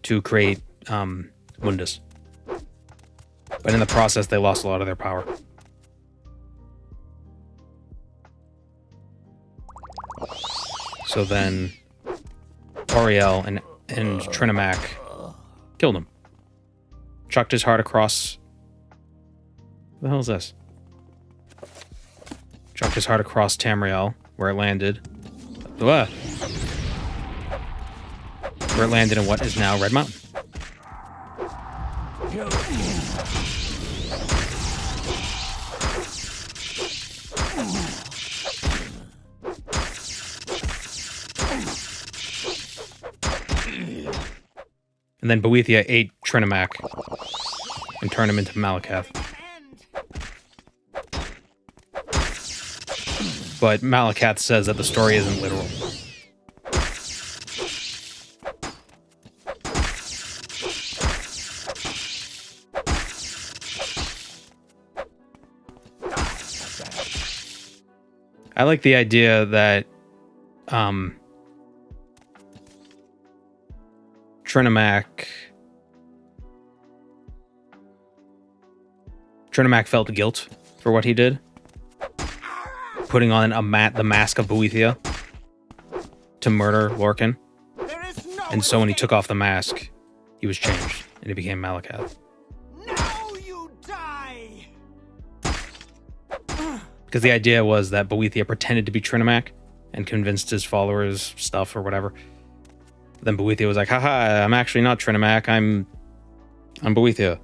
Speaker 1: to create Mundus. But in the process, they lost a lot of their power. So then Auriel and Trinimac killed him. Chucked his heart across... What the hell is this? Chucked his heart across Tamriel, where it landed. Where it landed in what is now Red Mountain. And then Boethia ate Trinimac and turned him into Malakath. But Malakath says that the story isn't literal. I like the idea that Trinimac felt guilt for what he did, putting on the mask of Boethia to murder Lorcan. And so when he took off the mask, he was changed, and he became Malakath.
Speaker 3: Now you die!
Speaker 1: Because the idea was that Boethia pretended to be Trinimac and convinced his followers stuff or whatever. Then Boethia was like, haha, I'm actually not Trinimac, I'm Boethia.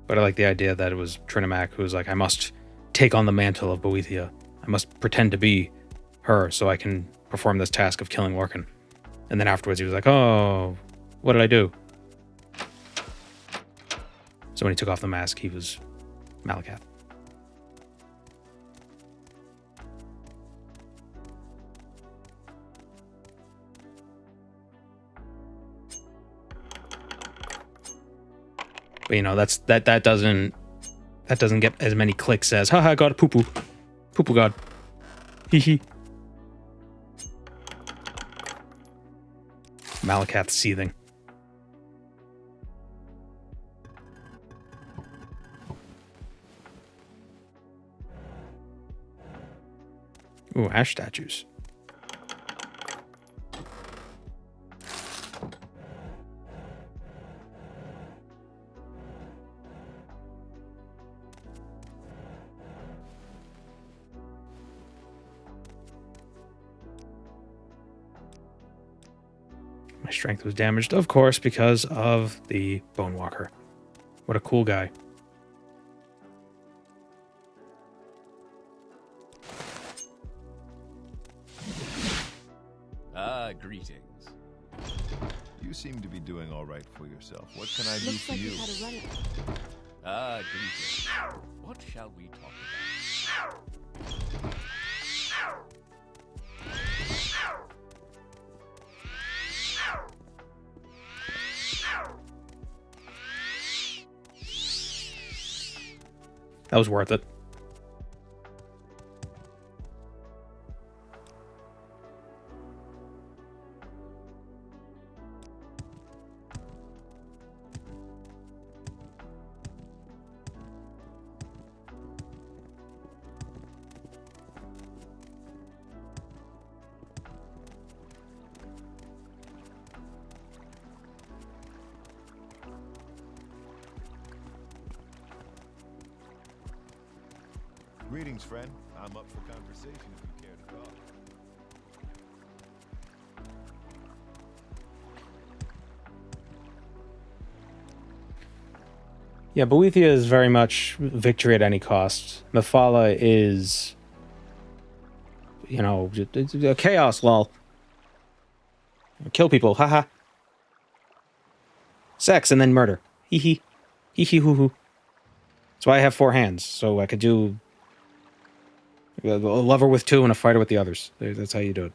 Speaker 1: But I like the idea that it was Trinimac who was like, I must take on the mantle of Boethia. I must pretend to be her so I can perform this task of killing Lorcan. And then afterwards he was like, oh, what did I do? So when he took off the mask, he was Malakath. But you know, that doesn't get as many clicks as haha god poo poo god. Hee hee. Malakath seething. Ooh, ash statues. My strength was damaged, of course, because of the Bone Walker. What a cool guy.
Speaker 8: Greetings.
Speaker 7: You seem to be doing all right for yourself. What can I do for you?
Speaker 8: Greetings. What shall we talk about?
Speaker 1: That was worth it.
Speaker 7: Greetings, friend. I'm up for conversation if you care to talk.
Speaker 1: Yeah, Boethia is very much victory at any cost. Mephala is, you know, chaos, lol. Kill people, haha. Sex and then murder. Hee hee. Hee hee hoo hoo. That's why I have 4 hands, so I could do a lover with 2 and a fighter with the others. That's how you do it.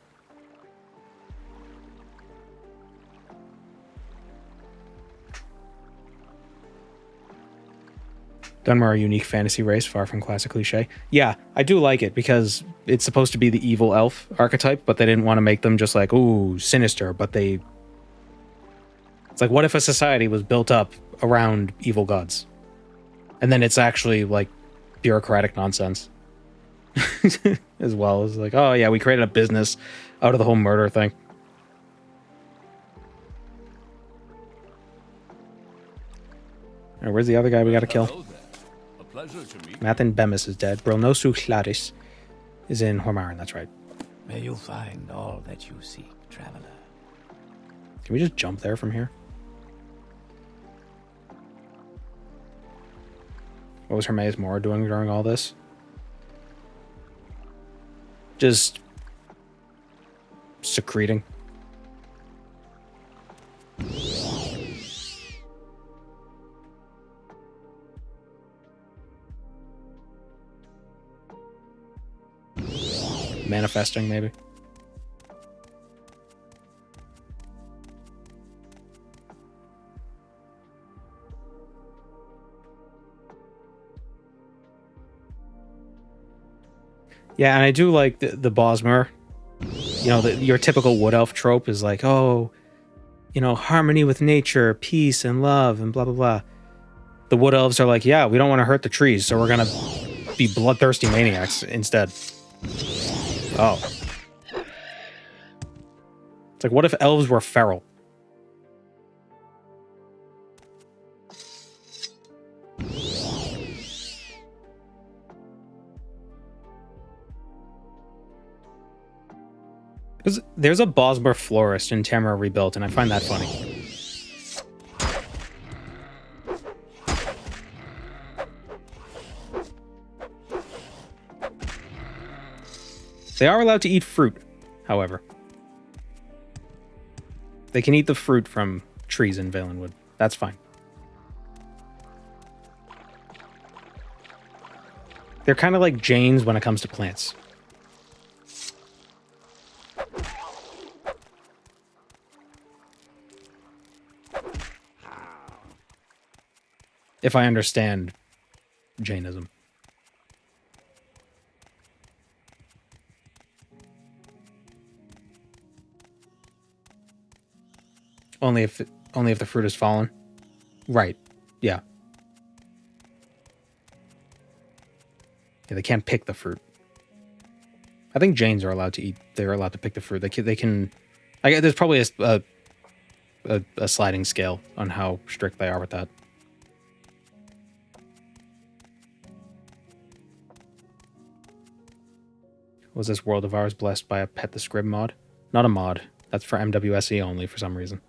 Speaker 1: Dunmer are a unique fantasy race, far from classic cliche. Yeah, I do like it because it's supposed to be the evil elf archetype, but they didn't want to make them just like, ooh, sinister, but they... It's like, what if a society was built up around evil gods? And then it's actually, like, bureaucratic nonsense. As well as like, oh yeah, we created a business out of the whole murder thing. Alright, where's the other guy we gotta kill?
Speaker 9: Hello there. A pleasure to meet
Speaker 1: Mathin Bemis is dead. Eno Hlaalu is in Hormarin, that's right.
Speaker 2: May you find all that you seek, traveler.
Speaker 1: Can we just jump there from here? What was Hermes Mora doing during all this? Just secreting. Manifesting, maybe. Yeah, and I do like the Bosmer. You know, your typical wood elf trope is like, oh, you know, harmony with nature, peace and love, and blah, blah, blah. The wood elves are like, yeah, we don't want to hurt the trees, so we're going to be bloodthirsty maniacs instead. Oh. It's like, what if elves were feral? There's a Bosmer florist in Tamara Rebuilt, and I find that funny. They are allowed to eat fruit, however. They can eat the fruit from trees in Valenwood. That's fine. They're kind of like Janes when it comes to plants. If I understand Jainism. Only if the fruit has fallen. Right. Yeah. Yeah, they can't pick the fruit. I think Jains are allowed to eat. They're allowed to pick the fruit. They can. I guess there's probably a sliding scale on how strict they are with that. Was this world of ours blessed by a Pet the Scrib mod? Not a mod. That's for MWSE only for some reason.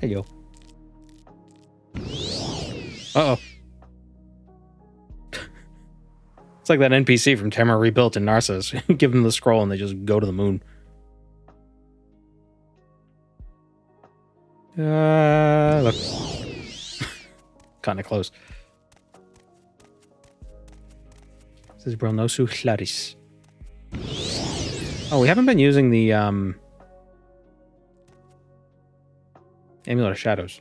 Speaker 1: Hey, yo. Uh-oh. It's like that NPC from Tamara Rebuilt in Narcissus. Give them the scroll and they just go to the moon. Look. Kind of close. This is Eno Hlaalu. Oh, we haven't been using the Amulet of Shadows.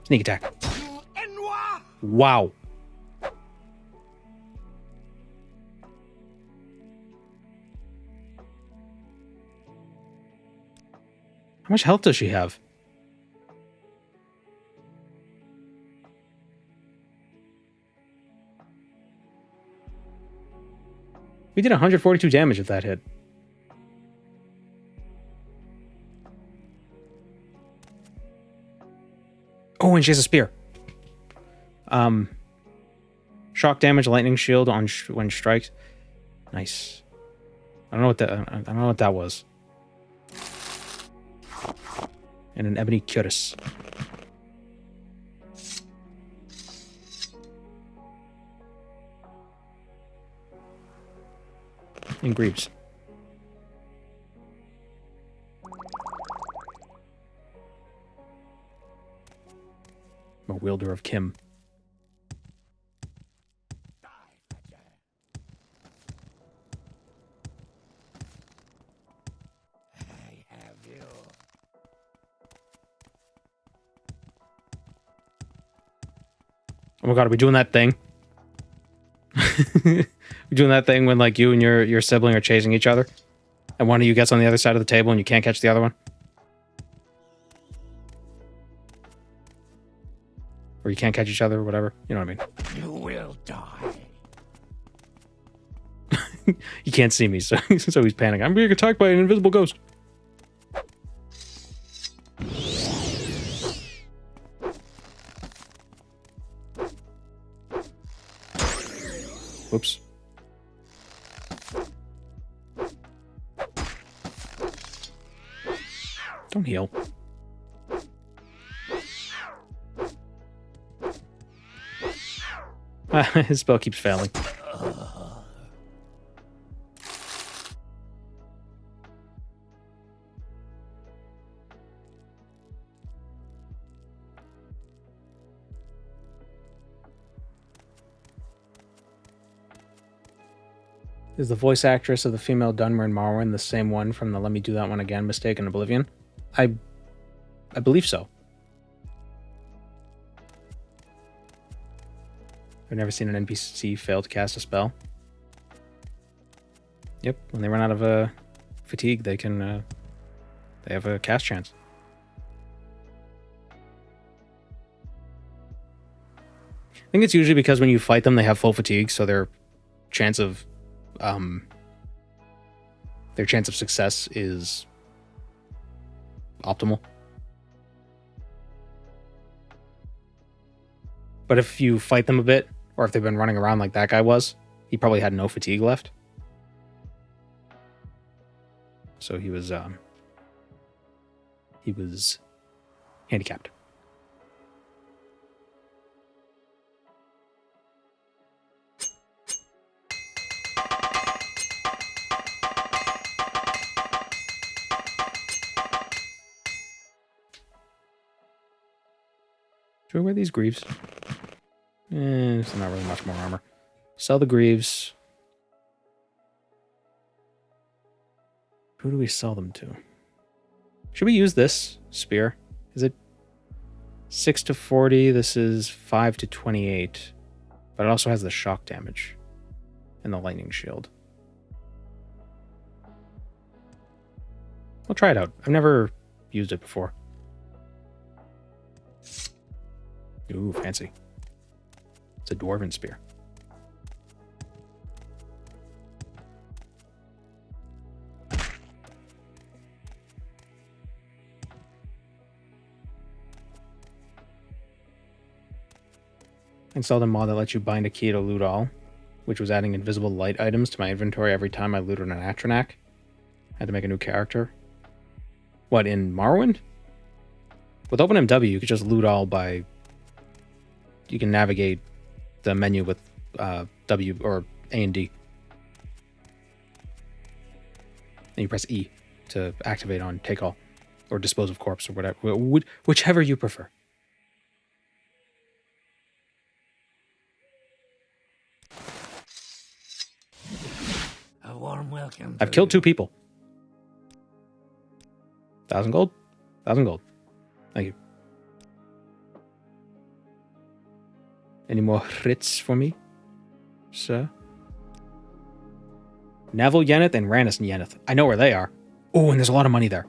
Speaker 1: Sneak attack. Wow. How much health does she have? We did 142 damage if that hit. Oh, and she has a spear. Shock damage, lightning shield on when strikes. Nice. I don't know what that was. And an ebony cuirass. And greaves. A wielder of Kim. Oh my god, are we doing that thing? We doing that thing when like you and your sibling are chasing each other, and one of you gets on the other side of the table and you can't catch the other one? Or you can't catch each other or whatever. You know what I mean?
Speaker 2: You will die.
Speaker 1: You can't see me, so he's panicking. I'm being attacked by an invisible ghost. Whoops. Don't heal. His spell keeps failing. Is the voice actress of the female Dunmer in Morrowind the same one from the Let Me Do That One Again mistake in Oblivion? I believe so. I've never seen an NPC fail to cast a spell. Yep, when they run out of fatigue, they can they have a cast chance. I think it's usually because when you fight them, they have full fatigue, so their chance of success is optimal. But if you fight them a bit, or if they've been running around like that guy was, he probably had no fatigue left. So he was handicapped. Should we wear these greaves? It's not really much more armor. Sell the greaves. Who do we sell them to? Should we use this spear? Is it 6 to 40? This is 5 to 28. But it also has the shock damage and the lightning shield. We'll try it out. I've never used it before. Ooh, fancy. It's a dwarven spear. I installed a mod that lets you bind a key to loot all, which was adding invisible light items to my inventory every time I looted an Atronak. I had to make a new character. What, in Morrowind? With OpenMW, you could just loot all by... You can navigate the menu with W or A and D. And you press E to activate on Take All or Dispose of Corpse or whatever, whichever you prefer.
Speaker 2: A warm welcome.
Speaker 1: I've killed 2 people. 1,000 gold? 1,000 gold. Thank you. Any more hits for me, sir? Neville Yeneth and Rannis Yeneth. I know where they are. Oh, and there's a lot of money there.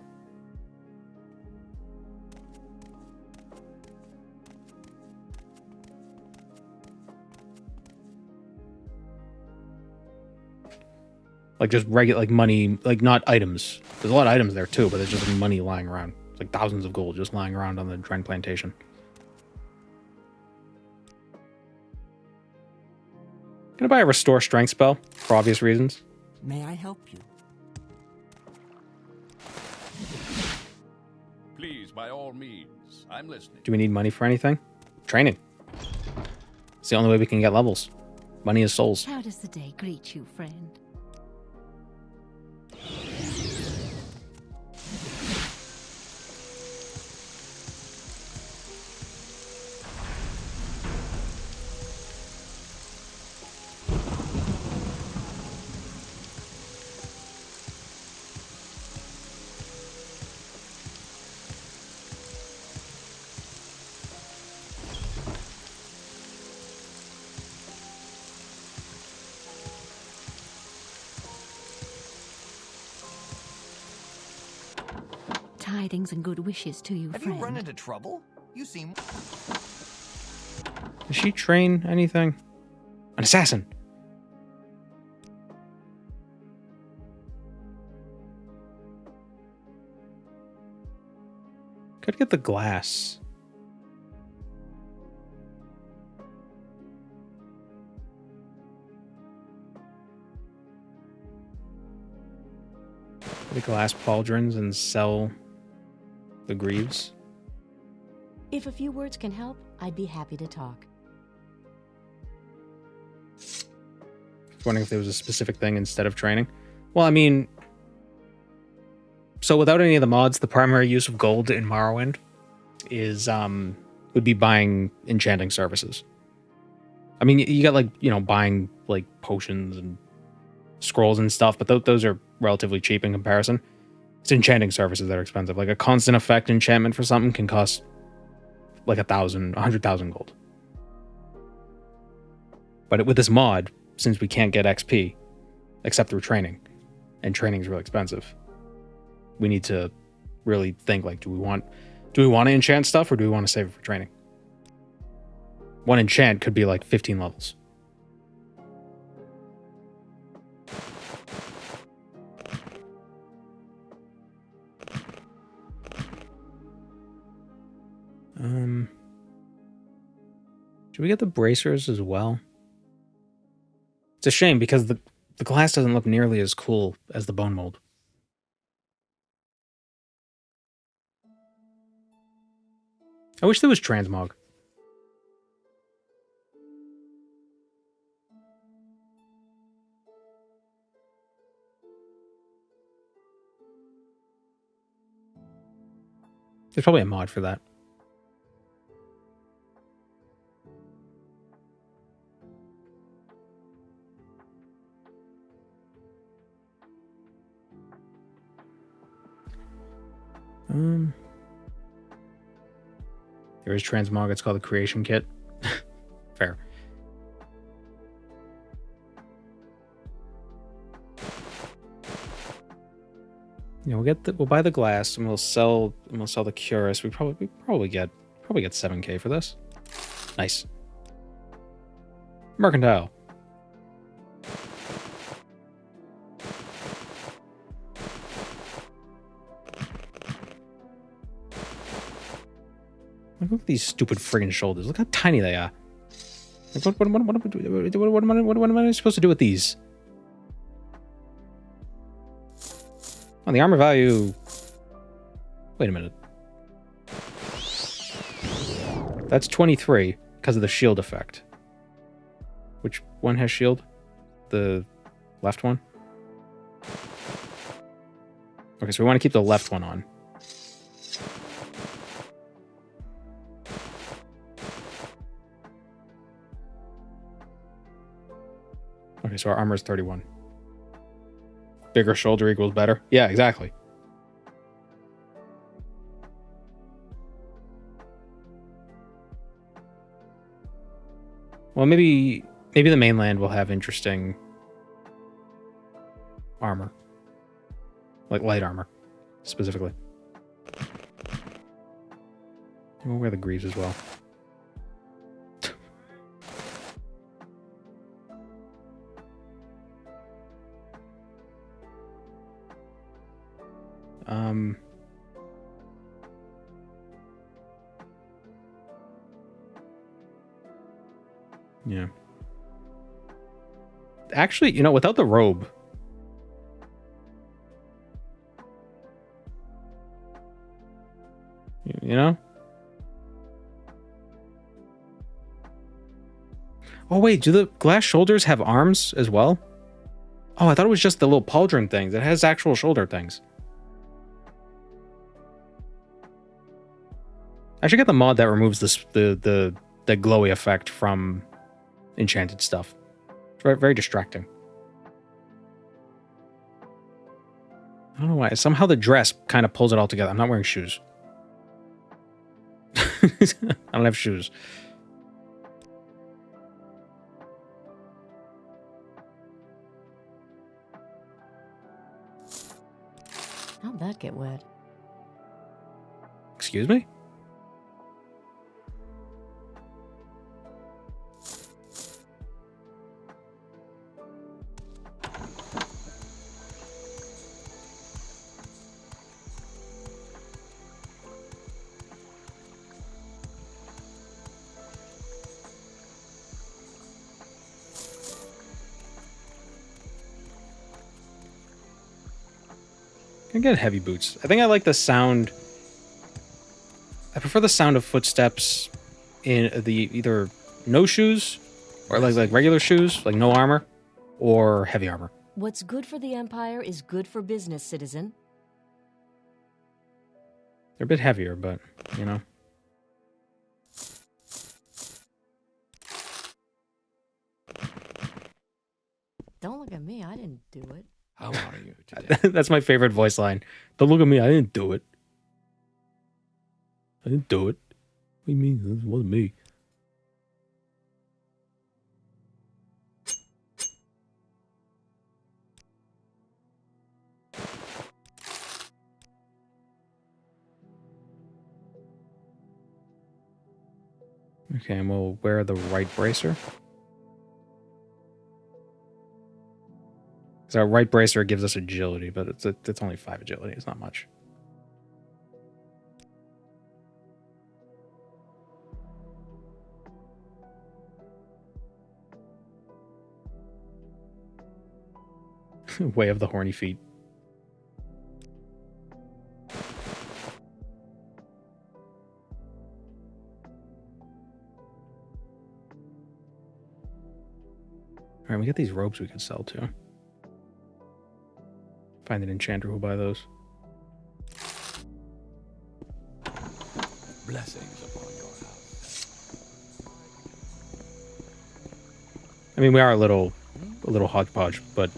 Speaker 1: Like just regular, like money, like not items. There's a lot of items there too, but there's just like money lying around. It's like thousands of gold just lying around on the Dren plantation. Gonna buy a restore strength spell for obvious reasons.
Speaker 4: May I help you?
Speaker 8: Please, by all means. I'm listening.
Speaker 1: Do we need money for anything? Training. It's the only way we can get levels. Money is souls.
Speaker 5: How does the day greet you, friend? Tidings and good wishes to you,
Speaker 10: Have
Speaker 5: friend.
Speaker 10: you run into trouble? You seem...
Speaker 1: Does she train anything? An assassin! Could get the glass. The glass pauldrons and sell the greaves.
Speaker 11: If a few words can help, I'd be happy to talk.
Speaker 1: Wondering if there was a specific thing instead of training. Well, I mean, so without any of the mods, the primary use of gold in Morrowind is would be buying enchanting services. I mean, you got like, you know, buying like potions and scrolls and stuff, but those are relatively cheap in comparison. It's enchanting services that are expensive. Like a constant effect enchantment for something can cost like 100,000 gold. But with this mod, since we can't get XP except through training, and training is really expensive, we need to really think like, do we want to enchant stuff or do we want to save it for training? One enchant could be like 15 levels. Should we get the bracers as well? It's a shame because the glass doesn't look nearly as cool as the bone mold. I wish there was transmog. There's probably a mod for that. There is transmog. It's called the creation kit. Fair. Yeah, we'll buy the glass and we'll sell the cuirass. We probably get 7K for this. Nice. Mercantile. Look at these stupid friggin' shoulders. Look how tiny they are. Like, what am I supposed to do with these? On the armor value... Wait a minute. That's 23 because of the shield effect. Which one has shield? The left one? Okay, so we want to keep the left one on. Okay, so our armor is 31. Bigger shoulder equals better. Yeah, exactly. Well, maybe the mainland will have interesting armor. Like light armor, specifically. We'll wear the greaves as well. Yeah. Actually, you know, without the robe, you know? Oh, wait, do the glass shoulders have arms as well? Oh, I thought it was just the little pauldron things. It has actual shoulder things. I should get the mod that removes the glowy effect from enchanted stuff. It's very, very distracting. I don't know why. Somehow the dress kind of pulls it all together. I'm not wearing shoes. I don't have shoes.
Speaker 11: How'd that get wet?
Speaker 1: Excuse me? I get heavy boots. I think I like the sound. I prefer the sound of footsteps in the either no shoes or like regular shoes, like no armor, or heavy armor.
Speaker 11: What's good for the Empire is good for business, citizen.
Speaker 1: They're a bit heavier, but you know.
Speaker 11: Don't look at me, I didn't do it.
Speaker 2: How are you today?
Speaker 1: That's my favorite voice line. Don't look at me, I didn't do it. I didn't do it. What do you mean? It wasn't me. Okay, and we'll wear the right bracer. So our right bracer gives us agility, but it's only 5 agility. It's not much. Way of the horny feet. All right, we get these robes we could sell too. Find an enchanter who'll buy those.
Speaker 2: Blessings upon your house.
Speaker 1: I mean, we are a little hodgepodge, but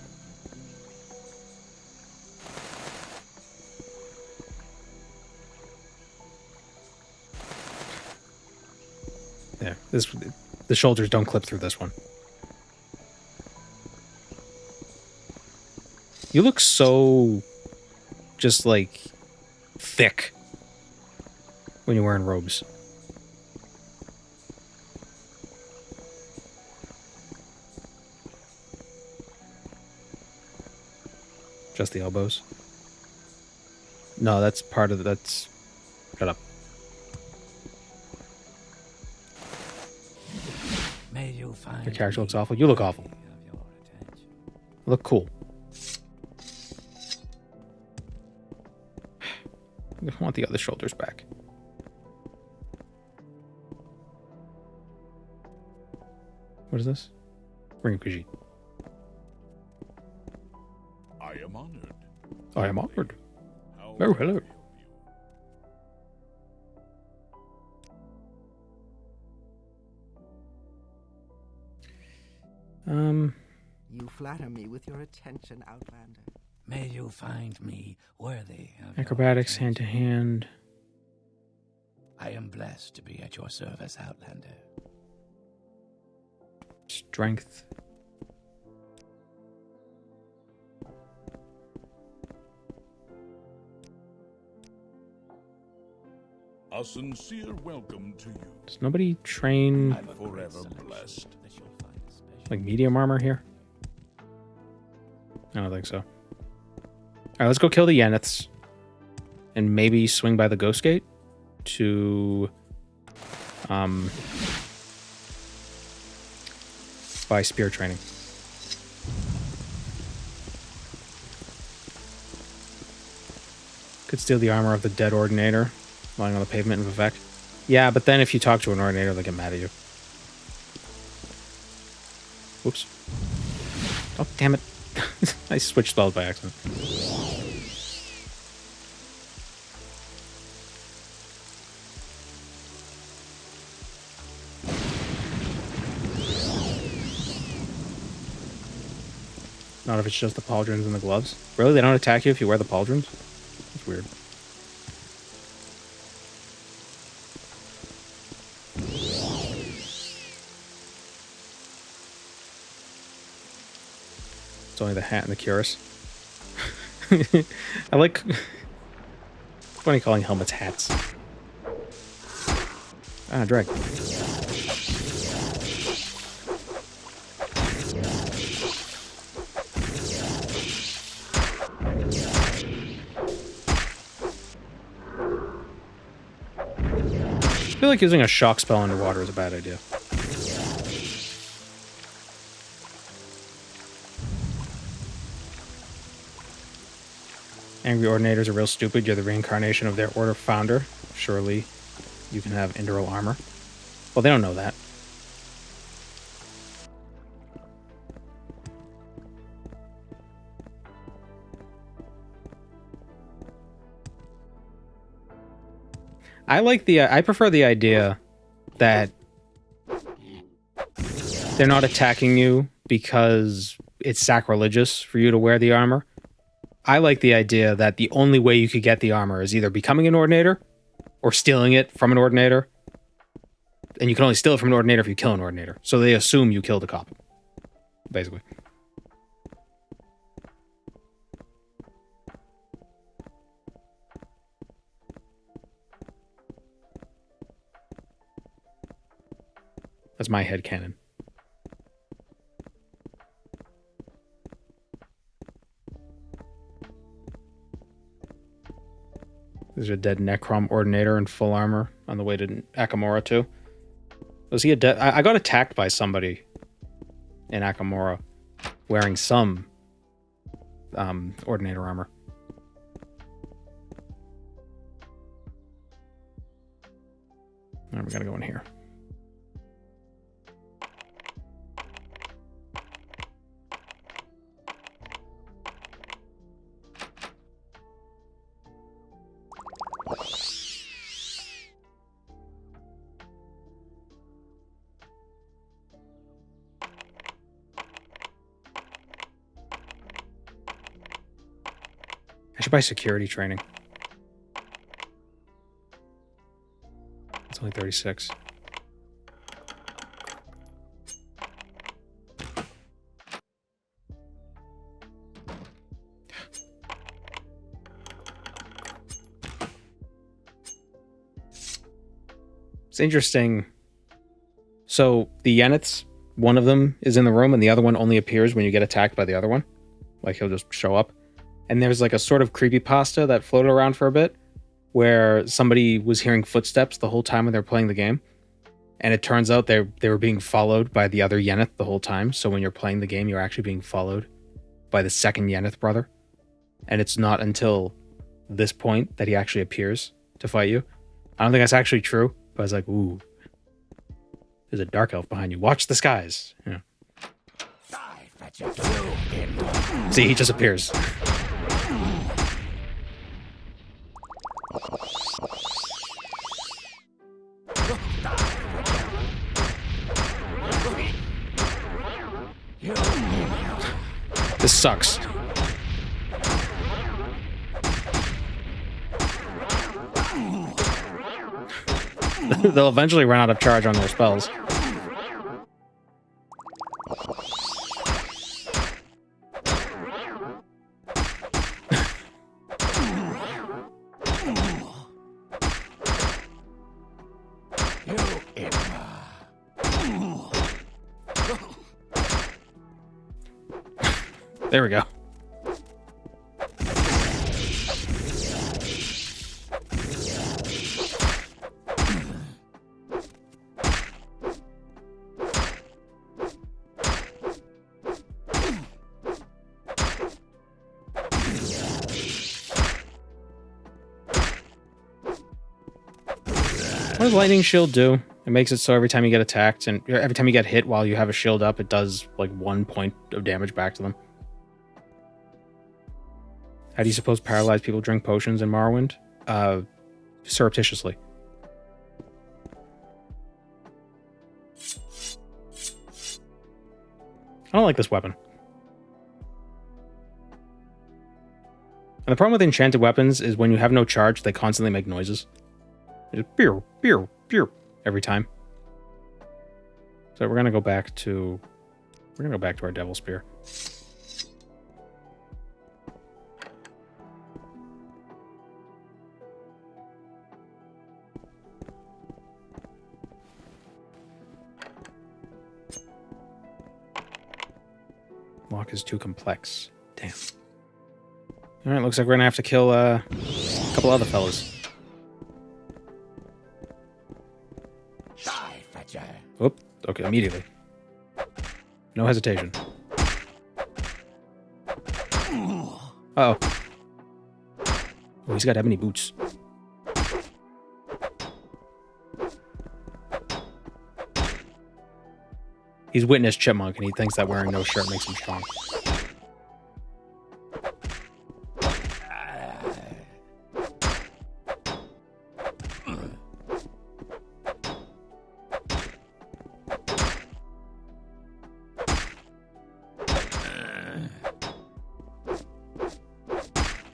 Speaker 1: yeah, the shoulders don't clip through this one. You look so just like thick when you're wearing robes. Just the elbows? No, that's part of that's... Shut up.
Speaker 2: May you find
Speaker 1: Your character looks awful. You look awful. You look cool. I want the other shoulders back. What is this? Ring of Khajiit.
Speaker 9: I am honored.
Speaker 1: I am honored.
Speaker 9: How
Speaker 1: Oh,
Speaker 9: can I
Speaker 1: hello.
Speaker 9: help you?
Speaker 3: You flatter me with your attention, Outlander.
Speaker 2: May you find me worthy of
Speaker 1: Acrobatics,
Speaker 2: your
Speaker 1: hand to hand.
Speaker 2: I am blessed to be at your service, Outlander.
Speaker 1: Strength.
Speaker 9: A sincere welcome to you.
Speaker 1: Does nobody train
Speaker 2: I'm a great
Speaker 9: Forever
Speaker 2: selection
Speaker 9: blessed.
Speaker 2: that you'll find special.
Speaker 1: like medium armor here? I don't think so. Alright, let's go kill the Yeneths. And maybe swing by the Ghost Gate to buy spear training. Could steal the armor of the dead Ordinator lying on the pavement in Vivek. Yeah, but then if you talk to an Ordinator, they get mad at you. Whoops. Oh, damn it. I switched spells by accident. Not if it's just the pauldrons and the gloves. Really? They don't attack you if you wear the pauldrons? That's weird. It's only the hat and the cuirass. I like... Funny calling helmets hats. Ah, drag. I feel like using a shock spell underwater is a bad idea. Angry Ordinators are real stupid. You're the reincarnation of their order founder. Surely you can have Indral armor. Well, they don't know that. I prefer the idea that they're not attacking you because it's sacrilegious for you to wear the armor. I like the idea that the only way you could get the armor is either becoming an Ordinator or stealing it from an Ordinator. And you can only steal it from an Ordinator if you kill an Ordinator. So they assume you killed a cop, basically. That's my headcanon. There's a dead Necrom Ordinator in full armor on the way to Akamora too. Was he a dead? I got attacked by somebody in Akamora wearing some Ordinator armor. Alright, we gotta go in here. I should buy security training. It's only 36. It's interesting. So the Yeneths, one of them is in the room and the other one only appears when you get attacked by the other one. Like he'll just show up. And there's like a sort of creepypasta that floated around for a bit where somebody was hearing footsteps the whole time when they were playing the game. And it turns out they were being followed by the other Yeneth the whole time. So when you're playing the game, you're actually being followed by the second Yeneth brother. And it's not until this point that he actually appears to fight you. I don't think that's actually true, but I was like, ooh, there's a dark elf behind you. Watch the skies. Yeah. See, he just appears. This sucks. They'll eventually run out of charge on their spells. There we go. What does Lightning Shield do? It makes it so every time you get attacked and every time you get hit while you have a shield up, it does like 1 point of damage back to them. How do you suppose paralyzed people drink potions in Morrowind? Surreptitiously. I don't like this weapon. And the problem with enchanted weapons is when you have no charge, they constantly make noises. Just pew, pew, pew every time. So we're gonna go back to our Devil Spear. Lock is too complex. Damn. Alright, looks like we're gonna have to kill a couple other fellas.
Speaker 2: Die, fetcher.
Speaker 1: Oop. Okay, immediately. No hesitation. Uh-oh. Oh, he's got ebony boots. He's witnessed Chipmunk, and he thinks that wearing no shirt makes him strong.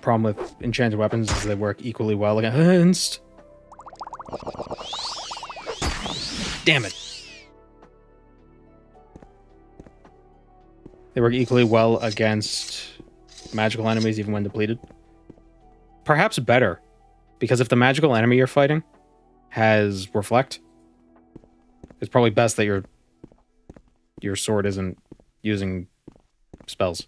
Speaker 1: Problem with enchanted weapons is they work equally well against... Damn it. They work equally well against magical enemies even when depleted. Perhaps better, because if the magical enemy you're fighting has reflect, it's probably best that your sword isn't using spells.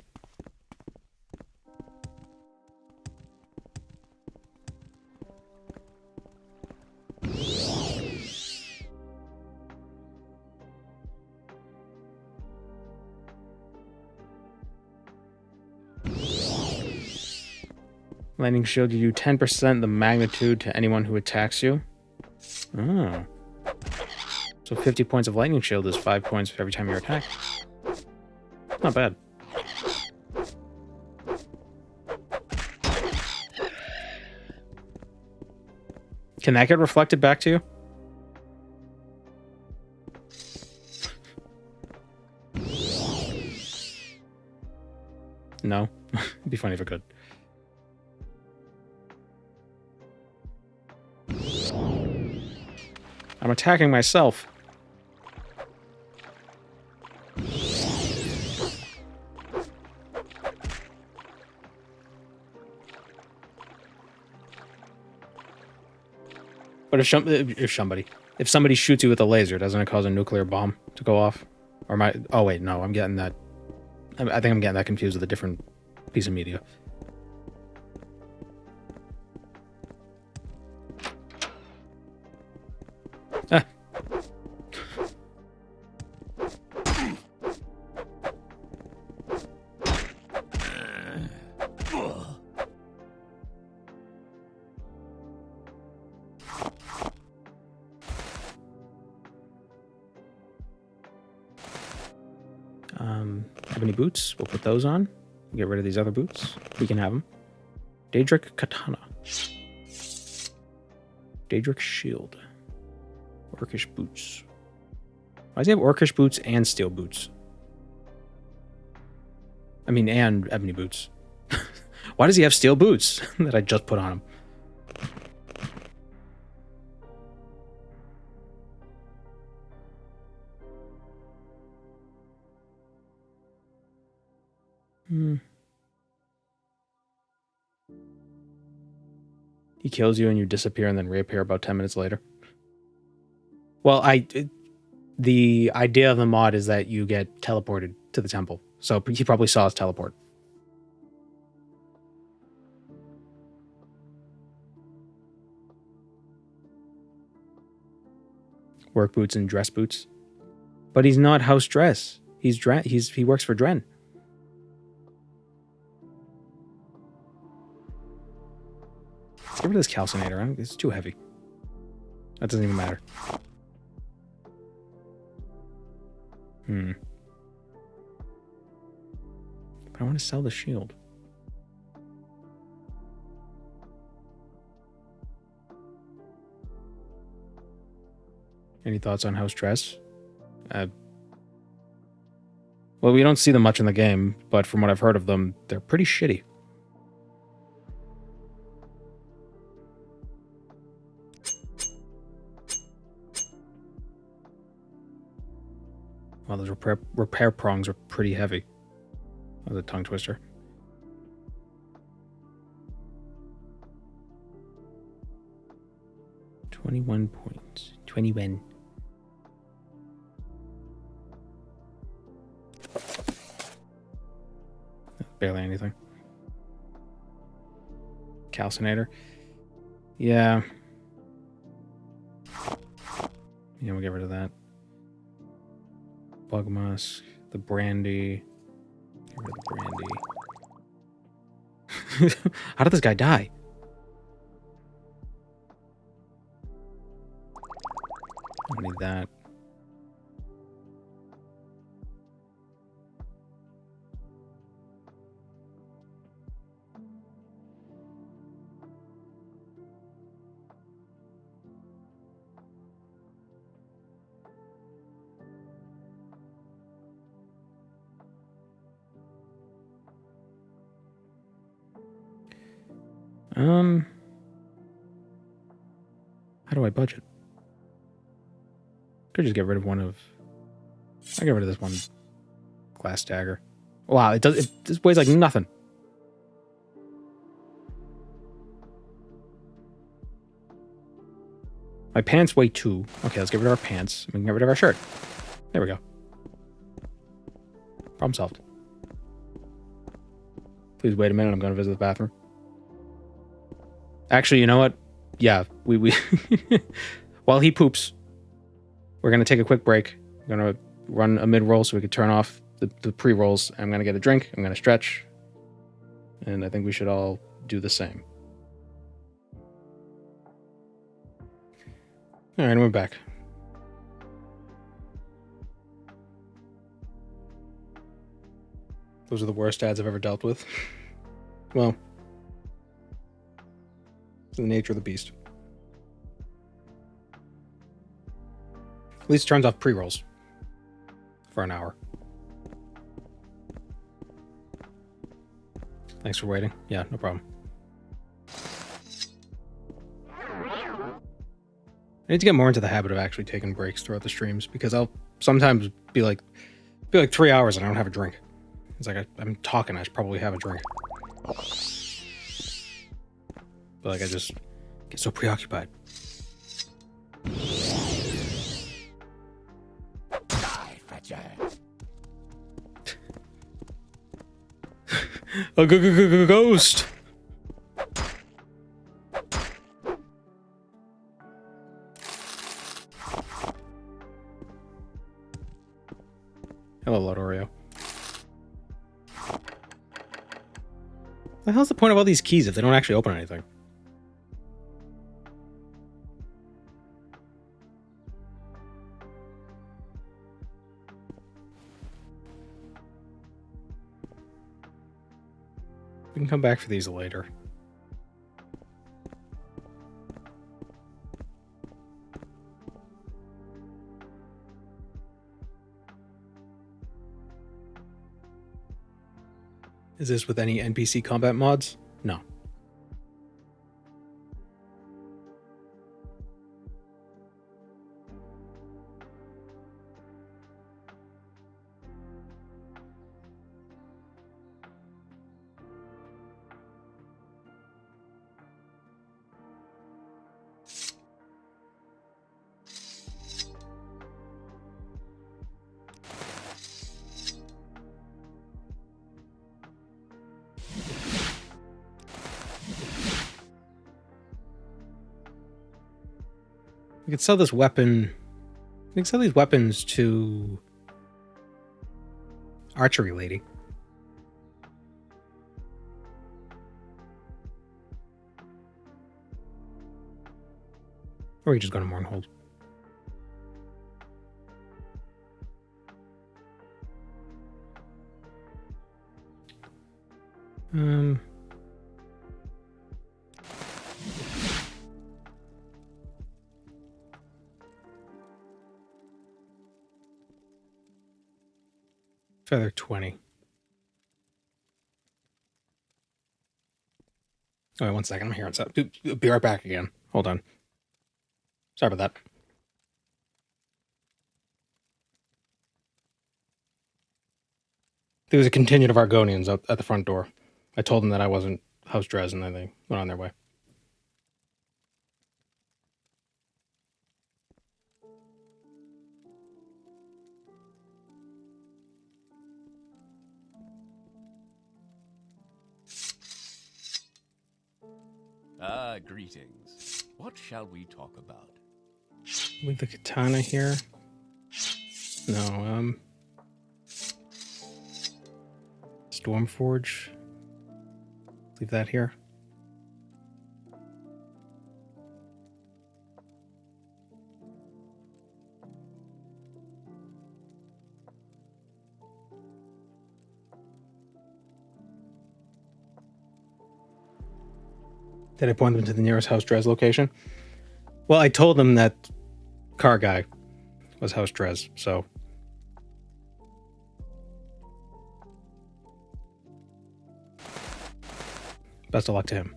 Speaker 1: Lightning shield, you do 10% the magnitude to anyone who attacks you. Oh. So 50 points of lightning shield is 5 points for every time you're attacked. Not bad. Can that get reflected back to you? No. It'd be funny if it could. I'm attacking myself. But if somebody shoots you with a laser, doesn't it cause a nuclear bomb to go off? Or am I... Oh wait, no, I'm getting that... I think I'm getting that confused with a different piece of media. Ah. Have any boots? We'll put those on. Get rid of these other boots. We can have them. Daedric Katana. Daedric Shield. Orcish boots. Why does he have orcish boots and steel boots? I mean, and ebony boots. Why does he have steel boots that I just put on him? He kills you and you disappear and then reappear about 10 minutes later. Well, the idea of the mod is that you get teleported to the temple. So he probably saw us teleport. Work boots and dress boots. But he's not house dress. He works for Dren. Get rid of this calcinator. It's too heavy. That doesn't even matter. But I want to sell the shield. Any thoughts on house dress? Well, we don't see them much in the game, but from what I've heard of them, they're pretty shitty. Well, those repair prongs are pretty heavy. Oh, the tongue twister. $21 points. 21. barely anything. Calcinator. Yeah. Yeah, we'll get rid of that. Bug musk. The brandy. Get rid of the brandy. How did this guy die? I don't need that. How do I budget? Could just get rid of one of... I'll get rid of this one glass dagger. Wow, it weighs like nothing. My pants weigh 2. Okay, let's get rid of our pants. We can get rid of our shirt. There we go. Problem solved. Please wait a minute. I'm going to visit the bathroom. Actually, you know what? Yeah, we while he poops, we're going to take a quick break. We're going to run a mid-roll so we could turn off the pre-rolls. I'm going to get a drink. I'm going to stretch. And I think we should all do the same. All right, we're back. Those are the worst ads I've ever dealt with. Well, it's the nature of the beast. At least it turns off pre-rolls for an hour. Thanks for waiting. Yeah, no problem. I need to get more into the habit of actually taking breaks throughout the streams, because I'll sometimes be like 3 hours and I don't have a drink. It's like I'm talking, I should probably have a drink. But like I just get so preoccupied. A ghost! Hello, Lord Oreo. The hell's the point of all these keys if they don't actually open anything? We can come back for these later. Is this with any NPC combat mods? No. We could sell this weapon. We can sell these weapons to archery lady. Or we just go to Mournhold. Feather 20. Oh, wait, 1 second. I'm hearing something. Be right back again. Hold on. Sorry about that. There was a contingent of Argonians out at the front door. I told them that I wasn't house dressed, and then they went on their way.
Speaker 8: Ah, greetings. What shall we talk about?
Speaker 1: Leave the katana here. No, Stormforge. Leave that here. Did I point them to the nearest House Drez location? Well, I told them that car guy was House Drez, so... Best of luck to him.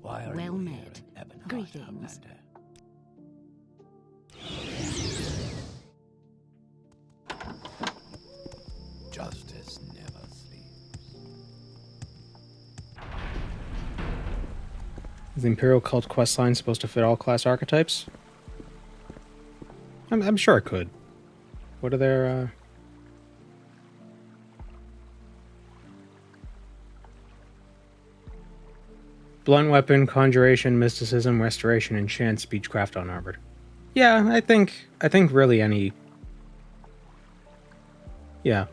Speaker 2: Why are
Speaker 5: Well
Speaker 2: you here
Speaker 5: met.
Speaker 2: in Ebonheart,
Speaker 5: Greetings.
Speaker 2: Outlander? Justice never sleeps.
Speaker 1: Is the Imperial Cult questline supposed to fit all class archetypes? I'm sure it could. What are their, Blunt weapon, conjuration, mysticism, restoration, enchant, speechcraft, unarmored. Yeah, I think really any... Yeah.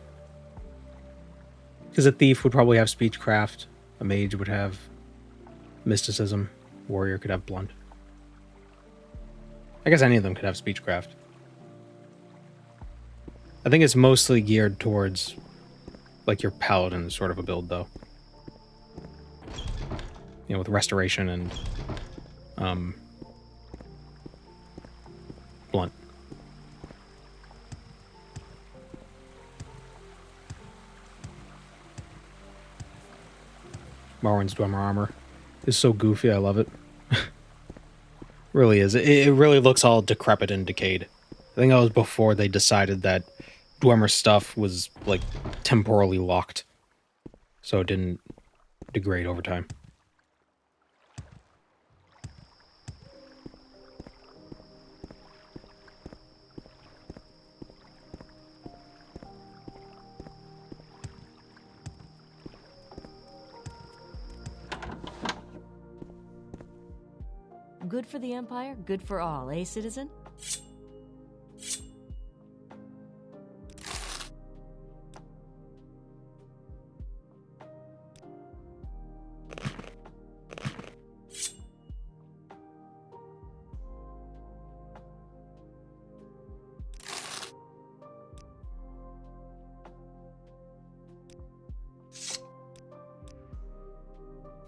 Speaker 1: Because a thief would probably have speechcraft, a mage would have mysticism, warrior could have blunt. I guess any of them could have speechcraft. I think it's mostly geared towards, like, your paladin sort of a build, though. You know, with restoration and, blunt. Morrowind's Dwemer armor is so goofy, I love it. Really is. It really looks all decrepit and decayed. I think that was before they decided that Dwemer stuff was, like, temporally locked. So it didn't degrade over time.
Speaker 11: Good for the Empire, good for all, eh, citizen?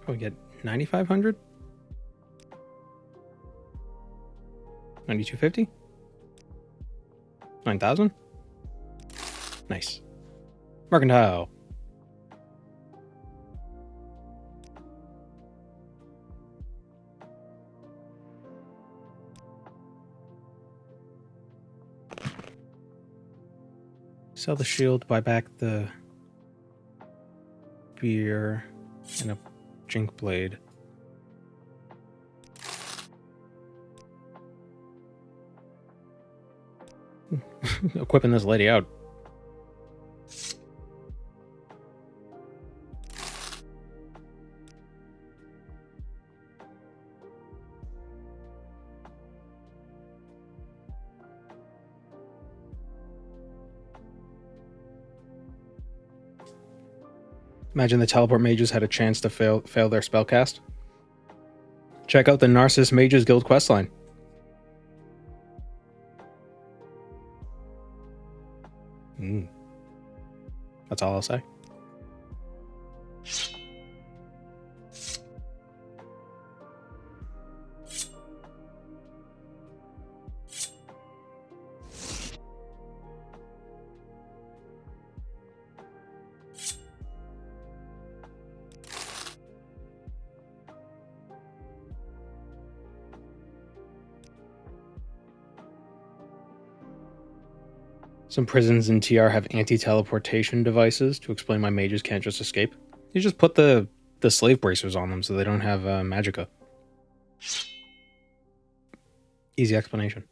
Speaker 1: Oh, we get 9,500? 9,250? 9,000? Nice. Mercantile. Sell the shield, buy back the beer and a jink blade. Equipping this lady out. Imagine the teleport mages had a chance to fail their spellcast. Check out the Narcissus Mages Guild questline. That's all I'll say. Some prisons in TR have anti-teleportation devices to explain why mages can't just escape. You just put the slave bracers on them so they don't have magicka. Easy explanation.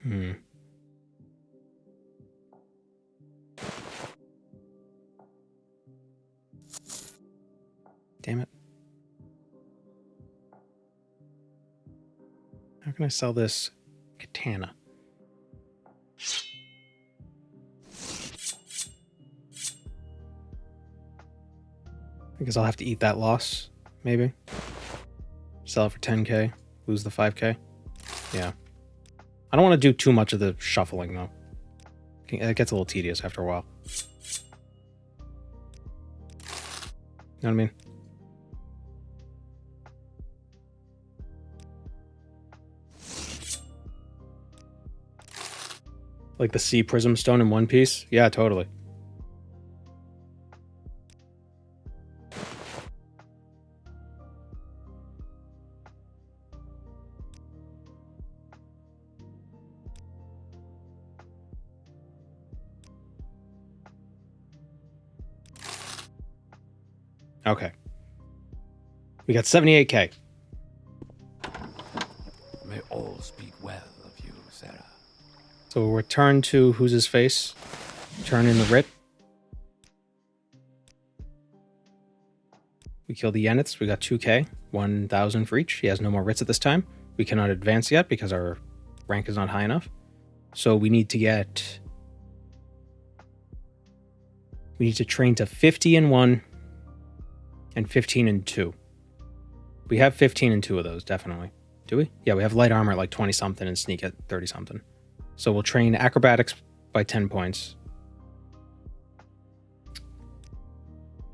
Speaker 1: Hmm. Damn it. How can I sell this katana? I guess I'll have to eat that loss, maybe. Sell it for 10k, lose the 5k. Yeah. I don't want to do too much of the shuffling, though. It gets a little tedious after a while. You know what I mean? Like the sea prism stone in One Piece? Yeah, totally. Okay. We got 78k.
Speaker 2: May all speak well of you, Sarah.
Speaker 1: So we'll return to Who's His Face. Turn in the writ. We killed the Yeniths. We got 2k. 1,000 for each. He has no more writs at this time. We cannot advance yet because our rank is not high enough. So we need to get... We need to train to 50 in 1 and 15 in 2. We have 15 in 2 of those, definitely. Do we? Yeah, we have light armor at like 20-something and sneak at 30-something. So we'll train acrobatics by 10 points.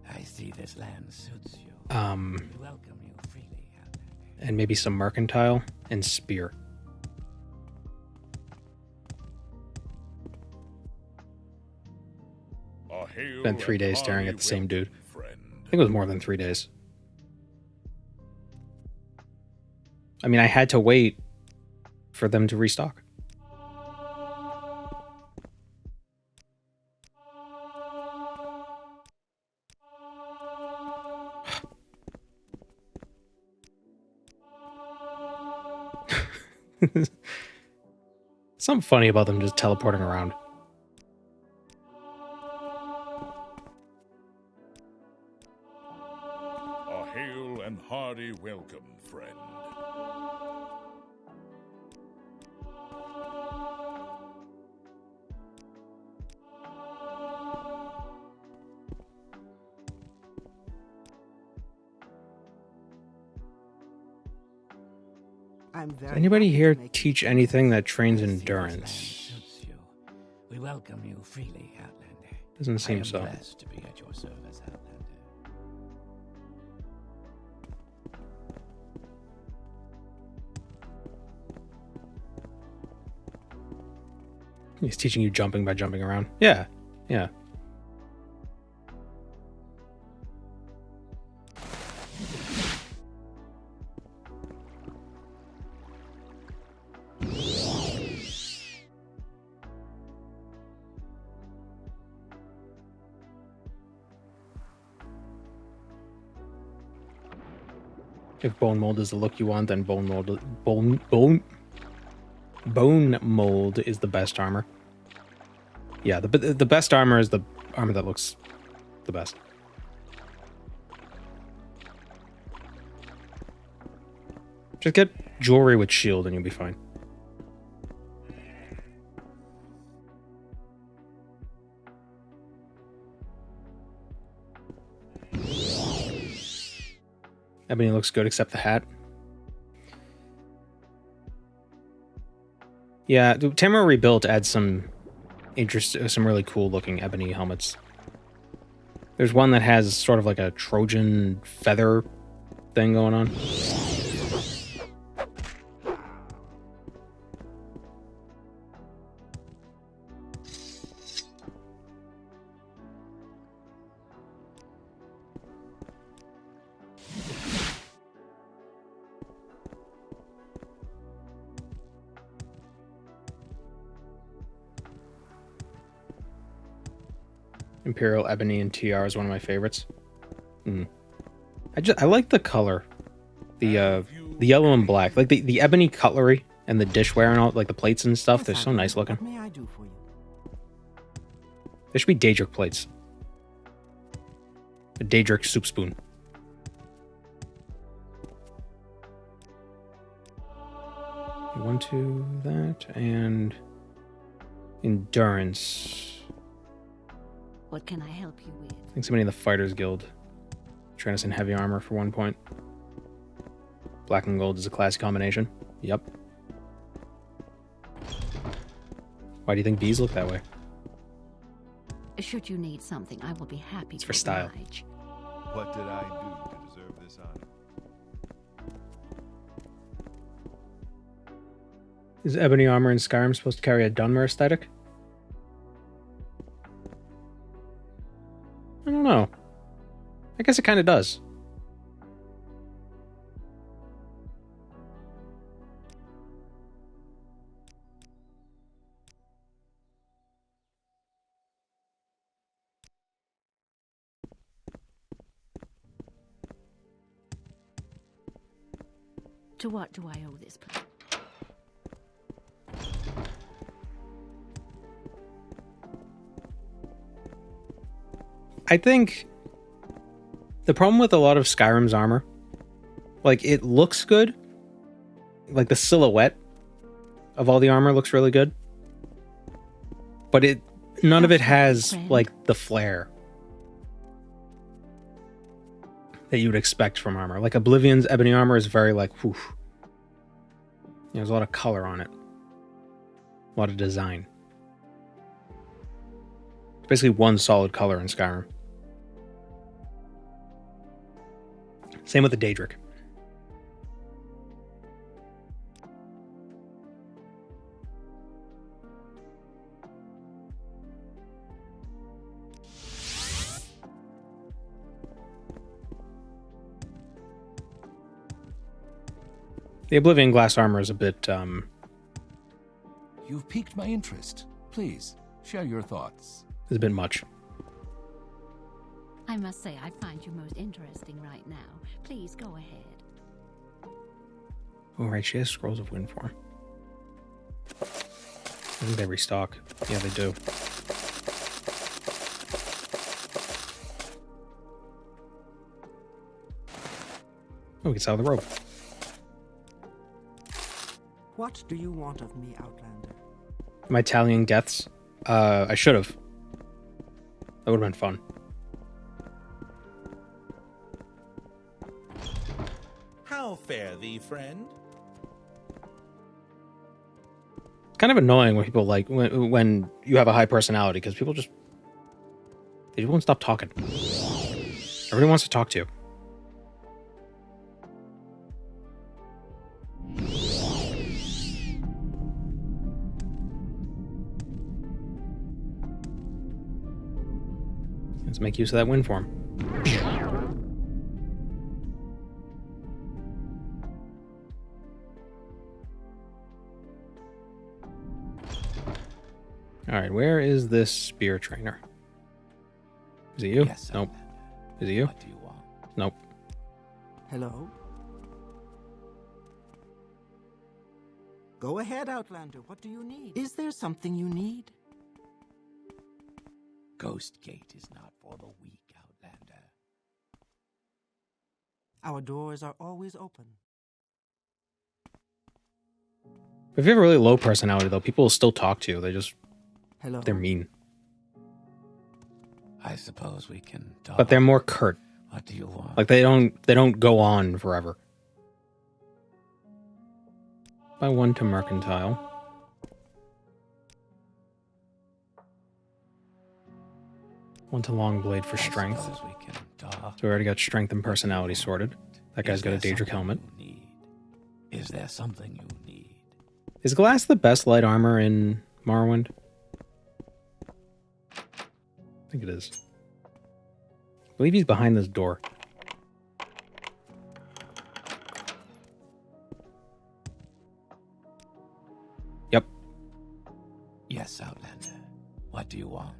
Speaker 2: I see this land suits you. We welcome you freely, Outlander.
Speaker 1: And maybe some mercantile and spear. Spent 3 days staring at the same dude. I think it was more than 3 days. I mean, I had to wait for them to restock. Something funny about them just teleporting around.
Speaker 9: A hail and hearty welcome, friend.
Speaker 3: Does
Speaker 1: anybody here teach anything that trains endurance?
Speaker 2: We welcome you freely, Outlander.
Speaker 1: Doesn't seem so.
Speaker 2: Blessed to be at your service, Outlander.
Speaker 1: He's teaching you jumping by jumping around. Yeah, yeah. If bone mold is the look you want, then bone mold is the best armor. Yeah, the best armor is the armor that looks the best. Just get jewelry with shield and you'll be fine. Ebony looks good except the hat. Yeah, Tamara Rebuilt adds some some really cool looking ebony helmets. There's one that has sort of like a Trojan feather thing going on. Imperial Ebony and TR is one of my favorites. I like the color. The yellow and black. Like the ebony cutlery And the dishware and all, like the plates and stuff, they're so nice looking.
Speaker 3: What may I do for you?
Speaker 1: There should be Daedric plates. A Daedric soup spoon. One, two, that, and endurance.
Speaker 5: What can I help you with?
Speaker 1: I think somebody in the Fighters Guild trying us in heavy armor for 1 point. Black and gold is a classy combination. Yep. Why do you think bees look that way?
Speaker 5: Should you need something, I will be happy to
Speaker 1: for style.
Speaker 5: oblige.
Speaker 7: What did I do to deserve this honor?
Speaker 1: Is ebony armor in Skyrim supposed to carry a Dunmer aesthetic? I don't know. I guess it kind of does.
Speaker 5: To what do I owe this place?
Speaker 1: I think the problem with a lot of Skyrim's armor, like, it looks good. Like, the silhouette of all the armor looks really good. But none of it has, like, the flair that you would expect from armor. Like, Oblivion's ebony armor is very, like, whew. There's a lot of color on it. A lot of design. Basically one solid color in Skyrim. Same with the Daedric. The Oblivion glass armor is a bit,
Speaker 8: You've piqued my interest. Please, share your thoughts.
Speaker 1: is a bit much.
Speaker 5: I must say, I find you most interesting right now. Please go ahead.
Speaker 1: Oh, right, she has Scrolls of Wind form. I think they restock. Yeah, they do. Oh, we can sell the robe.
Speaker 3: What do you want of me, Outlander?
Speaker 1: Am I tallying deaths? I should have. That would have been fun.
Speaker 3: How fare thee, friend?
Speaker 1: It's kind of annoying when people like when you have a high personality because people won't stop talking. Everyone wants to talk to you. Let's make use of that wind form. Alright, where is this spear trainer? Is it you?
Speaker 2: Yes,
Speaker 1: nope. Is it you?
Speaker 2: What do you want?
Speaker 1: Nope.
Speaker 3: Hello? Go ahead, Outlander. What do you need? Is there something you need?
Speaker 2: Ghost Gate is not for the weak, Outlander.
Speaker 3: Our doors are always open.
Speaker 1: If you have a really low personality, though, people will still talk to you.
Speaker 3: Hello?
Speaker 1: They're mean.
Speaker 2: I suppose we can talk.
Speaker 1: But they're more curt.
Speaker 2: What do you want?
Speaker 1: Like they don't go on forever. Buy one to Mercantile. One to Longblade for strength.
Speaker 2: I suppose we can talk.
Speaker 1: So we already got strength and personality sorted. That guy's got a Daedric helmet.
Speaker 2: Is there something you need?
Speaker 1: Is glass the best light armor in Morrowind? I think it is. I believe he's behind this door. Yep.
Speaker 2: Yes, Outlander. What do you want?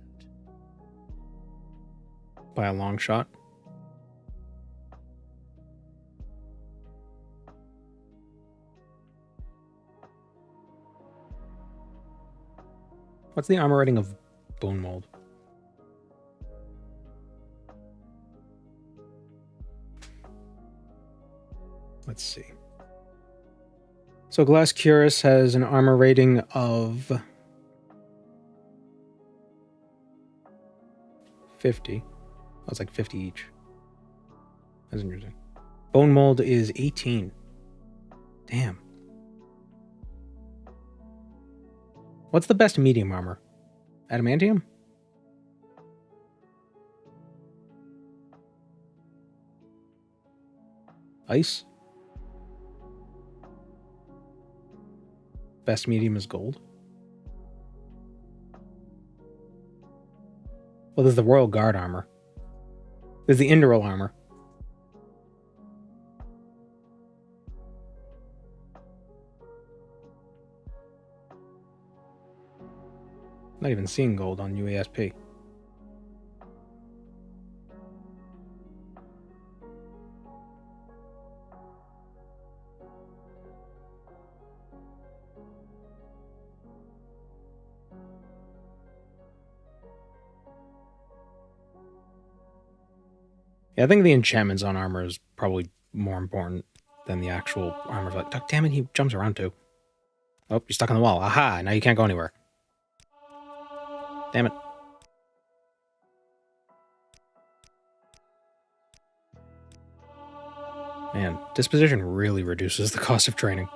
Speaker 1: By a long shot. What's the armor rating of bone mold? Let's see. So Glass Cuirass has an armor rating of 50. Oh, it's like 50 each. That's interesting. Bone mold is 18. Damn. What's the best medium armor? Adamantium? Ice? Best medium is gold. Well, there's the Royal Guard armor. There's the Indral armor. Not even seeing gold on UASP. Yeah, I think the enchantments on armor is probably more important than the actual armor. Like, damn it, he jumps around too. Oh, you're stuck on the wall. Aha, now you can't go anywhere. Damn it. Man, disposition really reduces the cost of training.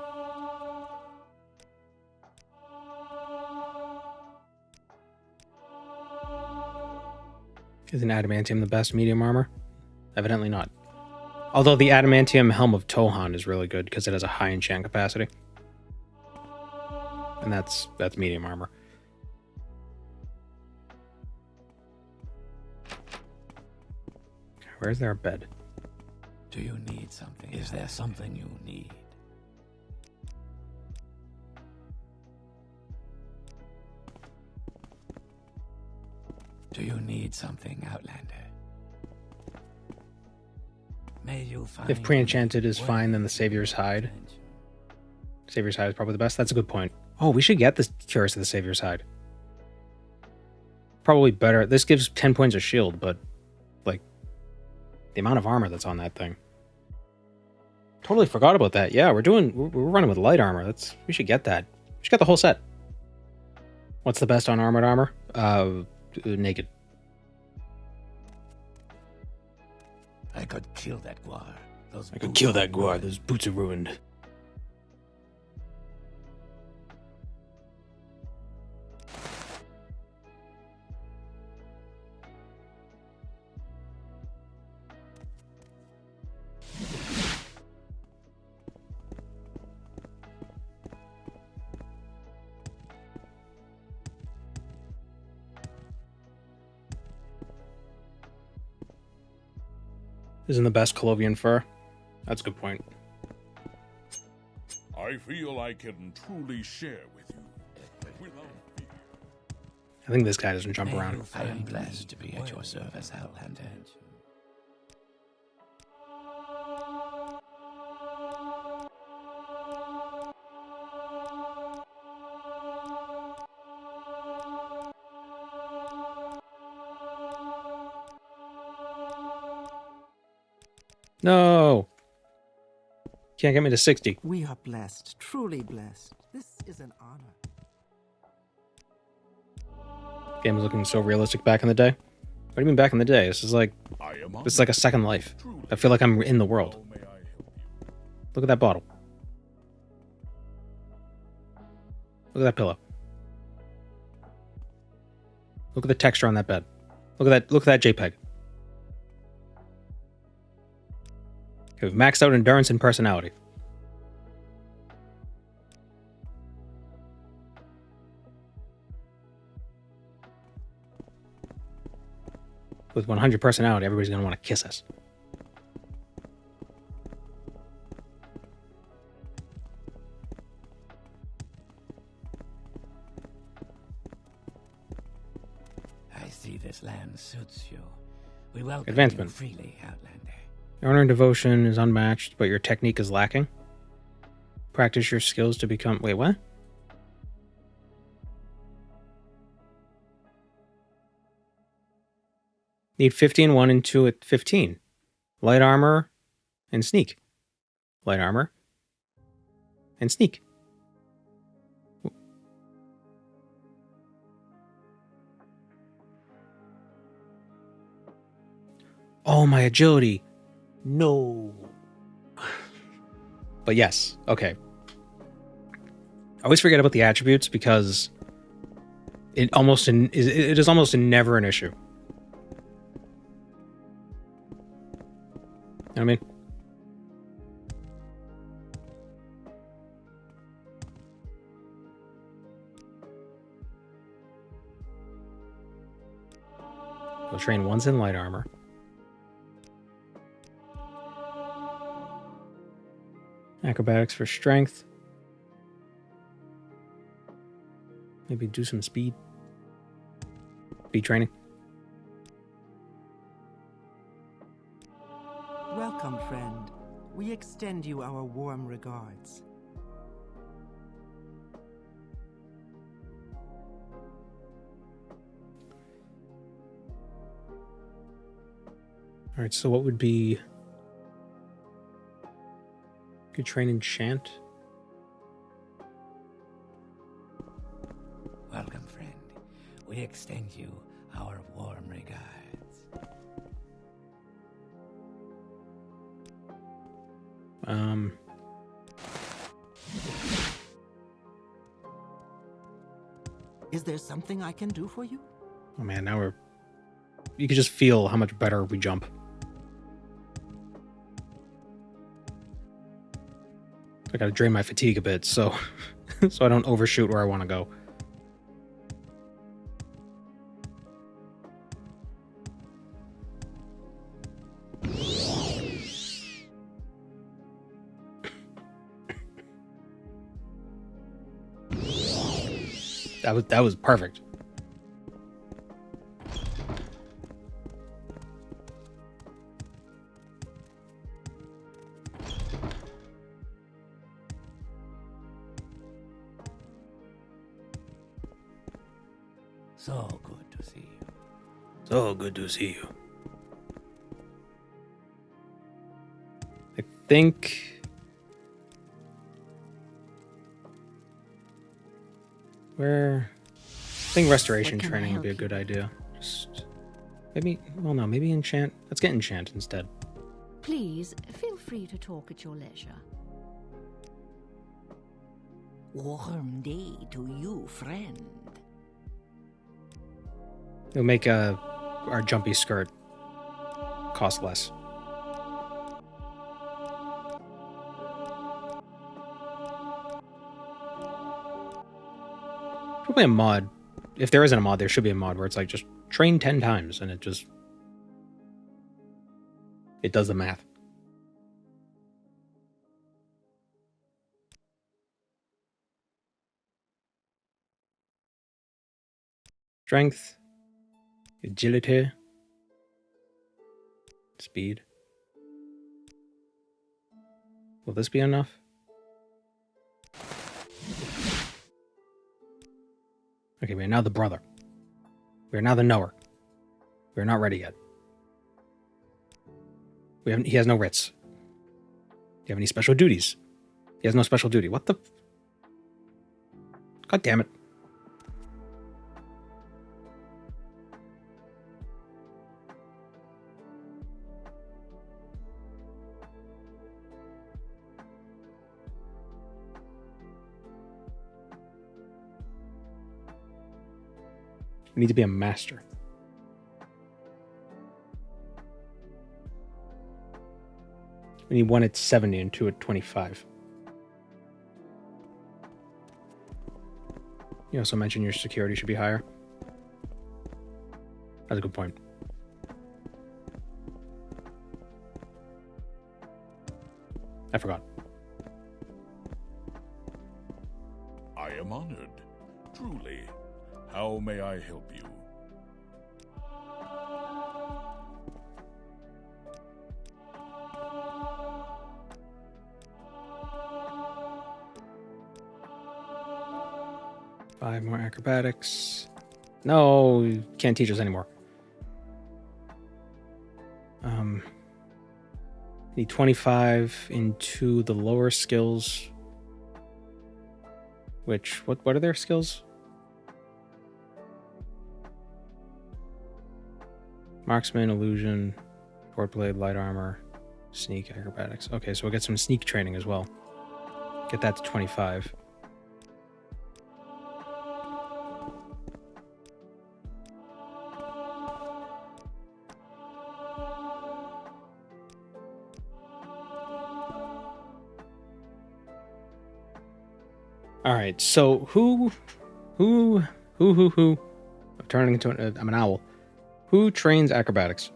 Speaker 1: Isn't adamantium the best medium armor? Evidently not. Although the adamantium helm of Tohan is really good because it has a high enchant capacity. And that's medium armor. Where's their bed?
Speaker 2: Do you need something? Is there something you need? Do you need something, Outlander? May you find
Speaker 1: If pre-enchanted is fine, then the Savior's Hide. Savior's Hide is probably the best. That's a good point. Oh, we should get the Curse of the Savior's Hide. Probably better. This gives 10 points of shield, but like the amount of armor that's on that thing. Totally forgot about that. Yeah, we're running with light armor. We should get that. We should get the whole set. What's the best on armored armor? Naked.
Speaker 2: I could kill that guar.
Speaker 1: Those boots are ruined. Isn't the best Colovian fur? That's a good point.
Speaker 9: I feel I can truly share with you without fear.
Speaker 1: I think this guy doesn't jump around.
Speaker 2: I am blessed to be at your service, Outlander.
Speaker 1: No! Can't get me to 60.
Speaker 3: We are blessed, truly blessed. This is an honor.
Speaker 1: Game was looking so realistic back in the day. What do you mean back in the day? This is like a second life. I feel like I'm in the world. Look at that bottle. Look at that pillow. Look at the texture on that bed. Look at that JPEG. Okay, we've maxed out endurance and personality. With 100 personality, everybody's going to want to kiss us.
Speaker 2: I see this land suits you. We welcome
Speaker 1: Advancement.
Speaker 2: you freely, Outlander.
Speaker 1: Your honor and devotion is unmatched, but your technique is lacking. Practice your skills to become... Wait, what? Need 50 and 1 and 2 at 15. Light armor and sneak. Light armor and sneak. Oh, my agility. No. But yes, okay. I always forget about the attributes because it is almost never an issue. You know what I mean? We'll train once in light armor. Acrobatics for strength. Maybe do some speed. Speed training.
Speaker 3: Welcome, friend. We extend you our warm regards.
Speaker 1: Alright, so what would be... Could train enchant?
Speaker 2: Welcome, friend. We extend you our warm regards.
Speaker 3: Is there something I can do for you?
Speaker 1: Oh man, now we're... You can just feel how much better we jump. I gotta drain my fatigue a bit, so so I don't overshoot where I want to go. That was perfect.
Speaker 2: So good to see you.
Speaker 1: So good to see you. I think... I think restoration training would be a good idea. Just... Maybe... Well, no, maybe enchant. Let's get enchant instead.
Speaker 5: Please, feel free to talk at your leisure.
Speaker 11: Warm day to you, friend.
Speaker 1: It'll make our jumpy skirt cost less. Probably a mod. If there isn't a mod, there should be a mod where it's like just train 10 times and it does the math. Strength, agility, speed. Will this be enough? Okay, we are now the brother. We are now the knower. We are not ready yet. He has no writs. Do you have any special duties? He has no special duty. What the... God damn it. We need to be a master. We need 1 at 70 and 2 at 25. You also mentioned your security should be higher. That's a good point. I forgot.
Speaker 9: I am honored. Truly. How may I help you?
Speaker 1: Five more acrobatics. No, you can't teach us anymore. Need 25 into the lower skills. Which, what are their skills? Marksman, illusion, sword blade, light armor, sneak, acrobatics. Okay, so we'll get some sneak training as well. Get that to 25. All right, so who? I'm turning into I'm an owl. Who trains acrobatics?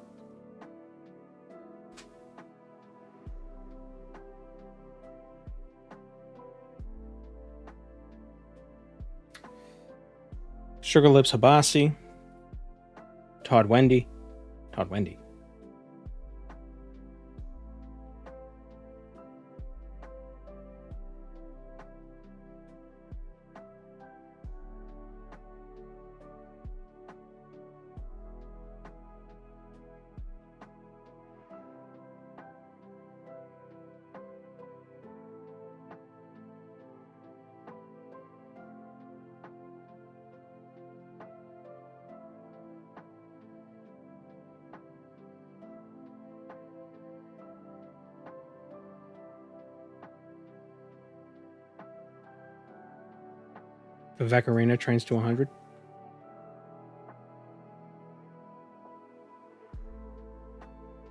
Speaker 1: Sugar Lips Habasi. Todd Wendy. Vivek Arena trains to 100.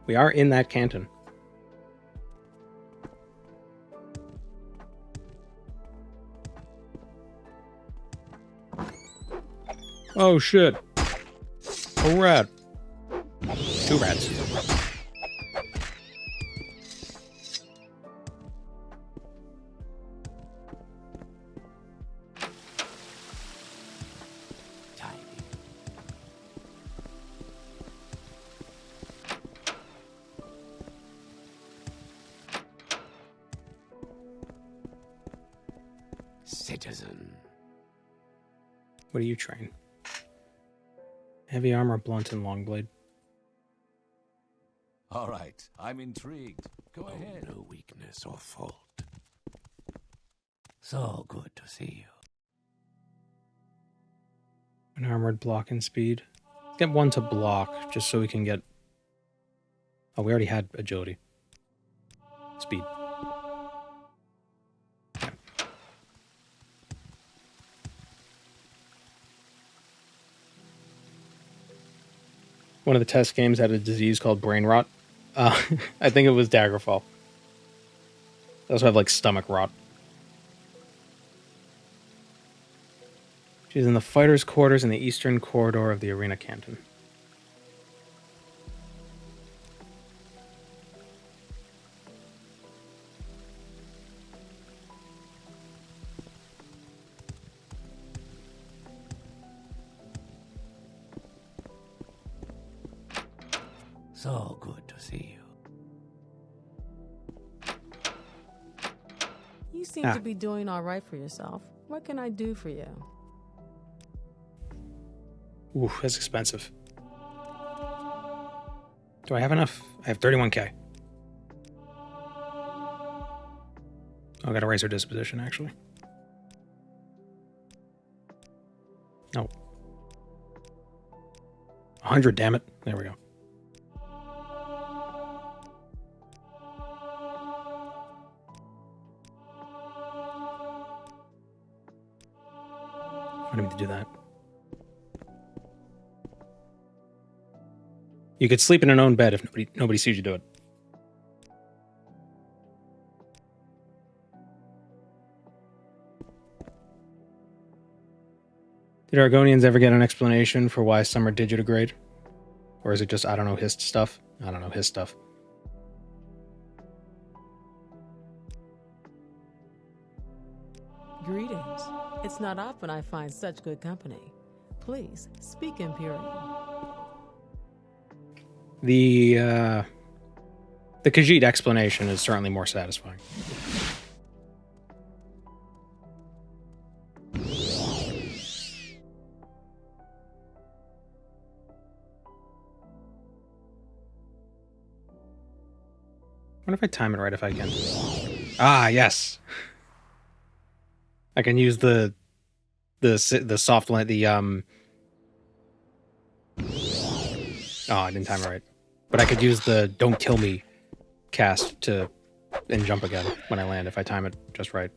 Speaker 1: We are in that canton. Oh shit. Oh rat. 2 rats.
Speaker 2: Citizen.
Speaker 1: What do you train? Heavy armor, blunt, and long blade.
Speaker 8: All right, I'm intrigued. Go ahead.
Speaker 2: No weakness or fault. So good to see you.
Speaker 1: An armored block and speed. Let's get 1 to block, just so we can get... Oh, we already had agility. Speed. Yeah. One of the test games had a disease called brain rot. I think it was Daggerfall. They also have like stomach rot. She's in the fighters' quarters in the eastern corridor of the arena canton.
Speaker 2: So good to see you.
Speaker 12: You seem to be doing all right for yourself. What can I do for you?
Speaker 1: Ooh, that's expensive. Do I have enough? I have 31k. I gotta raise her disposition, actually. No. 100, damn it. There we go. I don't need to do that. You could sleep in an own bed if nobody sees you do it. Did Argonians ever get an explanation for why some are digitigrade? Or is it just, I don't know, hist stuff? I don't know, hist stuff.
Speaker 12: Greetings. It's not often I find such good company. Please, speak Imperial.
Speaker 1: The Khajiit explanation is certainly more satisfying. wonder if I time it right if I can. Ah, yes. I can use the soft line, Oh, I didn't time it right. But I could use the don't kill me cast to and jump again when I land if I time it just right.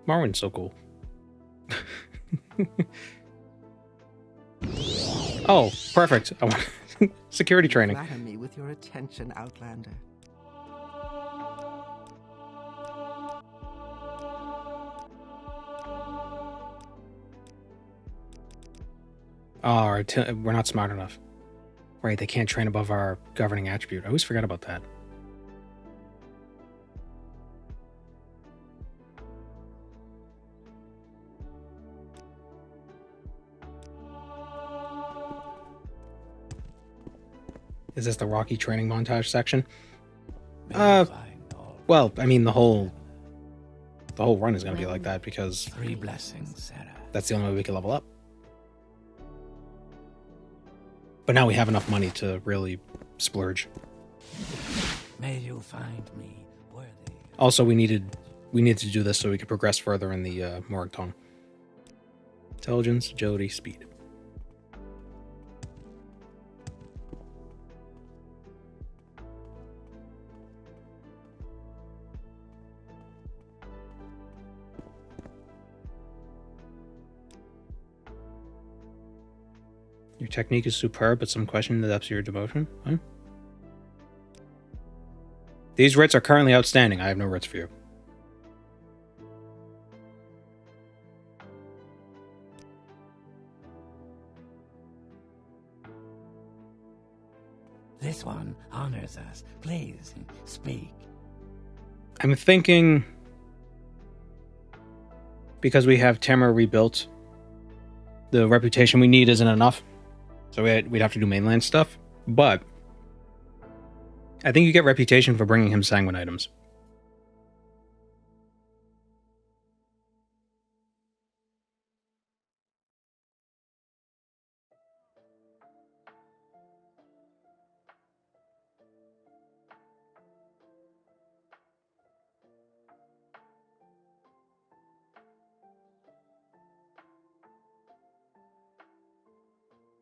Speaker 1: Morrowind's so cool. Oh, perfect. I want security training.
Speaker 3: Flatter me with your attention, Outlander.
Speaker 1: Oh, we're not smart enough. Right, they can't train above our governing attribute. I always forget about that. Is this the Rocky training montage section? Well, I mean the whole run is going to be like that because
Speaker 2: 3 blessings, Sarah.
Speaker 1: That's the only way we can level up. But now we have enough money to really splurge.
Speaker 2: May you find me worthy.
Speaker 1: Also, we needed to do this so we could progress further in the Morag Tong. Intelligence, agility, speed. Your technique is superb, but some question the depths of your devotion. Huh? These writs are currently outstanding. I have no writs for you.
Speaker 2: This one honors us. Please, speak.
Speaker 1: I'm thinking because we have Tamara rebuilt, the reputation we need isn't enough. So we'd have to do mainland stuff. But I think you get reputation for bringing him Sanguine items.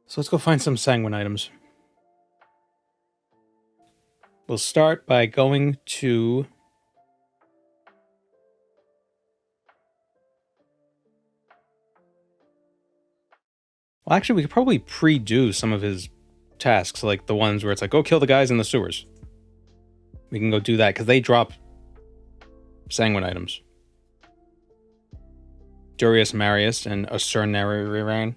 Speaker 1: So let's go find some Sanguine items. We'll start by going to... Well, actually, we could probably pre-do some of his tasks, like the ones where it's like, go kill the guys in the sewers. We can go do that, because they drop Sanguine items. Durius Marius and Asurnariran.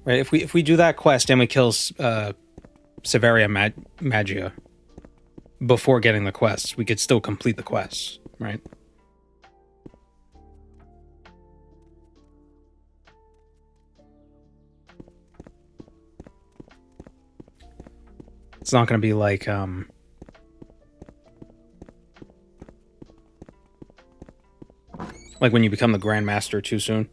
Speaker 1: Right, if we do that quest and we kill Severia Magia before getting the quests, we could still complete the quests, right? It's not going to be like when you become the Grandmaster too soon.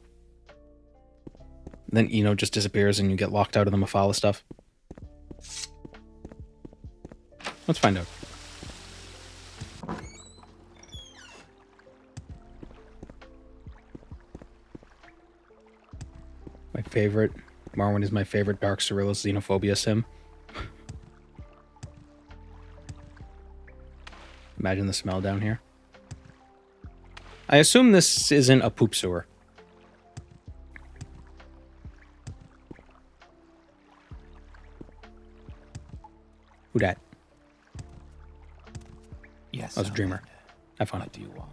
Speaker 1: Then, just disappears and you get locked out of the Mafala stuff. Let's find out. My favorite. Morrowind is my favorite Dark Surrealist Xenophobia sim. Imagine the smell down here. I assume this isn't a poop sewer. Who dat?
Speaker 2: Yes,
Speaker 1: I was a dreamer. Have fun.
Speaker 2: What do you want?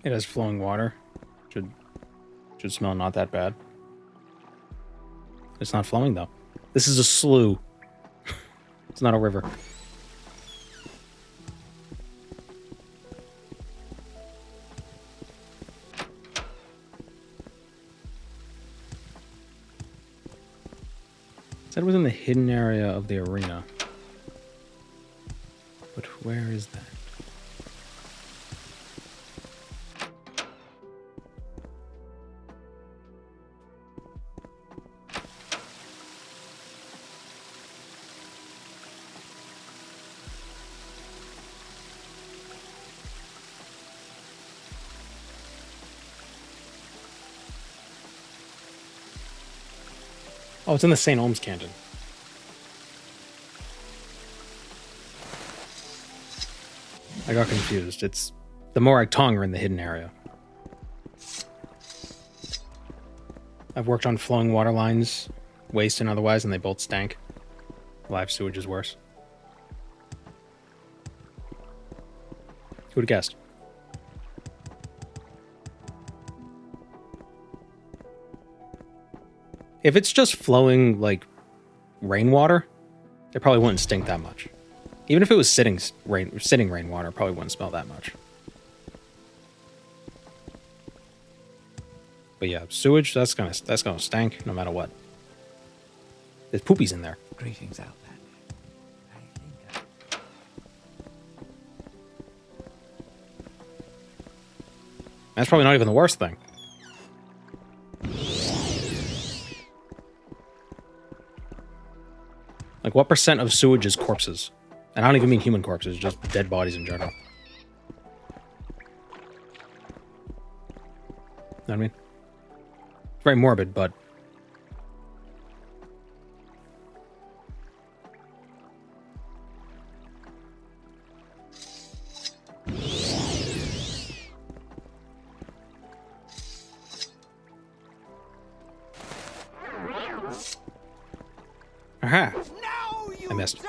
Speaker 1: It has flowing water. Should smell not that bad. It's not flowing though. This is a slough. It's not a river. Said it was in the hidden area of the arena. But where is that? Oh, it's in the St. Olms Canton. I got confused. It's the Morag Tong are in the hidden area. I've worked on flowing water lines, waste and otherwise, and they both stank. Live sewage is worse. Who'd have guessed? If it's just flowing, like, rainwater, it probably wouldn't stink that much. Even if it was sitting rainwater, it probably wouldn't smell that much. But yeah, sewage, that's gonna stank no matter what. There's poopies in there.
Speaker 2: Greetings, Outlander.
Speaker 1: That's probably not even the worst thing. Like, what % of sewage is corpses? And I don't even mean human corpses, just dead bodies in general. Know what I mean? It's very morbid, but... Aha! I missed.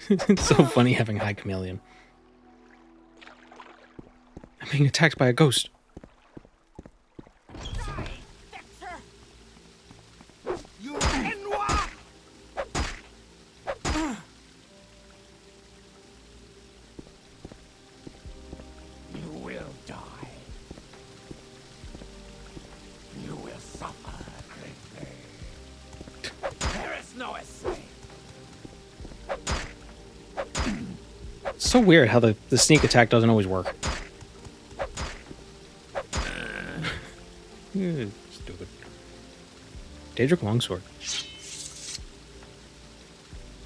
Speaker 1: It's so funny having High Chameleon. I'm being attacked by a ghost. So weird how the sneak attack doesn't always work. Stupid. Daedric Longsword.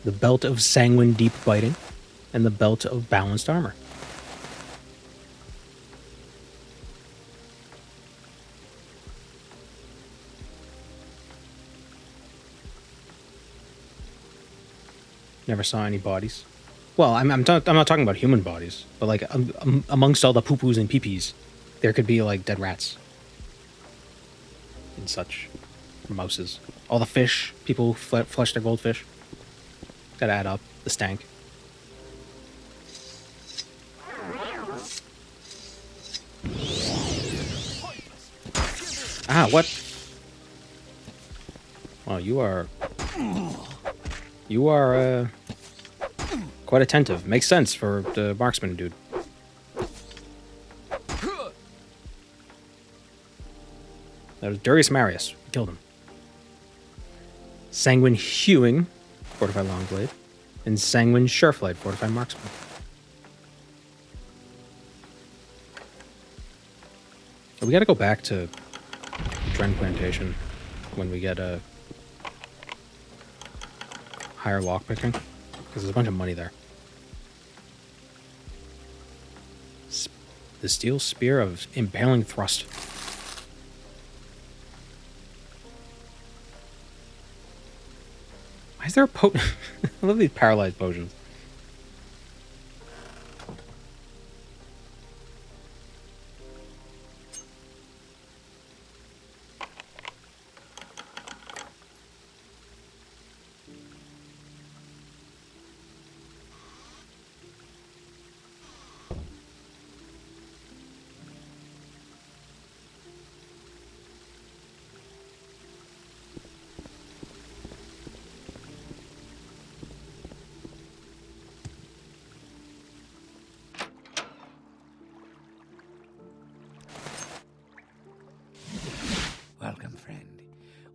Speaker 1: The Belt of Sanguine Deep Biting, and the Belt of Balanced Armor. Never saw any bodies. Well, I'm not talking about human bodies, but like amongst all the poo-poos and pee-pees, there could be like dead rats and such, mouses. All the fish, people who flush their goldfish. Gotta add up the stank. Ah, what? Well, you are quite attentive. Makes sense for the marksman dude. That was Darius Marius. We killed him. Sanguine Hewing, fortified Longblade, and Sanguine Sureflight, fortified Marksman. So we gotta go back to Dren Plantation when we get a higher lockpicking, because there's a bunch of money there. The Steel Spear of Impaling Thrust. Why is there a potion? I love these paralyzed potions.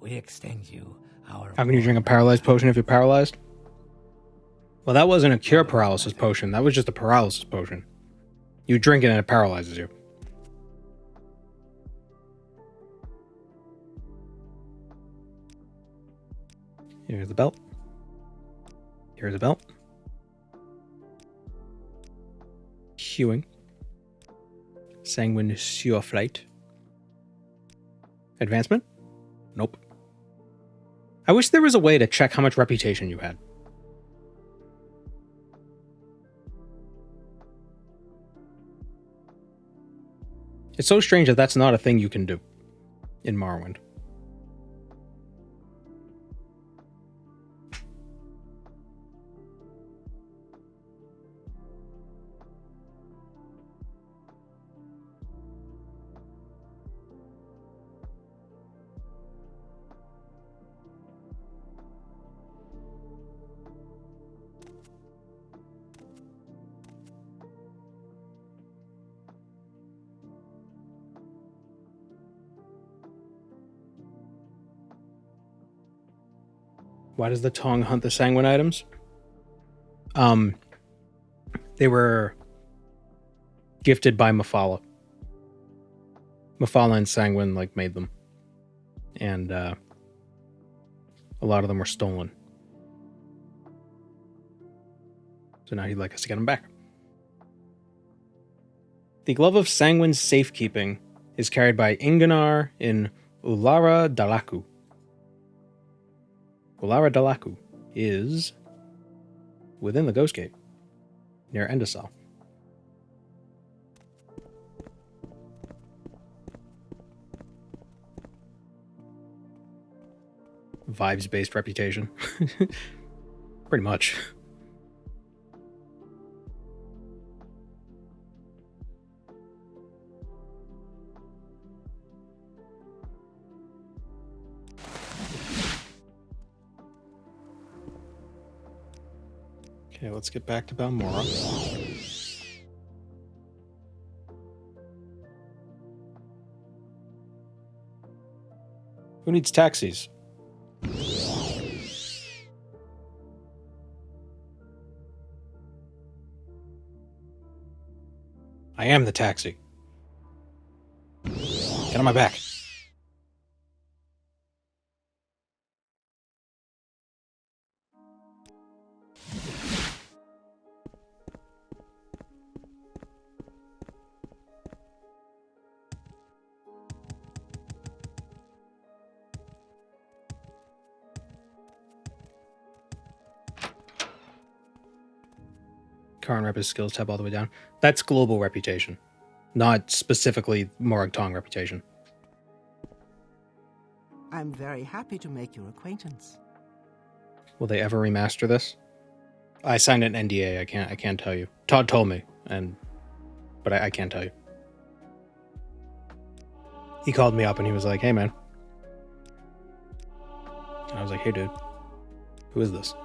Speaker 2: we extend you our...
Speaker 1: How can you drink a paralyzed potion if you're paralyzed? Well, that wasn't a cure paralysis potion. That was just a paralysis potion. You drink it and it paralyzes you. Here's the belt. Here's the belt. Hewing. Sanguine Flight. Advancement? Nope. I wish there was a way to check how much reputation you had. It's so strange that that's not a thing you can do in Morrowind. Why does the Tong hunt the Sanguine items? They were gifted by Mafala. Mafala and Sanguine made them. And a lot of them were stolen. So now he'd like us to get them back. The Glove of Sanguine's Safekeeping is carried by Inganar in Elara Dalaku. Elara Dalaku is within the Ghost Gate, near Endosal. Vibes-based reputation. Pretty much. Okay, let's get back to Balmora. Who needs taxis? I am the taxi. Get on my back. Current rep is skills tab all the way down. That's global reputation, not specifically Morag Tong reputation.
Speaker 3: I'm very happy to make your acquaintance.
Speaker 1: Will they ever remaster this? I signed an NDA. I can't tell you. Todd told me, but I can't tell you. He called me up and he was like, "Hey man," and I was like, "Hey dude, who is this?"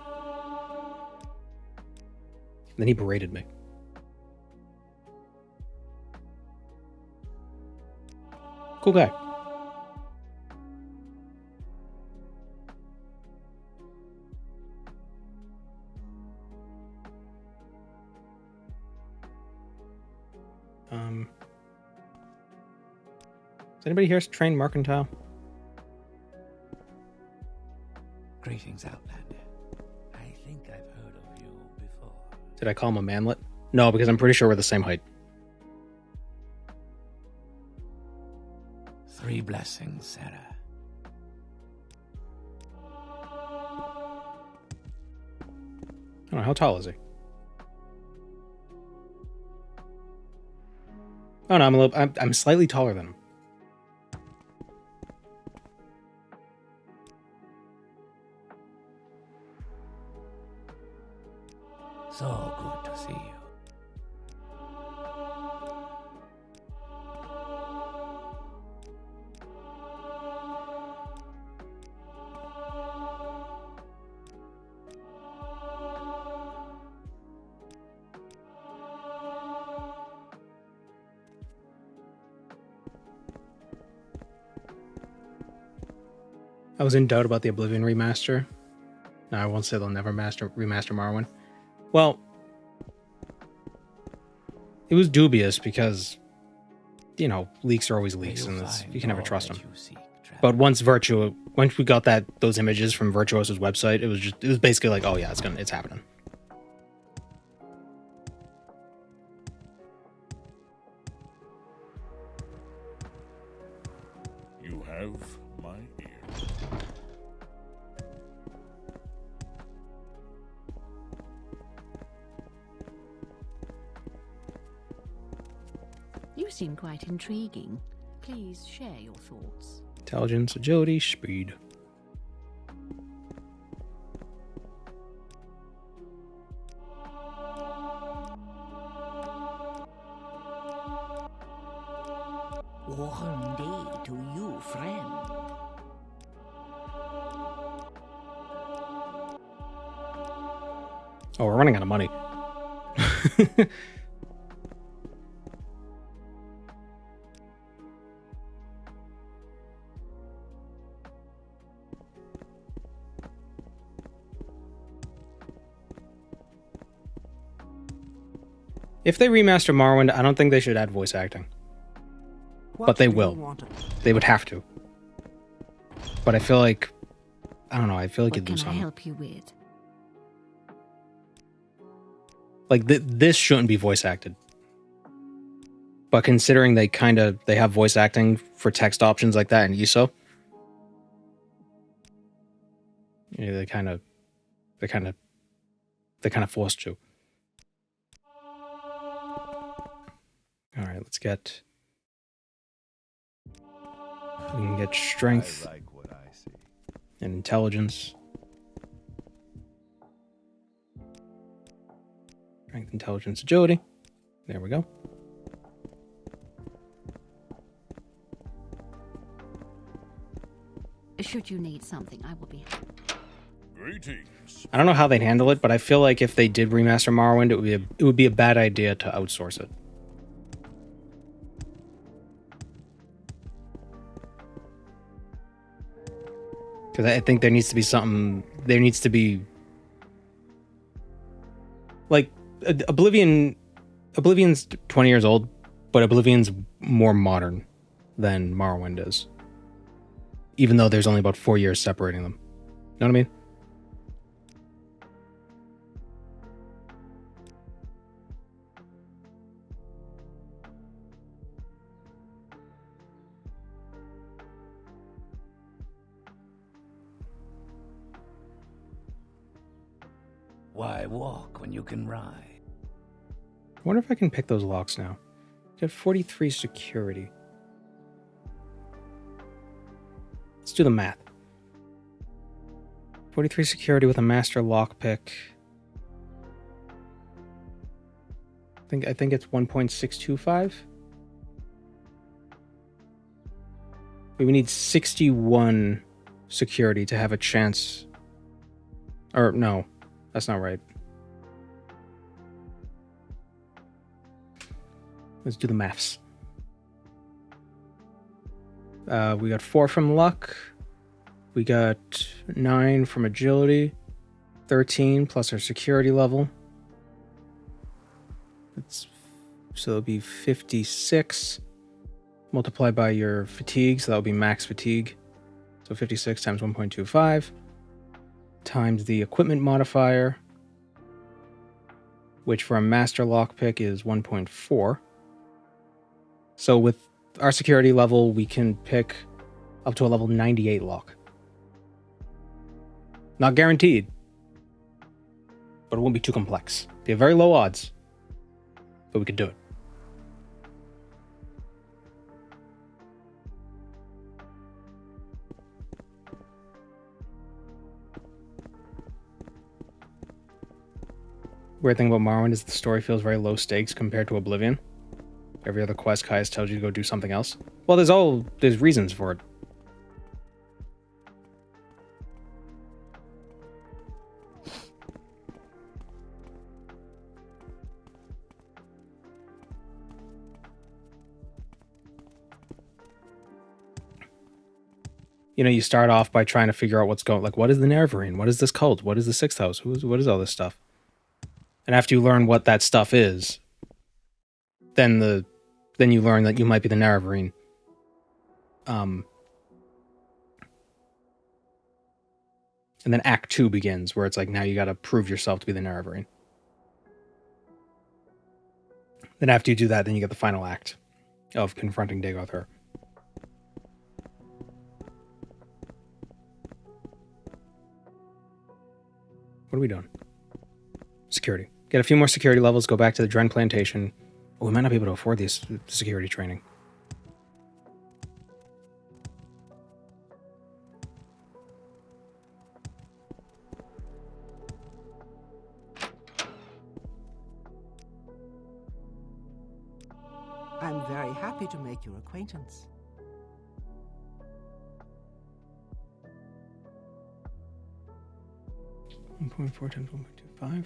Speaker 1: Then he berated me. Cool guy. Is anybody here trained Mercantile?
Speaker 2: Greetings, Outlander. I think I've heard of you before.
Speaker 1: Did I call him a manlet? No, because I'm pretty sure we're the same height.
Speaker 2: 3 blessings, Sarah.
Speaker 1: I don't know, how tall is he? Oh no, I'm slightly taller than him.
Speaker 2: So good to see you.
Speaker 1: I was in doubt about the Oblivion remaster. No, I won't say they'll never remaster Morrowind. Well, it was dubious because, you know, leaks are always leaks, and you can never trust them. But once we got those images from Virtuoso's website, it was basically like, oh yeah, it's happening.
Speaker 9: You have my ear.
Speaker 5: You seem quite intriguing. Please share your thoughts.
Speaker 1: Intelligence, agility, speed.
Speaker 4: Warm day to you, friend.
Speaker 1: Oh, we're running out of money. If they remaster Morrowind, I don't think they should add voice acting. But they will. They would have to. But I feel like, I don't know, I feel like
Speaker 5: What
Speaker 1: it'd do
Speaker 5: can I
Speaker 1: something.
Speaker 5: help you with?
Speaker 1: Like, this shouldn't be voice acted. But considering they have voice acting for text options like that in ESO, yeah, they're kind of forced to. All right, let's get. We can get strength
Speaker 7: I like what I see.
Speaker 1: and intelligence. Strength, intelligence, agility. There we go.
Speaker 5: Should you need something, I will be happy.
Speaker 9: Greetings.
Speaker 1: I don't know how they'd handle it, but I feel like if they did remaster Morrowind, it would be a bad idea to outsource it. Because I think there needs to be something. There needs to be like Oblivion's 20 years old, but Oblivion's more modern than Morrowind is. Even though there's only about 4 years separating them. You know what I mean?
Speaker 2: Why walk when you can ride?
Speaker 1: I wonder if I can pick those locks now. Get 43 security. Let's do the math. 43 security with a master lockpick. I think it's 1.625. We need 61 security to have a chance. Or no, that's not right. Let's do the maths. We got 4 from luck. We got 9 from agility. 13 plus our security level. So it'll be 56 multiplied by your fatigue. So that'll be max fatigue. So 56 times 1.25 times the equipment modifier, which for a master lockpick is 1.4. So with our security level, we can pick up to a level 98 lock. Not guaranteed, but it won't be too complex. Be a very low odds, but we could do it. Weird thing about Morrowind is the story feels very low stakes compared to Oblivion. Every other quest Caius tells you to go do something else. Well, there's reasons for it. you know, you start off by trying to figure out what's going, like, what is the Nerevarine? What is this cult? What is the Sixth House? What is all this stuff? And after you learn what that stuff is, then you learn that you might be the Nerevarine. And then Act 2 begins, where it's like, now you got to prove yourself to be the Nerevarine. Then after you do that, then you get the final act of confronting Dagoth. What are we doing? Security. Get a few more security levels, go back to the Dren Plantation. Oh, we might not be able to afford this security training.
Speaker 3: I'm very happy to make your acquaintance.
Speaker 1: .4 times 1.25?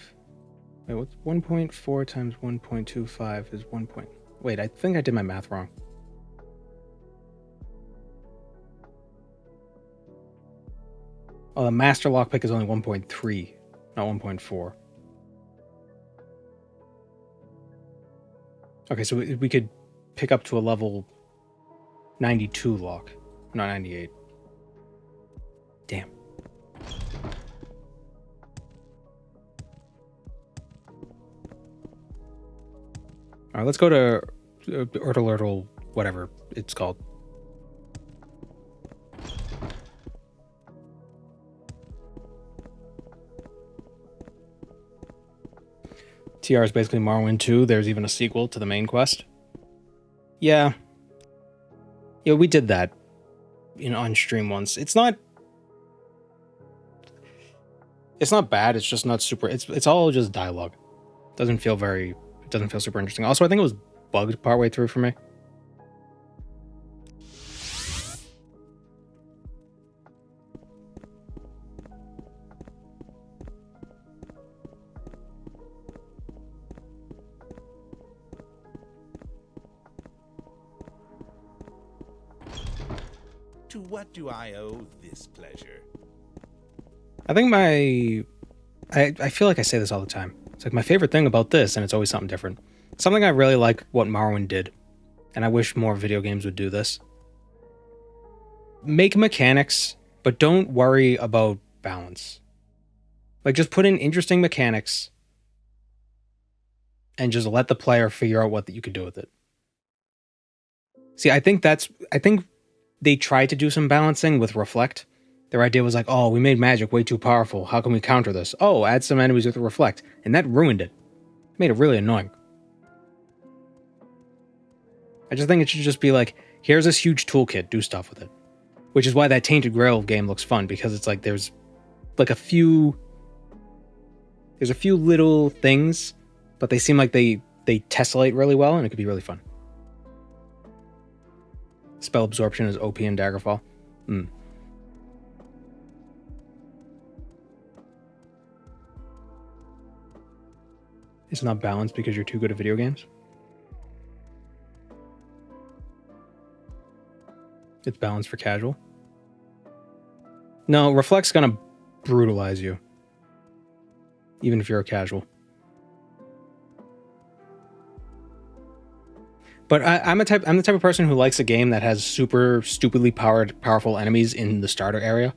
Speaker 1: Wait, what's 1.4 times 1.25 is 1 point... Wait, I think I did my math wrong. Oh, the master lockpick is only 1.3, not 1.4. Okay, so we could pick up to a level 92 lock, not 98. Damn. All right, let's go to Erdl, whatever it's called. TR is basically Morrowind 2. There's even a sequel to the main quest. Yeah. Yeah, we did that, you know, on stream once. It's not bad. It's just not super. It's all just dialogue. It doesn't feel super interesting. Also, I think it was bugged partway through for me.
Speaker 13: To what do I owe this pleasure?
Speaker 1: I think I feel like I say this all the time. It's like my favorite thing about this, and it's always something different. Something I really like what Morrowind did, and I wish more video games would do this. Make mechanics, but don't worry about balance. Like, just put in interesting mechanics, and just let the player figure out what you could do with it. See, I think they tried to do some balancing with Reflect. Their idea was like, oh, we made magic way too powerful. How can we counter this? Oh, add some enemies with Reflect. And that ruined it. It made it really annoying. I just think it should just be like, here's this huge toolkit, do stuff with it. Which is why that Tainted Grail game looks fun, because it's like there's a few little things, but they seem like they tessellate really well, and it could be really fun. Spell absorption is OP in Daggerfall. It's not balanced because you're too good at video games. It's balanced for casual. No, Reflect's gonna brutalize you, even if you're a casual. But I'm the type of person who likes a game that has super stupidly powerful enemies in the starter area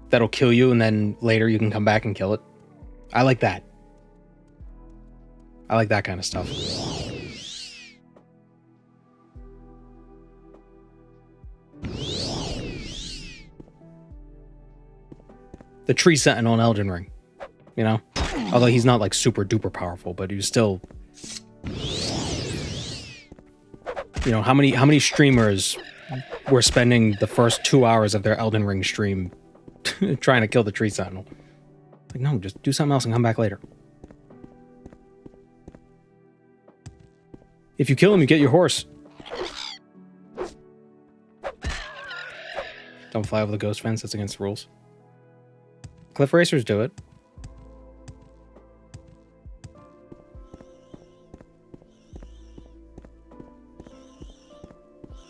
Speaker 1: that'll kill you, and then later you can come back and kill it. I like that. I like that kind of stuff. The Tree Sentinel in Elden Ring, you know? Although he's not like super duper powerful, but he's still... You know, how many streamers were spending the first 2 hours of their Elden Ring stream trying to kill the Tree Sentinel? Like, no, just do something else and come back later. If you kill him, you get your horse. Don't fly over the ghost fence, that's against the rules. Cliff racers do it.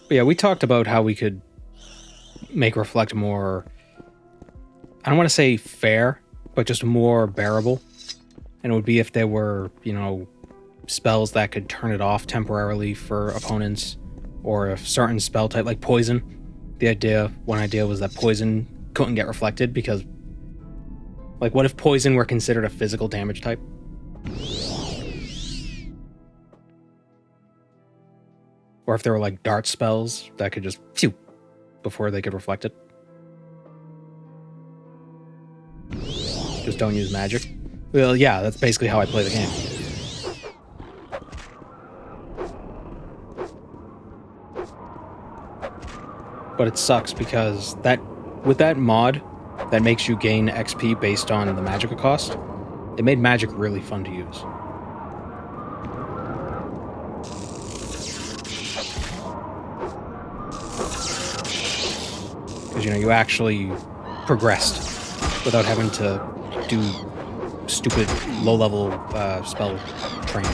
Speaker 1: But yeah, we talked about how we could make reflect more, I don't want to say fair, but just more bearable. And it would be if there were, you know, spells that could turn it off temporarily for opponents, or if certain spell type, like poison. One idea was that poison couldn't get reflected because, like, what if poison were considered a physical damage type? Or if there were like dart spells that could just phew before they could reflect it. Just don't use magic. Well, yeah, that's basically how I play the game. But it sucks because with that mod that makes you gain XP based on the magic cost, it made magic really fun to use. Because, you know, you actually progressed without having to do stupid low-level spell training.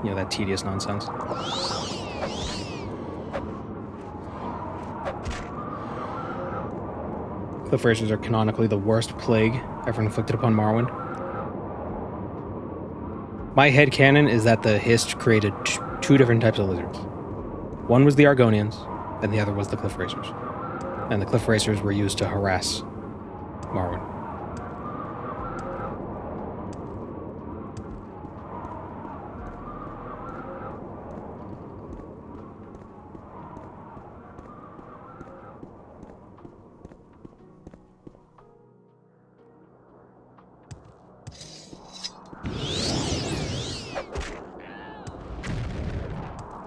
Speaker 1: You know, that tedious nonsense. Cliff Racers are canonically the worst plague ever inflicted upon Morrowind. My headcanon is that the Hist created two different types of lizards. One was the Argonians, and the other was the Cliff Racers. And the Cliff Racers were used to harass Morrowind.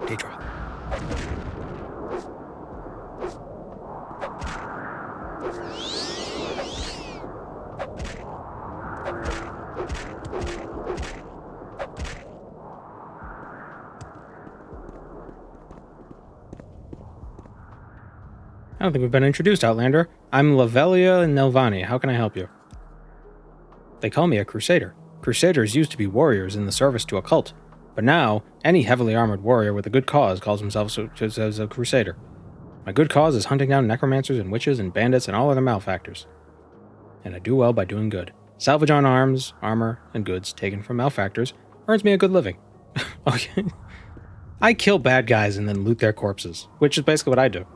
Speaker 1: Daedra. I don't think we've been introduced, Outlander. I'm Lavelia Nelvani. How can I help you? They call me a Crusader. Crusaders used to be warriors in the service to a cult, but now any heavily armored warrior with a good cause calls himself as a Crusader. My good cause is hunting down necromancers and witches and bandits and all other malefactors. And I do well by doing good. Salvage on arms, armor, and goods taken from malefactors earns me a good living. Okay. I kill bad guys and then loot their corpses, which is basically what I do.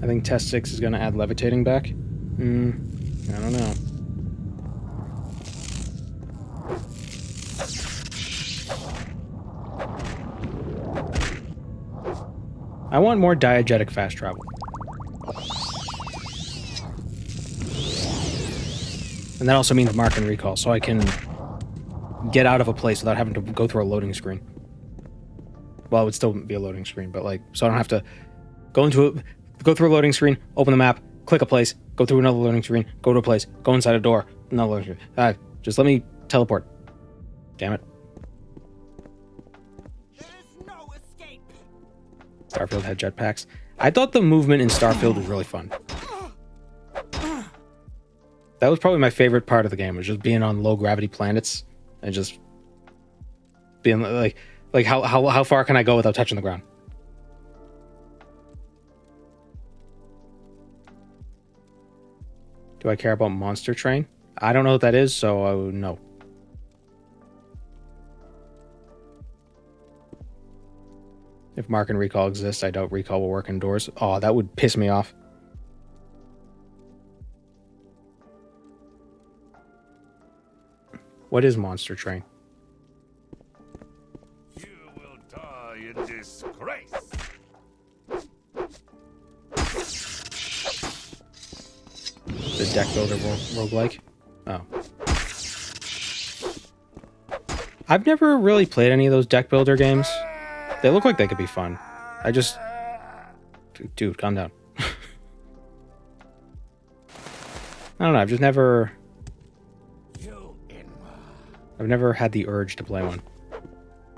Speaker 1: I think Test 6 is going to add levitating back. I don't know. I want more diegetic fast travel. And that also means mark and recall, so I can get out of a place without having to go through a loading screen. Well, it would still be a loading screen, but like, so I don't have to go through a loading screen, open the map, click a place, go through another loading screen, go to a place, go inside a door, another loading screen. Just let me teleport. Damn it.
Speaker 3: There is no escape.
Speaker 1: Starfield had jetpacks. I thought the movement in Starfield was really fun. That was probably my favorite part of the game, was just being on low gravity planets and just being like how far can I go without touching the ground? Do I care about Monster Train? I don't know what that is, so no. If Mark and Recall exists, I doubt Recall will work indoors. Oh, that would piss me off. What is Monster Train?
Speaker 9: You will die in disgrace.
Speaker 1: The deck builder roguelike? Oh. I've never really played any of those deck builder games. They look like they could be fun. Dude, calm down. I don't know. I've never had the urge to play one.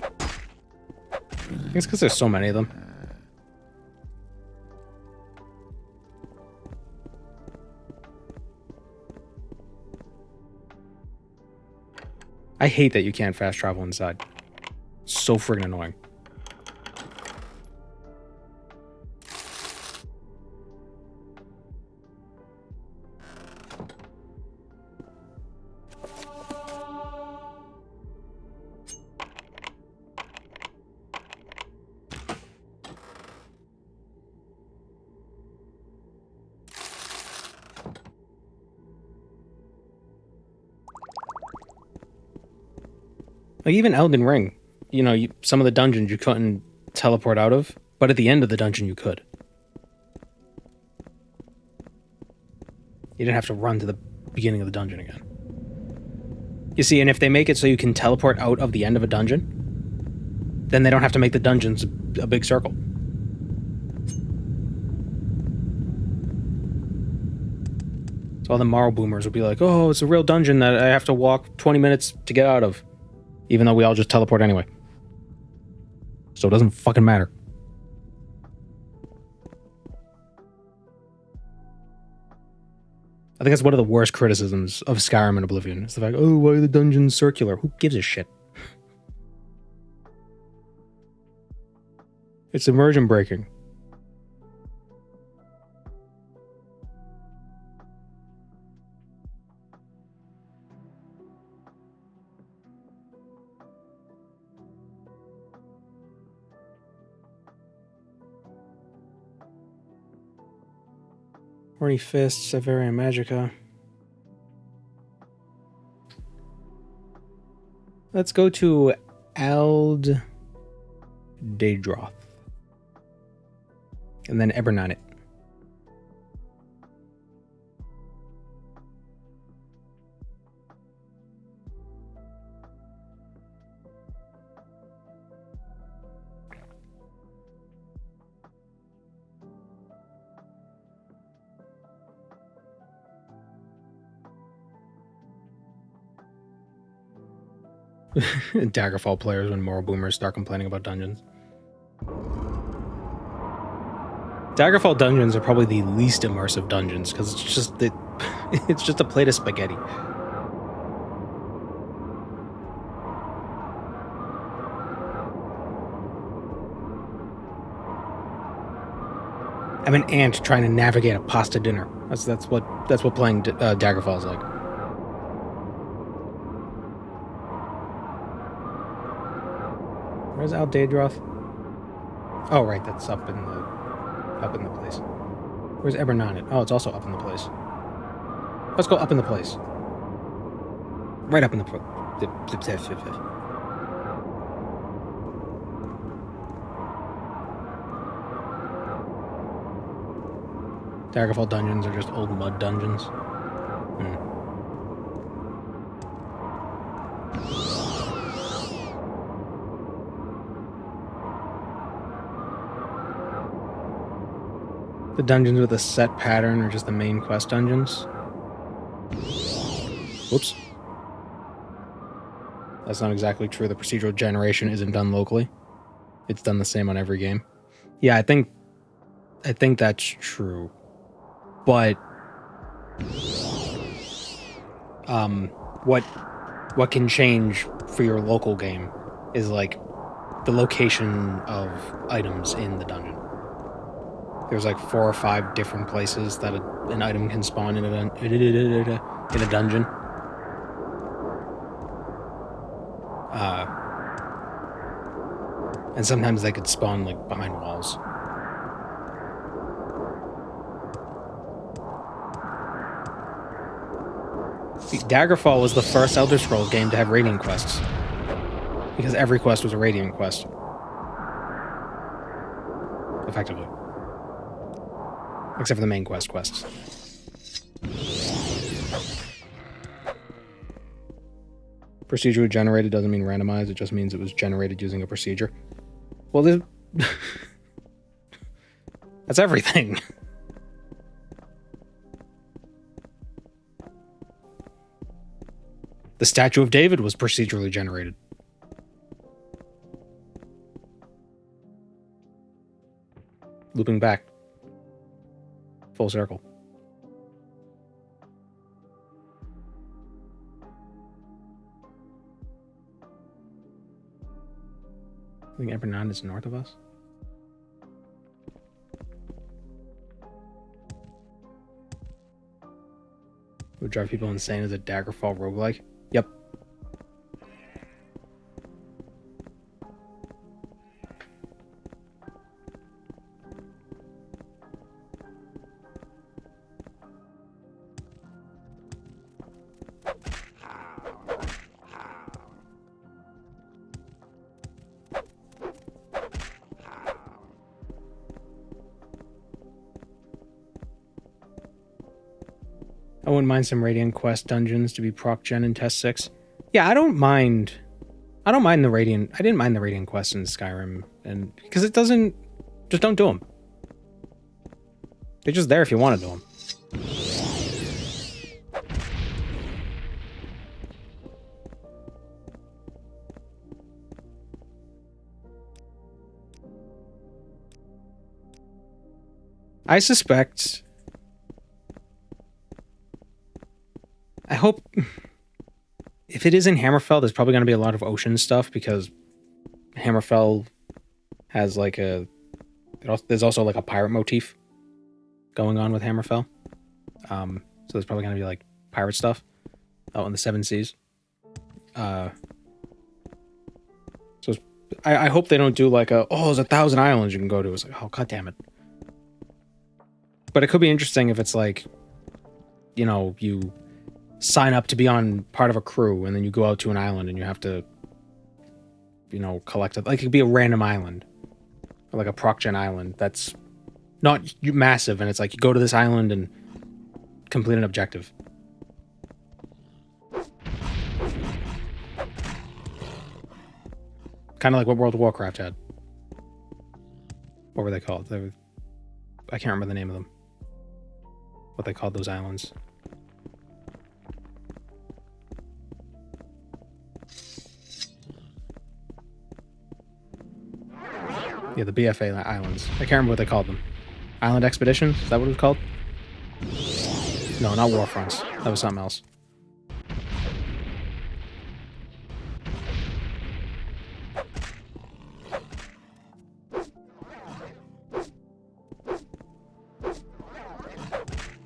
Speaker 1: I think it's because there's so many of them. I hate that you can't fast travel inside. So friggin' annoying. Like even Elden Ring, you know, some of the dungeons you couldn't teleport out of, but at the end of the dungeon you could. You didn't have to run to the beginning of the dungeon again. You see, and if they make it so you can teleport out of the end of a dungeon, then they don't have to make the dungeons a big circle. So all the Morrow boomers will be like, oh, it's a real dungeon that I have to walk 20 minutes to get out of. Even though we all just teleport anyway. So it doesn't fucking matter. I think that's one of the worst criticisms of Skyrim and Oblivion. It's the fact, oh, why are the dungeons circular? Who gives a shit? It's immersion breaking. Horny Fists, Severia Magica. Let's go to Ald'ruhn. And then Ebernonit. Daggerfall players when Morrow boomers start complaining about dungeons. Daggerfall dungeons are probably the least immersive dungeons because it's just a plate of spaghetti. I'm an ant trying to navigate a pasta dinner. That's what playing Daggerfall is like. Where's Ald'ruhn? Oh, right, that's up in the place. Where's Ebernonit? Oh, it's also up in the place. Let's go up in the place. Right up in the place. Daggerfall dungeons are just old mud dungeons. The dungeons with a set pattern are just the main quest dungeons. Whoops. That's not exactly true. The procedural generation isn't done locally. It's done the same on every game. Yeah, I think that's true. But what can change for your local game is like the location of items in the dungeon. There's like 4 or 5 different places that an item can spawn in a dungeon. And sometimes they could spawn like behind walls. Daggerfall was the first Elder Scrolls game to have Radiant quests. Because every quest was a Radiant quest. Effectively. Except for the main quests. Procedurally generated doesn't mean randomized, it just means it was generated using a procedure. Well, that's everything. The Statue of David was procedurally generated. Looping back. Full circle. I think Ebernon is north of us. Would drive people insane as a Daggerfall roguelike. Yep. I wouldn't mind some Radiant Quest dungeons to be proc gen in Test 6. Yeah, I don't mind the Radiant. I didn't mind the Radiant Quest in Skyrim, and because it doesn't, just don't do them. They're just there if you want to do them. I suspect. I hope if it is in Hammerfell, there's probably going to be a lot of ocean stuff because Hammerfell has like there's also like a pirate motif going on with Hammerfell. So there's probably going to be like pirate stuff out in the Seven Seas. So I hope they don't do like there's 1,000 islands you can go to. It's like, oh, god damn it. But it could be interesting if it's like, you sign up to be on part of a crew and then you go out to an island and you have to, collect it. Like it could be a random island or like a proc gen island that's not massive. And it's like you go to this island and complete an objective. Kind of like what World of Warcraft had. What were they called? I can't remember the name of them. What they called those islands. Yeah, the BFA islands. I can't remember what they called them. Island Expeditions? Is that what it was called? No, not Warfronts. That was something else.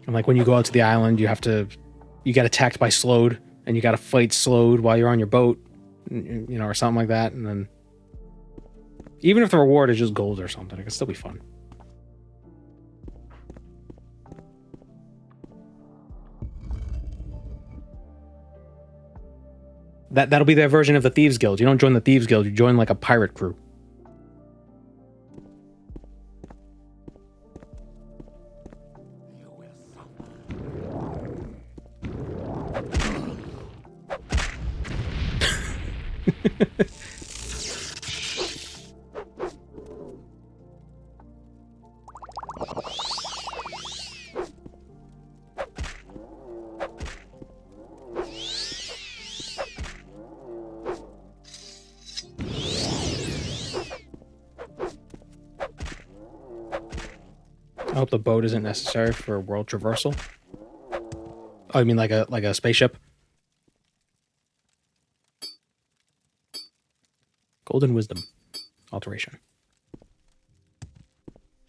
Speaker 1: And like when you go out to the island, you get attacked by Slode, and you gotta fight Slode while you're on your boat, or something like that, and then even if the reward is just gold or something, it can still be fun. That'll be their version of the Thieves Guild. You don't join the Thieves Guild, you join like a pirate crew. I hope the boat isn't necessary for world traversal. Oh, you mean like a spaceship? Golden Wisdom alteration.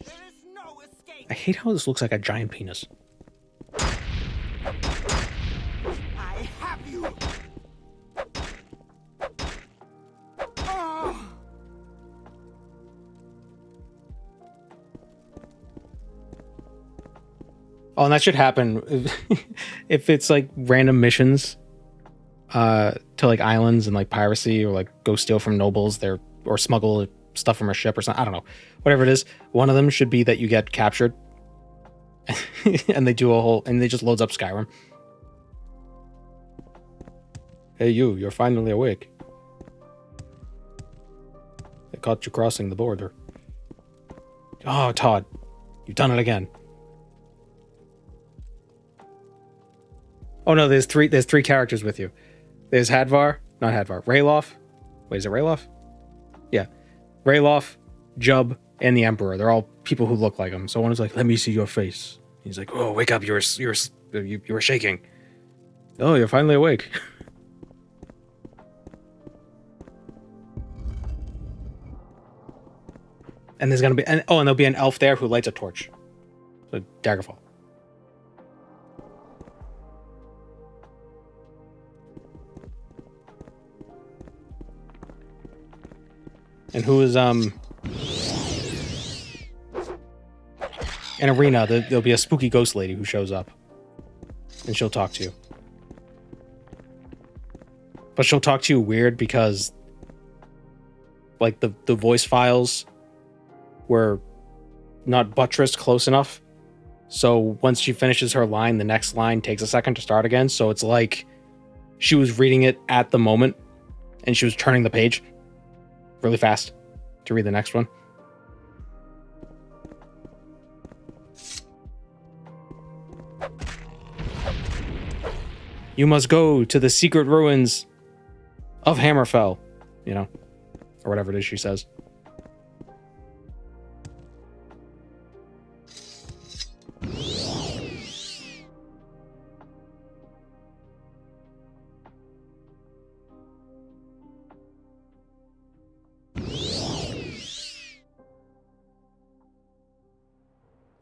Speaker 3: There is no escape.
Speaker 1: I hate how this looks like a giant penis.
Speaker 3: I have you. Oh.
Speaker 1: Oh, and that should happen if it's like random missions to like islands and like piracy or like go steal from nobles there or smuggle stuff from a ship or something. I don't know. Whatever it is, one of them should be that you get captured and they just loads up Skyrim. Hey you're finally awake. They caught you crossing the border. Oh, Todd, you've done it again. Oh no, there's three characters with you. There's Hadvar, not Hadvar, Rayloff. Wait, is it Rayloff? Yeah. Rayloff, Jub, and the Emperor. They're all people who look like him. So one is like, let me see your face. He's like, oh, wake up, you were shaking. Oh, you're finally awake. And there's gonna be, and there'll be an elf there who lights a torch. So Daggerfall. And who is in Arena, there'll be a spooky ghost lady who shows up. And she'll talk to you. But she'll talk to you weird because like the voice files were not buttressed close enough. So once she finishes her line, the next line takes a second to start again. So it's like she was reading it at the moment and she was turning the page really fast to read the next one. You must go to the secret ruins of Hammerfell, you know, or whatever it is she says.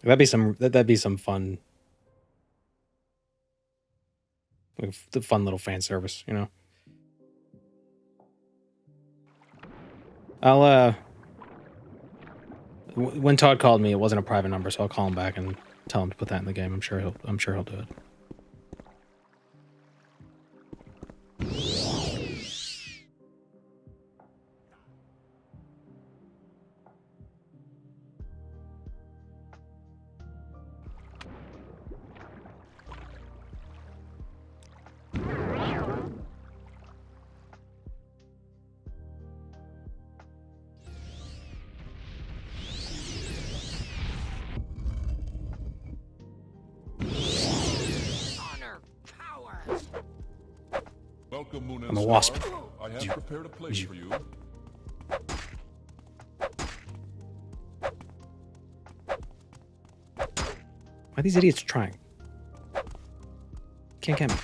Speaker 1: That'd be some fun, like, the fun little fan service, you know. I'll when Todd called me, it wasn't a private number, so I'll call him back and tell him to put that in the game. I'm sure he'll do it. I'm a wasp.
Speaker 9: I have prepared a place for you.
Speaker 1: Why are these idiots trying? Can't get me.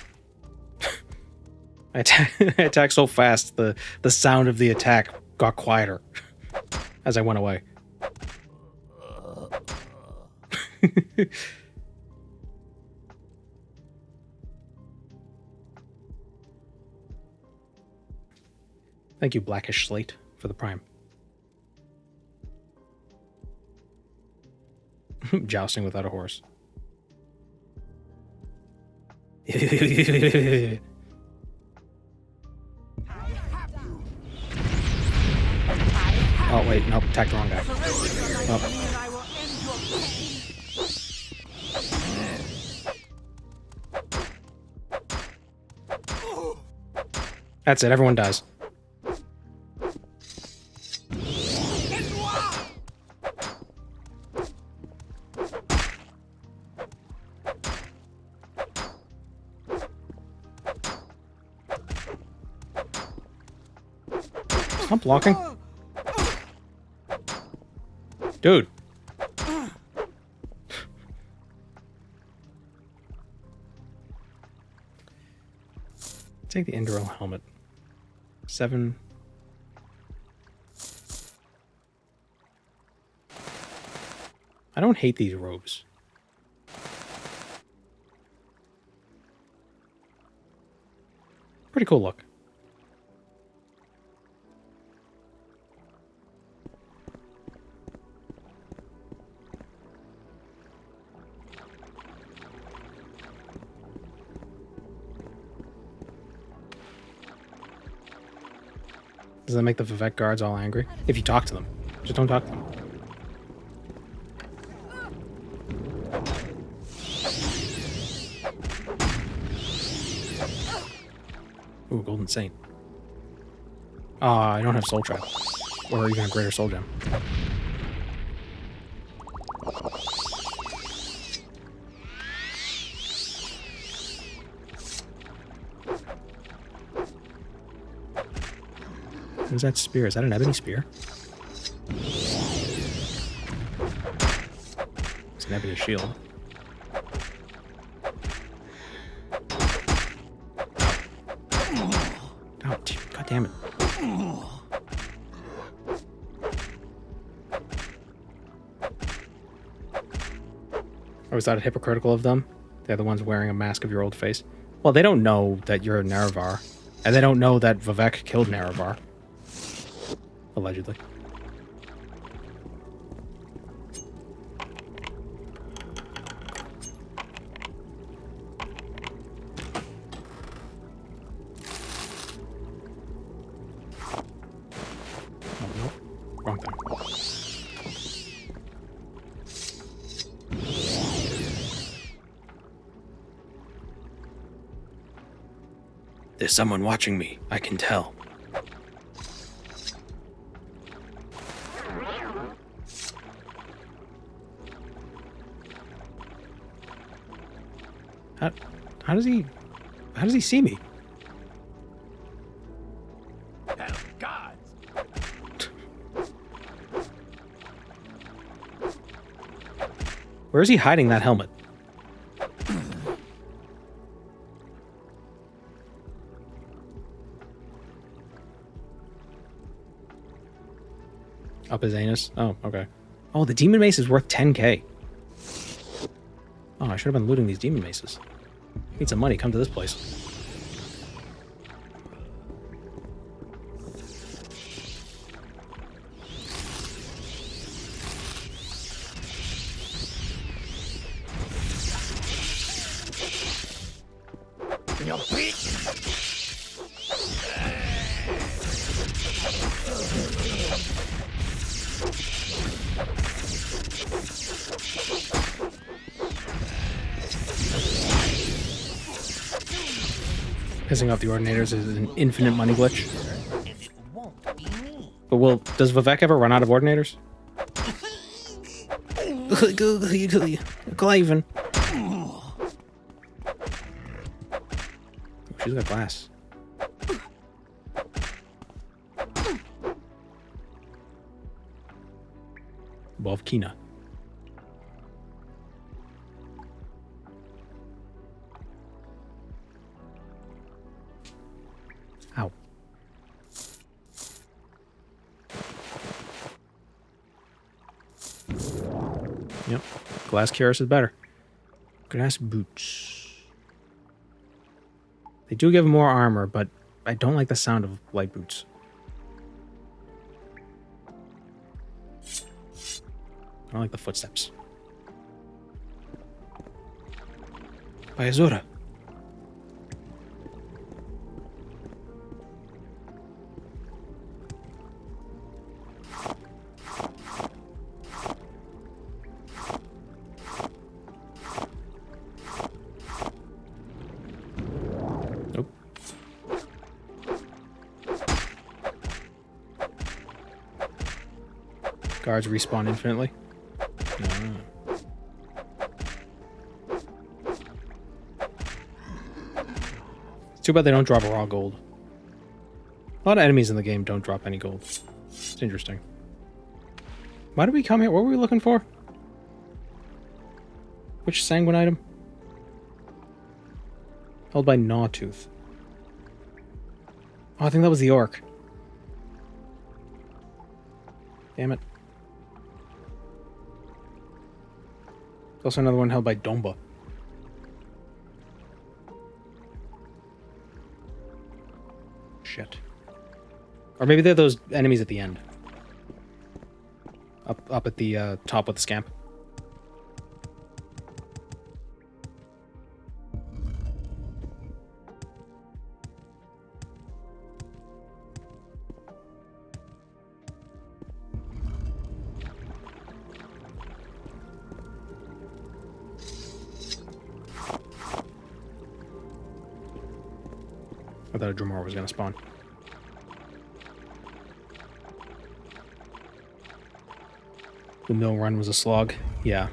Speaker 1: I attack so fast, the sound of the attack got quieter as I went away. Thank you, Blackish Slate, for the Prime. Jousting without a horse. Oh, wait, nope, attacked the wrong guy. Oh. That's it, everyone dies. Stop blocking. Dude. Take the Indral helmet. 7. I don't hate these robes. Pretty cool look. Does that make the Vivek guards all angry? If you talk to them. Just don't talk to them. Ooh, Golden Saint. I don't have Soul Trap. Or even a Greater Soul Gem. What is that spear? Is that an ebony spear? It's an ebony shield. Oh, god damn it. Or was that hypocritical of them? They're the ones wearing a mask of your old face. Well, they don't know that you're Nerevar. And they don't know that Vivek killed Nerevar. Allegedly. Oh, no. Wrong thing. There's someone watching me, I can tell. How does he see me?
Speaker 2: God.
Speaker 1: Where is he hiding that helmet? Up his anus? Oh, okay. Oh, the demon mace is worth 10k. Oh, I should have been looting these demon maces. Need some money, come to this place. Pissing off the Ordinators is an infinite money glitch. But does Vivek ever run out of Ordinators? Cliven. Oh, she's got glass. Bovkina. Ow. Yep. Glass cuirass is better. Glass boots. They do give more armor, but I don't like the sound of light boots. I don't like the footsteps. By Azura. Nope. Guards respawn infinitely. It's too bad they don't drop raw gold. A lot of enemies in the game don't drop any gold. It's interesting. Why did we come here? What were we looking for? Which Sanguine item? Held by Gnawtooth. Oh, I think that was the orc. Damn it. There's also another one held by Domba. Shit. Or maybe they're those enemies at the end. Up at the top with the scamp. I thought a Drumor was going to spawn. The mill run was a slog. Yeah.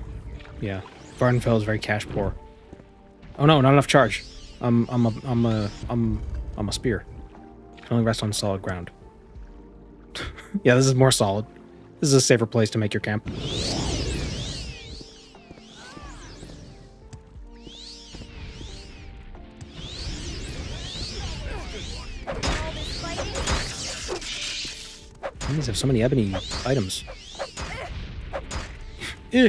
Speaker 1: Yeah. Vardenfell is very cash poor. Oh no, not enough charge. I'm a spear. Can only rest on solid ground. Yeah, this is more solid. This is a safer place to make your camp. These have so many ebony items. Eh.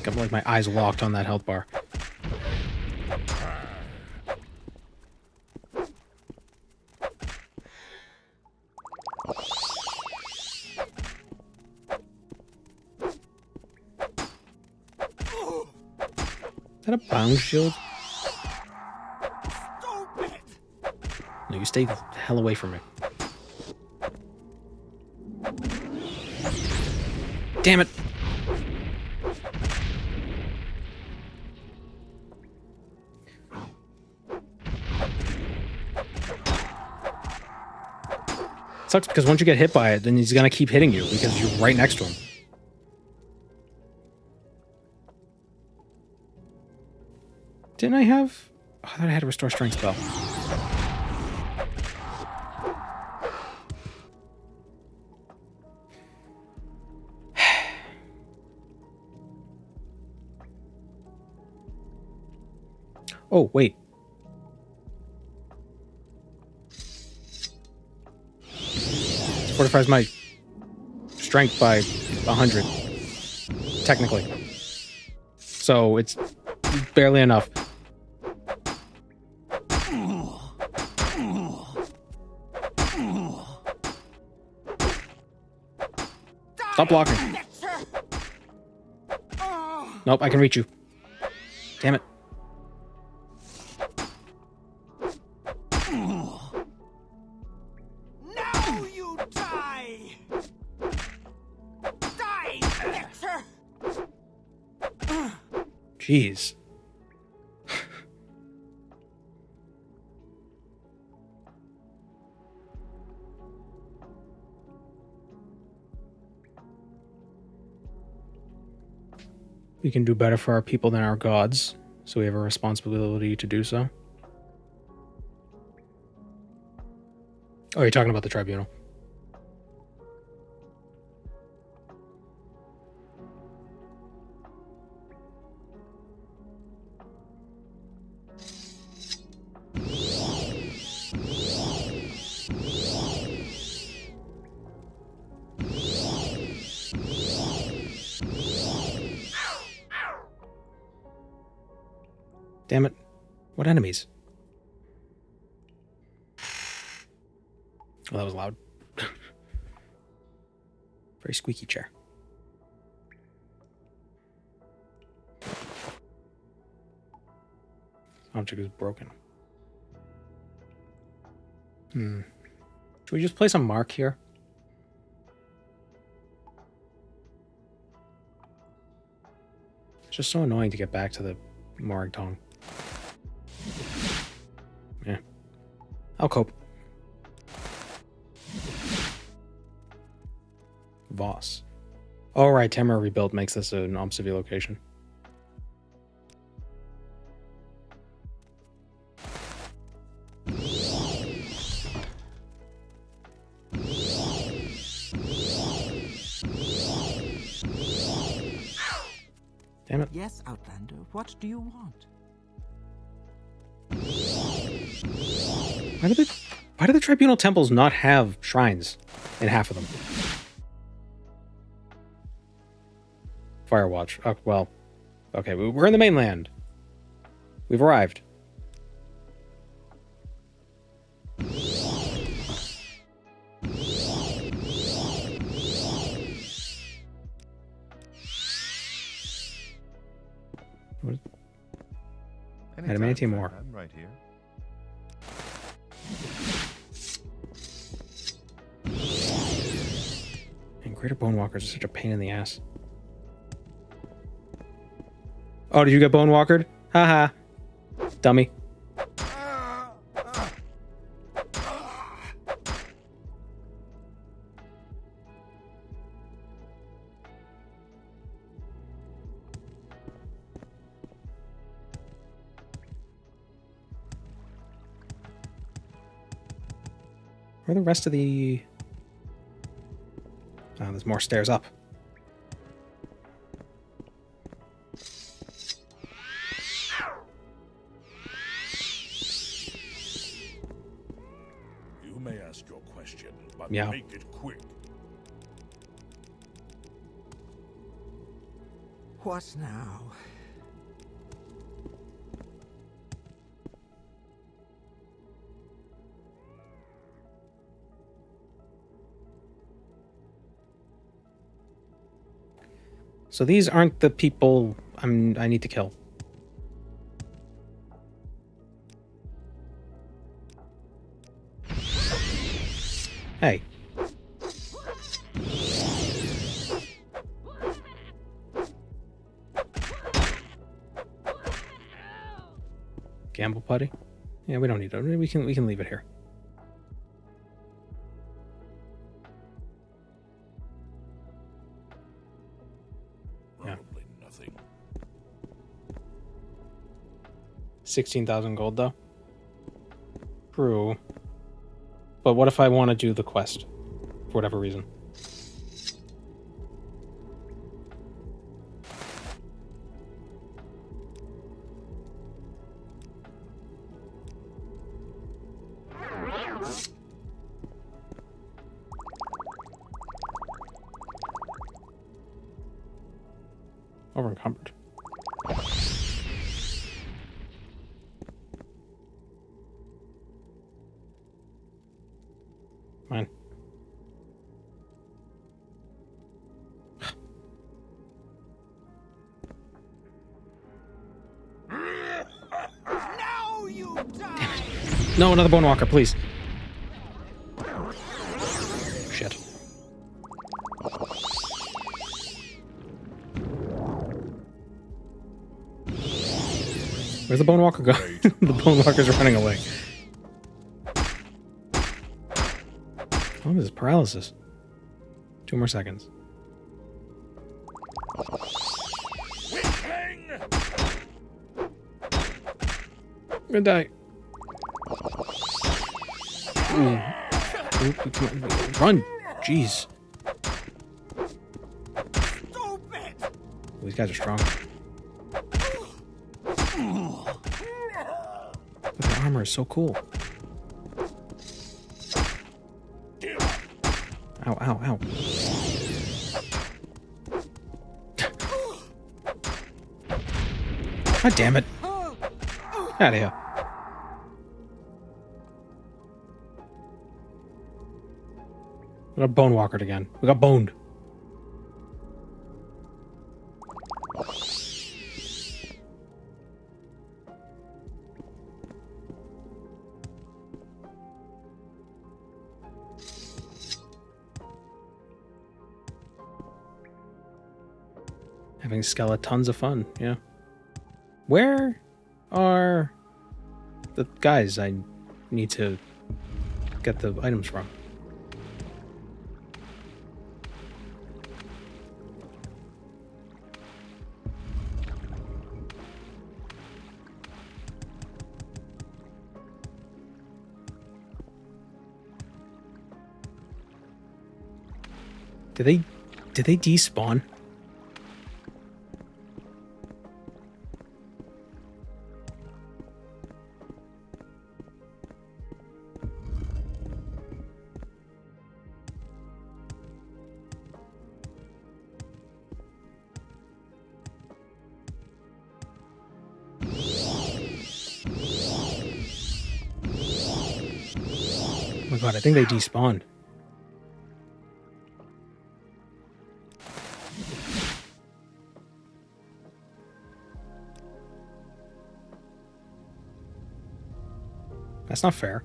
Speaker 1: Got like my eyes locked on that health bar. Is that a bound shield? No, you stay the hell away from me. Damn it! Sucks because once you get hit by it, then he's gonna keep hitting you because you're right next to him. Didn't I have... Oh, I thought I had a restore strength spell. Oh, wait. This fortifies my strength by 100. Technically. So it's barely enough. Stop blocking. Nope, I can reach you. Damn it.
Speaker 10: Now you die! Die, Victor!
Speaker 1: Jeez. We can do better for our people than our gods, so we have a responsibility to do so. Oh, you're talking about the tribunal. Damn it. What enemies? Oh, that was loud. Very squeaky chair. Object is broken. Should we just place a mark here? It's just so annoying to get back to the Morag Tong. Yeah. I'll cope. Voss. Oh, right. Tamara rebuilt makes this an Almsivi location. Damn it.
Speaker 3: Yes, Outlander. What do you want?
Speaker 1: Why do the tribunal temples not have shrines in half of them? Firewatch. Oh, well, okay, we're in the mainland. We've arrived. Adamantium more.
Speaker 7: I'm right here.
Speaker 1: And Greater Bone Walkers are such a pain in the ass. Oh, did you get Bone Walkered? Haha. Dummy. Where are the rest of the... Oh, there's more stairs up.
Speaker 9: You may ask your question, but
Speaker 1: Yeah.
Speaker 9: make it quick.
Speaker 3: What now?
Speaker 1: So these aren't the people I need to kill. Hey. Gamble putty? Yeah, we don't need it. We can leave it here.
Speaker 9: Probably nothing.
Speaker 1: 16,000 gold though. True. But what if I want to do the quest for whatever reason? Over encumbered. Fine.
Speaker 10: Now you die!
Speaker 1: No, another bone walker, please. Shit. Where's the bone walker go? The bone walker's running away. Oh, this is paralysis. 2 more seconds. I'm gonna die. Ooh. Ooh, come on. Run! Jeez.
Speaker 10: Stupid!
Speaker 1: These guys are strong. But their armor is so cool. Ow, ow, ow. God damn it. Out of here. We got bone walkered again. We got boned. Having skeletons of fun, yeah. Where are the guys I need to get the items from? Did they despawn? Oh my god, I think they despawned. That's not fair.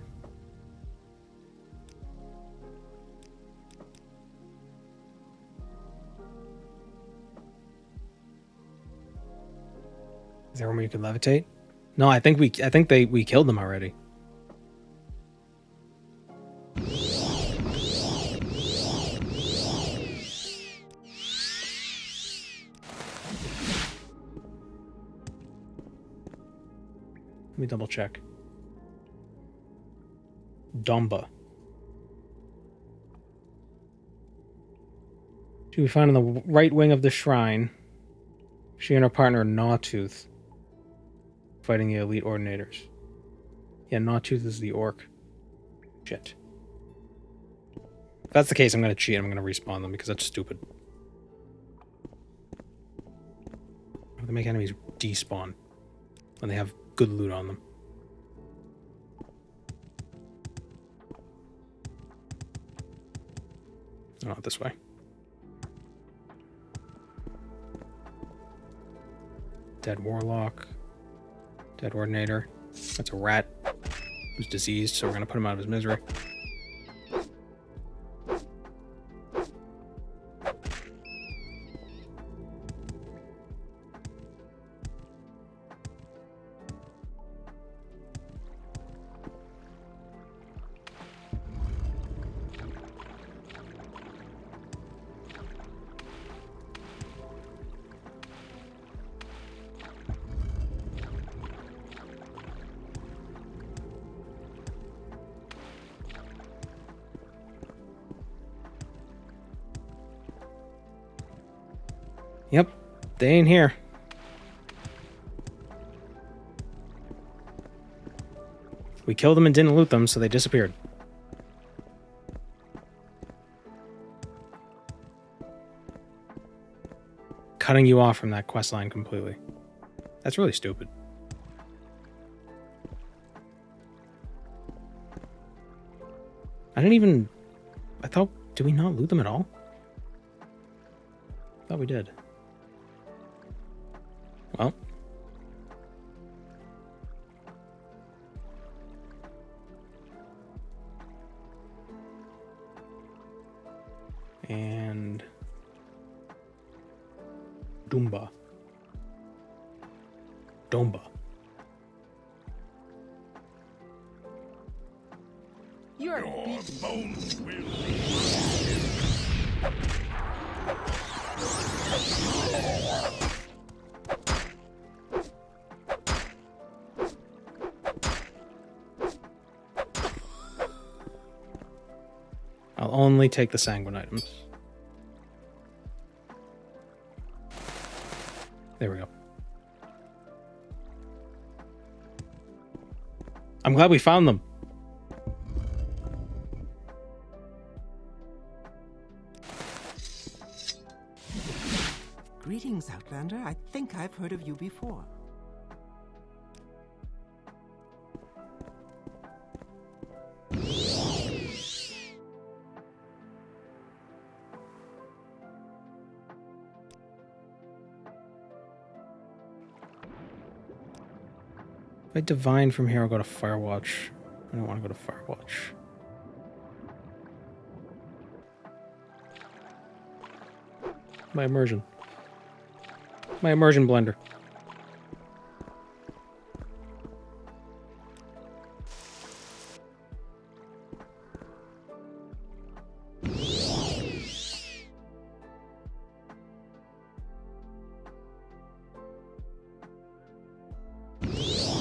Speaker 1: Is there one where you can levitate? No, I think we killed them already. Let me double check. Domba. She we find on the right wing of the shrine. She and her partner Gnawtooth fighting the elite ordinators. Yeah, Gnawtooth is the orc. Shit. If that's the case, I'm going to cheat. I'm going to respawn them because that's stupid. They make enemies despawn when they have good loot on them. Oh, not this way. Dead warlock. Dead ordinator. That's a rat who's diseased, so we're going to put him out of his misery. Yep, they ain't here. We killed them and didn't loot them, so they disappeared. Cutting you off from that quest line completely. That's really stupid. I thought, did we not loot them at all? I thought we did. Well. And Dumba. Domba.
Speaker 10: Your
Speaker 9: bones will
Speaker 1: I'll only take the Sanguine items. There we go. I'm glad we found them.
Speaker 3: Greetings, Outlander. I think I've heard of you before.
Speaker 1: If I divine from here, I'll go to Firewatch. I don't want to go to Firewatch. My immersion. My immersion blender.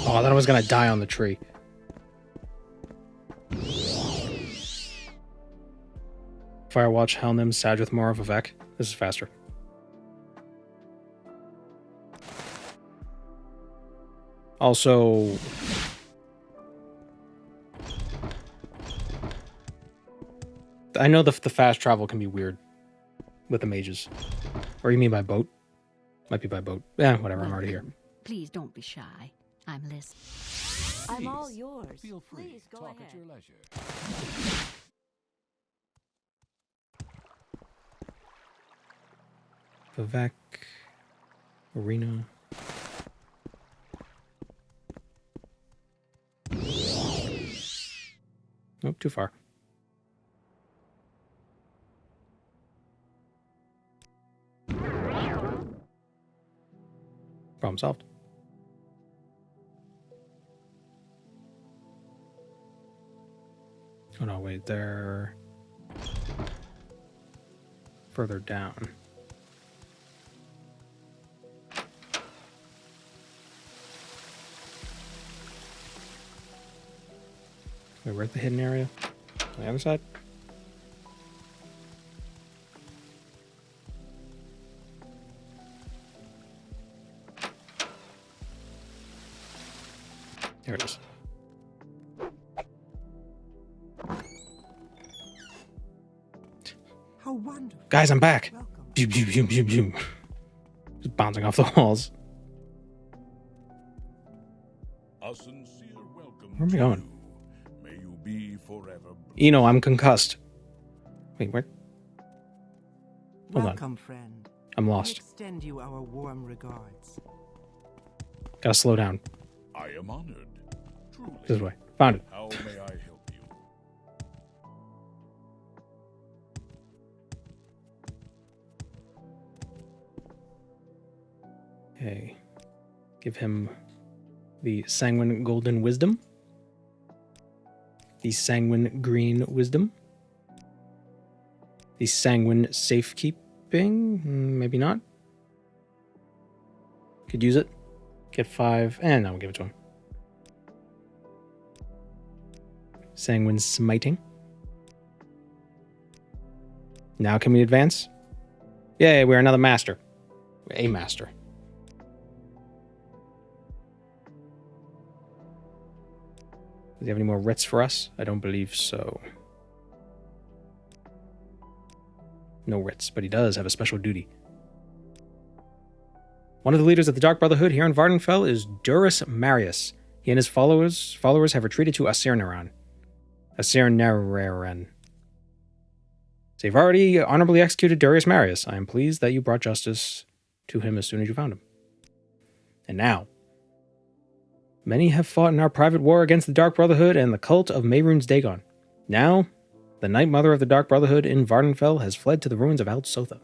Speaker 1: Oh, I thought I was gonna die on the tree. Firewatch, Helnim, Sadrith, Mora, Vivek. This is faster. Also, I know the fast travel can be weird with the mages. Or you mean by boat? Might be by boat. Yeah, whatever, I'm already here.
Speaker 5: Please don't be shy. I'm listening.
Speaker 11: I'm all yours.
Speaker 8: Feel free.
Speaker 11: Please go
Speaker 8: Talk
Speaker 11: ahead.
Speaker 8: at your leisure.
Speaker 1: Vivek, Arena. Nope, too far. Problem solved. Oh no, wait, they're further down. Wait, we're at the hidden area? On the other side? There it is.
Speaker 3: How wonderful.
Speaker 1: Guys, I'm back.
Speaker 3: Welcome.
Speaker 1: Zoom, zoom, zoom, zoom, zoom. Just bouncing off the walls.
Speaker 9: A sincere welcome.
Speaker 1: Where am I going?
Speaker 9: May you be forever.
Speaker 1: Eno, I'm concussed. Wait, where? Hold
Speaker 3: Welcome,
Speaker 1: on.
Speaker 3: friend.
Speaker 1: I'm
Speaker 3: We
Speaker 1: lost.
Speaker 3: extend you our warm regards.
Speaker 1: Gotta slow down.
Speaker 9: I am honored. Truly.
Speaker 1: This way. Found it.
Speaker 9: How may I help you?
Speaker 1: Okay. Give him the Sanguine Golden Wisdom. The Sanguine Green Wisdom. The Sanguine Safekeeping. Maybe not. Could use it. Get 5. And now we'll give it to him. Sanguine Smiting. Now can we advance? Yay, we're another master. We're a master. Does he have any more writs for us? I don't believe so. No writs, but he does have a special duty. One of the leaders of the Dark Brotherhood here in Vardenfell is Durus Marius. He and his followers have retreated to Asirnaran. Asirnaran. So you've already honorably executed Durus Marius. I am pleased that you brought justice to him as soon as you found him. And now, many have fought in our private war against the Dark Brotherhood and the cult of Mehrunes Dagon. Now, the Night Mother of the Dark Brotherhood in Vardenfell has fled to the ruins of Aldsotha.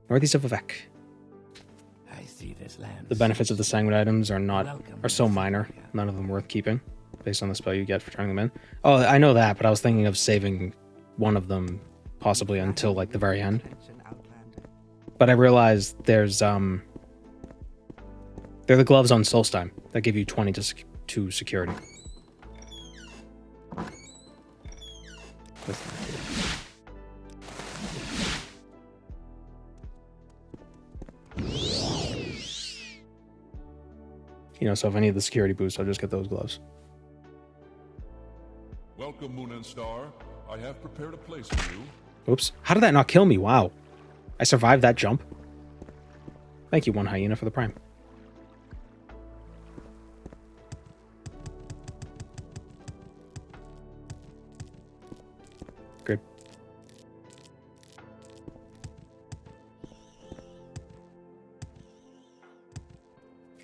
Speaker 1: Northeast of Vivek.
Speaker 2: I see this land.
Speaker 1: The benefits of the Sanguine items are so minor, none of them worth keeping, based on the spell you get for turning them in. Oh, I know that, but I was thinking of saving one of them possibly until like the very end. But I realized there's they're the gloves on Solstheim that give you 20 to security. You know, so if I need the security boost, I'll just get those gloves.
Speaker 9: Welcome, Moon and Star. I have prepared a place for you.
Speaker 1: Oops. How did that not kill me? Wow. I survived that jump. Thank you, one hyena, for the prime. Good.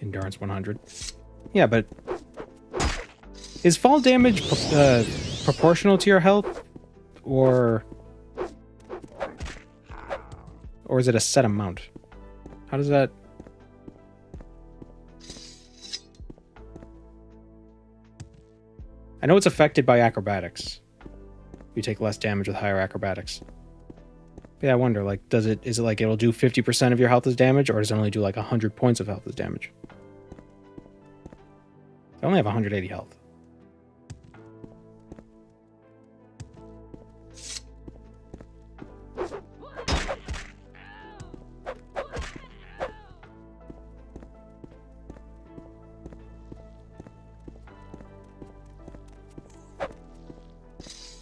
Speaker 1: Endurance 100. Yeah, but is fall damage proportional to your health, or is it a set amount? How does that? I know it's affected by acrobatics. You take less damage with higher acrobatics. Yeah, I wonder, like, is it like it'll do 50% of your health as damage, or does it only do like 100 points of health as damage? I only have 180 health.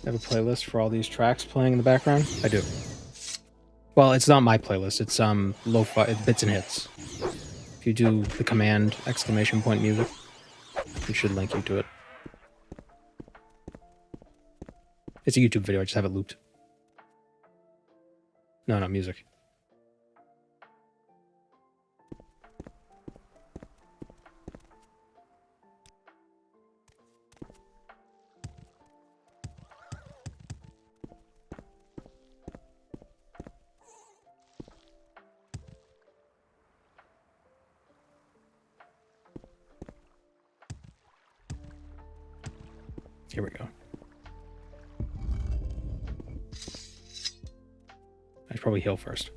Speaker 1: I have a playlist for all these tracks playing in the background. I do. Well, it's not my playlist. It's lo-fi bits and hits. If you do the command ! music, it should link you to it. It's a YouTube video. I just have it looped. No, music. Here we go. I should probably heal first.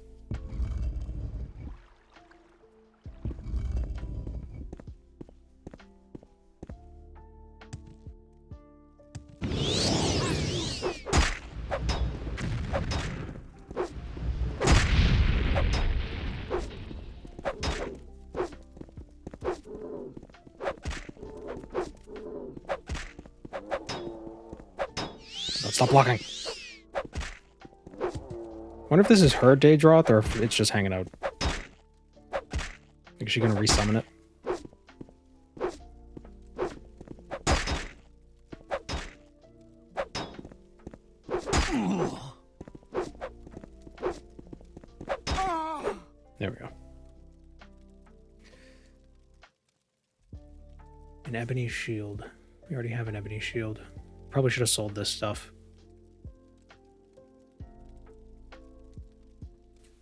Speaker 1: Stop blocking. Wonder if this is her Daedroth or if it's just hanging out. Is she gonna resummon it? There we go. An ebony shield. We already have an ebony shield. Probably should have sold this stuff.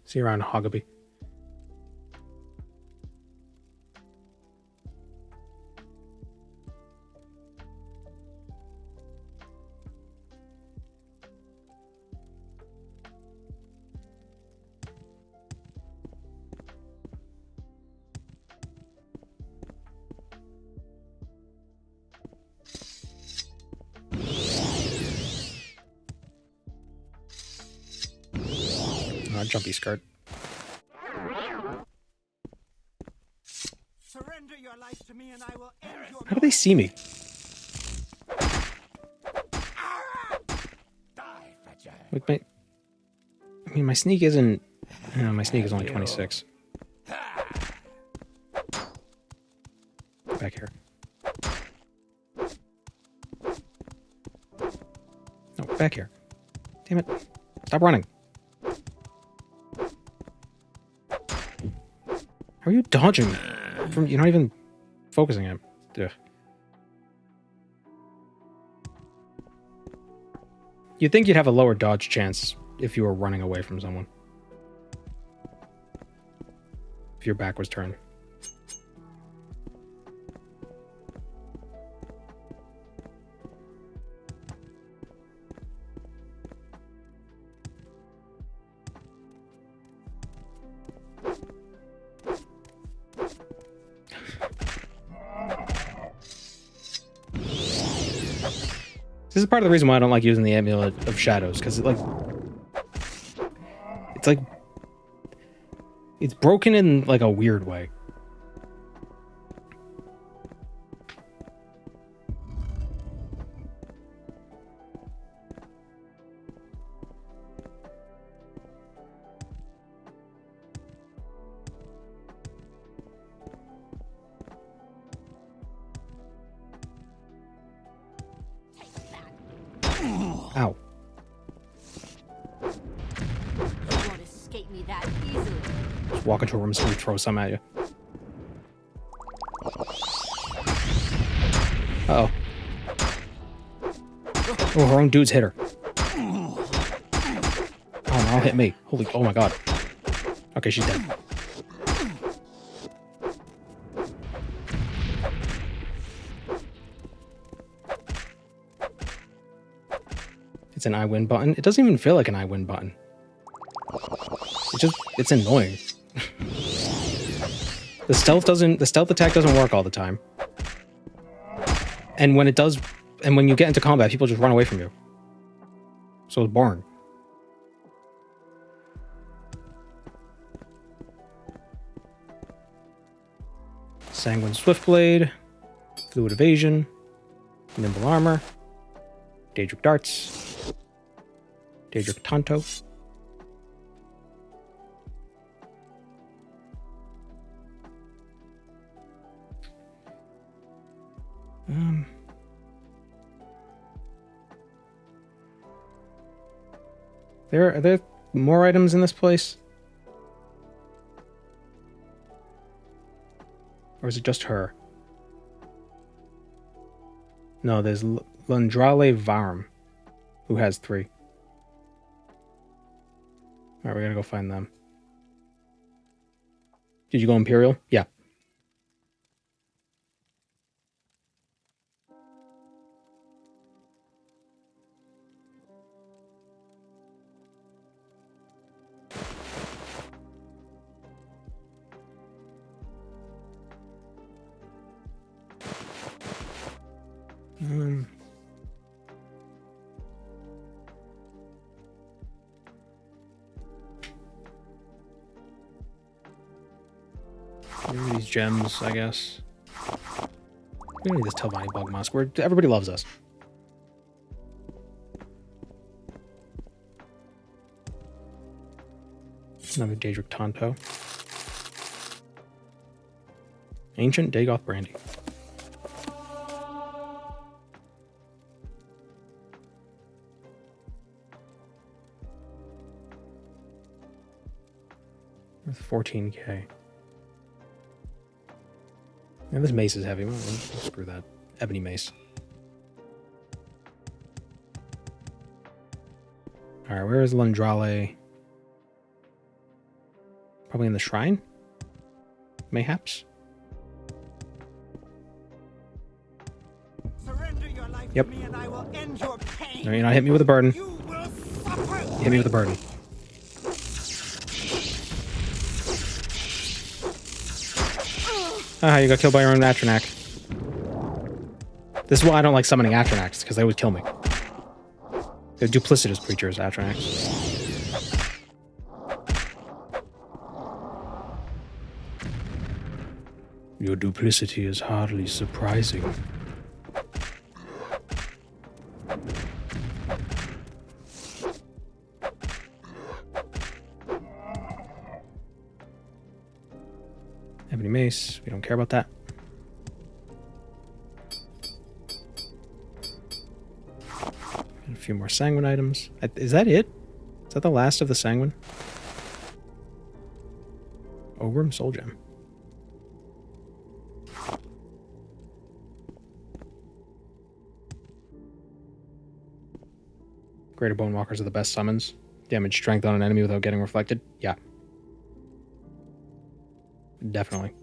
Speaker 1: See you around, Hoggaby. Jumpy skirt.
Speaker 10: Surrender your life to me and I will end your
Speaker 1: How do they see me? Like my sneak isn't. My sneak is only 26. Back here. No, back here. Damn it! Stop running. How are you dodging from? You're not even focusing him. Ugh. You'd think you'd have a lower dodge chance if you were running away from someone. If your back was turned. This is part of the reason why I don't like using the Amulet of Shadows, because it's broken in like a weird way. Ow.
Speaker 11: You won't escape me that easily.
Speaker 1: Just walk into a room so we throw some at you. Uh-oh. Oh, her own dudes hit her. Oh, now hit me. Holy, oh my god. Okay, she's dead. It's an I win button. It doesn't even feel like an I win button. It's annoying. The stealth attack doesn't work all the time. And when it does, and when you get into combat, people just run away from you. So it's boring. Sanguine Swiftblade, Fluid Evasion, Nimble Armor, Daedric Darts, Daedric Tonto. Are there more items in this place? Or is it just her? No, there's Lundrale Varm, who has 3. Alright, we gotta go find them. Did you go Imperial? Yeah. These gems, I guess. We don't need this Telvanni Bug Musk. Everybody loves us. Another Daedric Tonto. Ancient Dagoth Brandy. With 14k. Yeah, this mace is heavy. Well, screw that. Ebony mace. Alright, where is Lundrale? Probably in the shrine? Mayhaps?
Speaker 10: Surrender your life
Speaker 1: Yep.
Speaker 10: to me and I will end your pain.
Speaker 1: No, you're not hitting me with a burden.
Speaker 10: You will suffer.
Speaker 1: Hit me with a burden. Ah, you got killed by your own Atronak. This is why I don't like summoning Atronachs, because they would kill me. They're duplicitous creatures, Atronachs. Your duplicity is hardly surprising. Ebony mace, we don't care about that. And a few more Sanguine items. Is that it? Is that the last of the Sanguine? Ogrim Soul Gem. Greater Bone Walkers are the best summons. Damage strength on an enemy without getting reflected. Yeah. Definitely.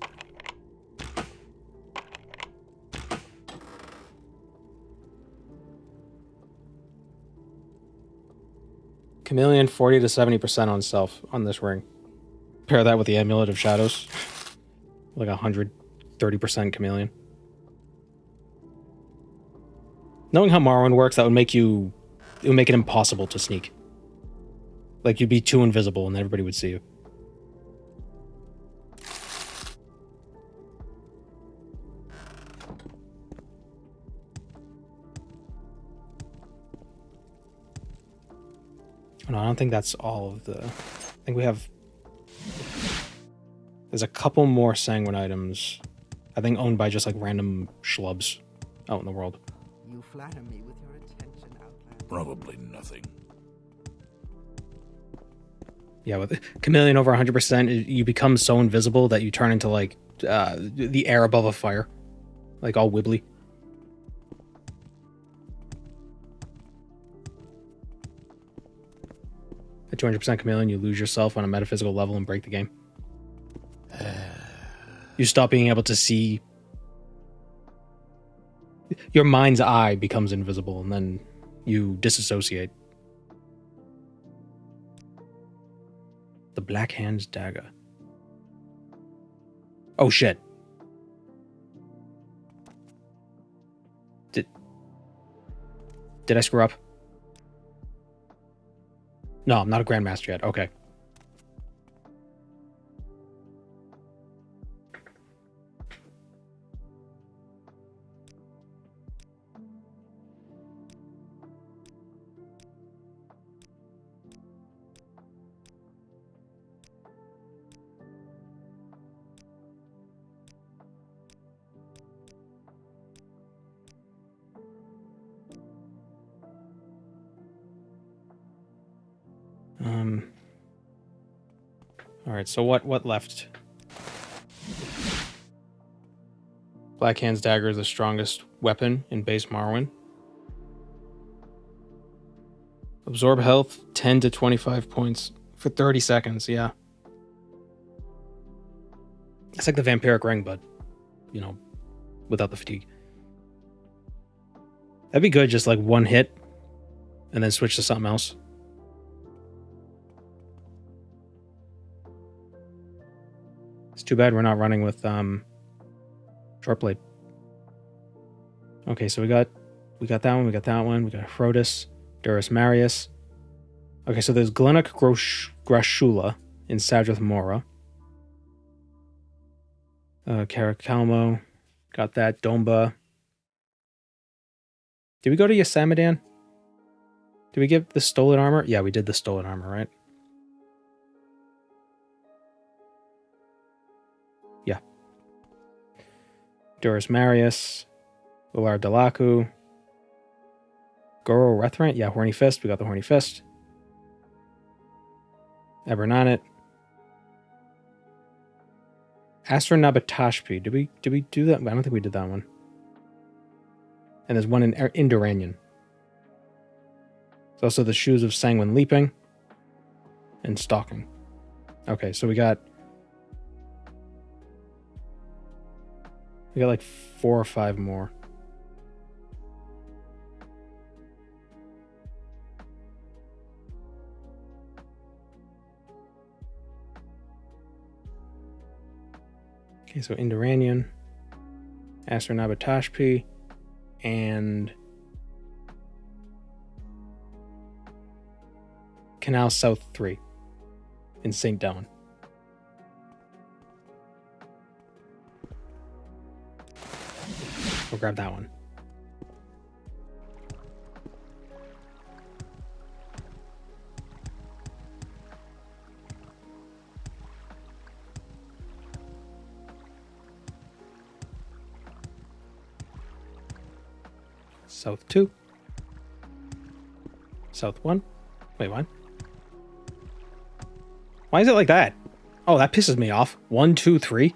Speaker 1: Chameleon 40 to 70% on self on this ring. Pair that with the Amulet of Shadows. Like 130% Chameleon. Knowing how Morrowind works, that would make you... It would make it impossible to sneak. Like, you'd be too invisible and everybody would see you. No, I don't think that's all of the... I think we have... There's a couple more Sanguine items, I think owned by just like random schlubs out in the world.
Speaker 3: You flatter me with your attention, Outlander.
Speaker 9: Probably nothing.
Speaker 1: Yeah, with Chameleon over 100%, you become so invisible that you turn into like the air above a fire. Like all wibbly. At 200% Chameleon, you lose yourself on a metaphysical level and break the game. You stop being able to see. Your mind's eye becomes invisible, and then you disassociate. The Black Hand's Dagger. Oh shit. Did I screw up? No, I'm not a Grandmaster yet. Okay. All right, so what left? Black Hand's Dagger is the strongest weapon in base Morrowind. Absorb health 10 to 25 points for 30 seconds, yeah. It's like the Vampiric Ring, but, you know, without the fatigue. That'd be good, just like one hit, and then switch to something else. It's too bad we're not running with Shortblade. Okay, so we got that one, we got Hrotis, Durus Marius. Okay, so there's Glennock Grashula in Sadrith Mora. Carakalmo, got that. Domba. Did we go to Yamadan? Did we give the stolen armor? Yeah, we did the stolen armor, right? Durus Marius, Ular Delaku, Goro Rethrant, yeah, Horny Fist, we got the Horny Fist. Ebernonit. Astronabitashpi, did we do that? I don't think we did that one. And there's one in Indoranian. There's also the Shoes of Sanguine Leaping and Stalking. Okay, so we got like 4 or 5 more. Okay, so Indoranian, Astronabitashpi, and Canal South 3 in St. Delon. We'll grab that one. South 2. South 1. Wait, what? Why is it like that? Oh, that pisses me off. 1, 2, 3.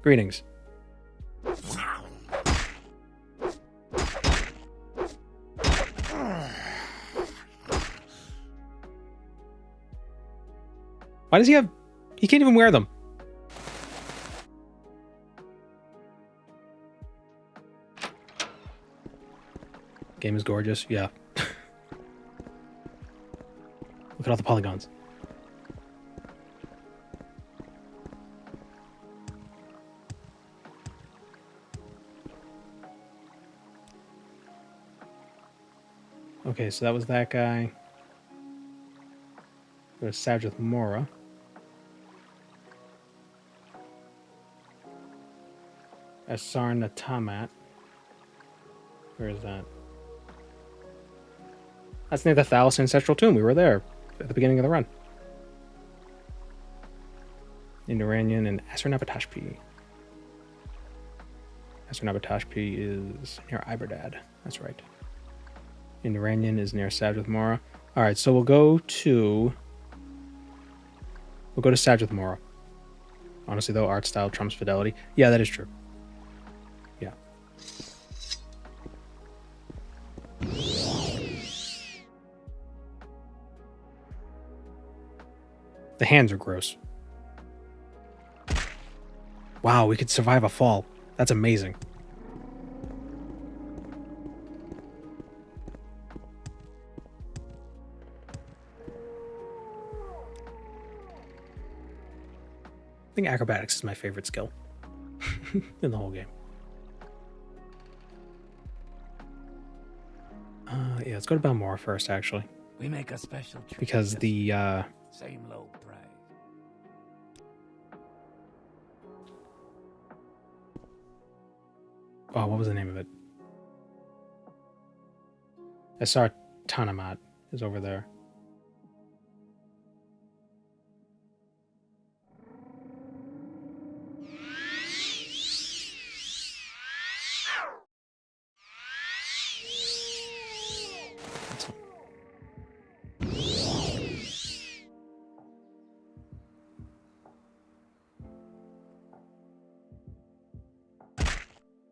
Speaker 1: Greetings. Why does he have... He can't even wear them. Game is gorgeous. Yeah. Look at all the polygons. Okay, so that was that guy. There's Sajith Mora. Asarnatamat. Where is that? That's near the Thalos Ancestral Tomb. We were there at the beginning of the run. Indoranian and Astronabitashpi. Astronabitashpi is near Iberdad. That's right. Indoranian is near Sajith Mora. Alright, so we'll go to Sajith Mora. Honestly, though, art style trumps fidelity. Yeah, that is true. Yeah. The hands are gross. Wow, we could survive a fall. That's amazing. I think acrobatics is my favorite skill in the whole game. Yeah, let's go to Balmora first, actually.
Speaker 2: We make a special trip
Speaker 1: because the
Speaker 2: same low price.
Speaker 1: Oh, what was the name of it? Asartanamat is over there.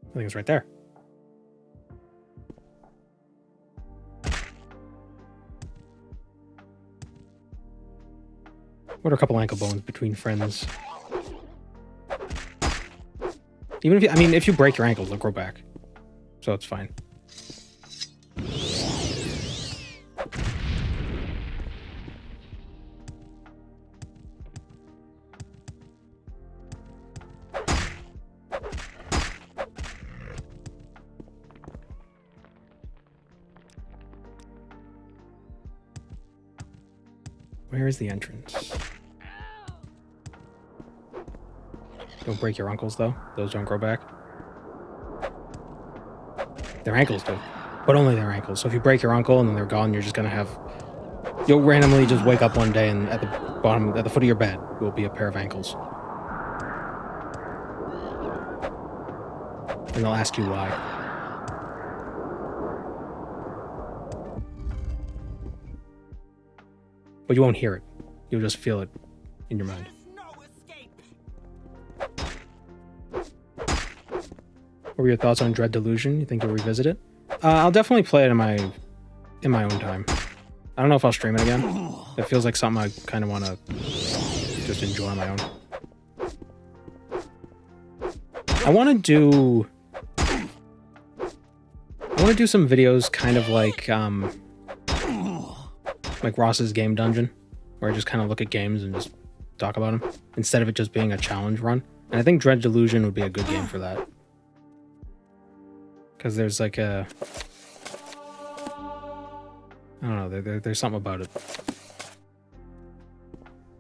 Speaker 1: I think it's right there. What are a couple ankle bones between friends? Even if you, I mean, if you break your ankles, they'll grow back. So it's fine. Where is the entrance? Don't break your ankles, though. Those don't grow back. Their ankles do. But only their ankles. So if you break your ankle and then they're gone, you're just going to have You'll randomly just wake up one day and at the foot of your bed will be a pair of ankles. And they'll ask you why. But you won't hear it. You'll just feel it in your mind. What were your thoughts on Dread Delusion? You think you'll revisit it? I'll definitely play it in my own time. I don't know if I'll stream it again. It feels like something I kind of want to just enjoy on my own. I want to do some videos kind of like Ross's Game Dungeon, where I just kind of look at games and just talk about them, instead of it just being a challenge run. And I think Dread Delusion would be a good game for that. Because there's like a... I don't know, there's something about it.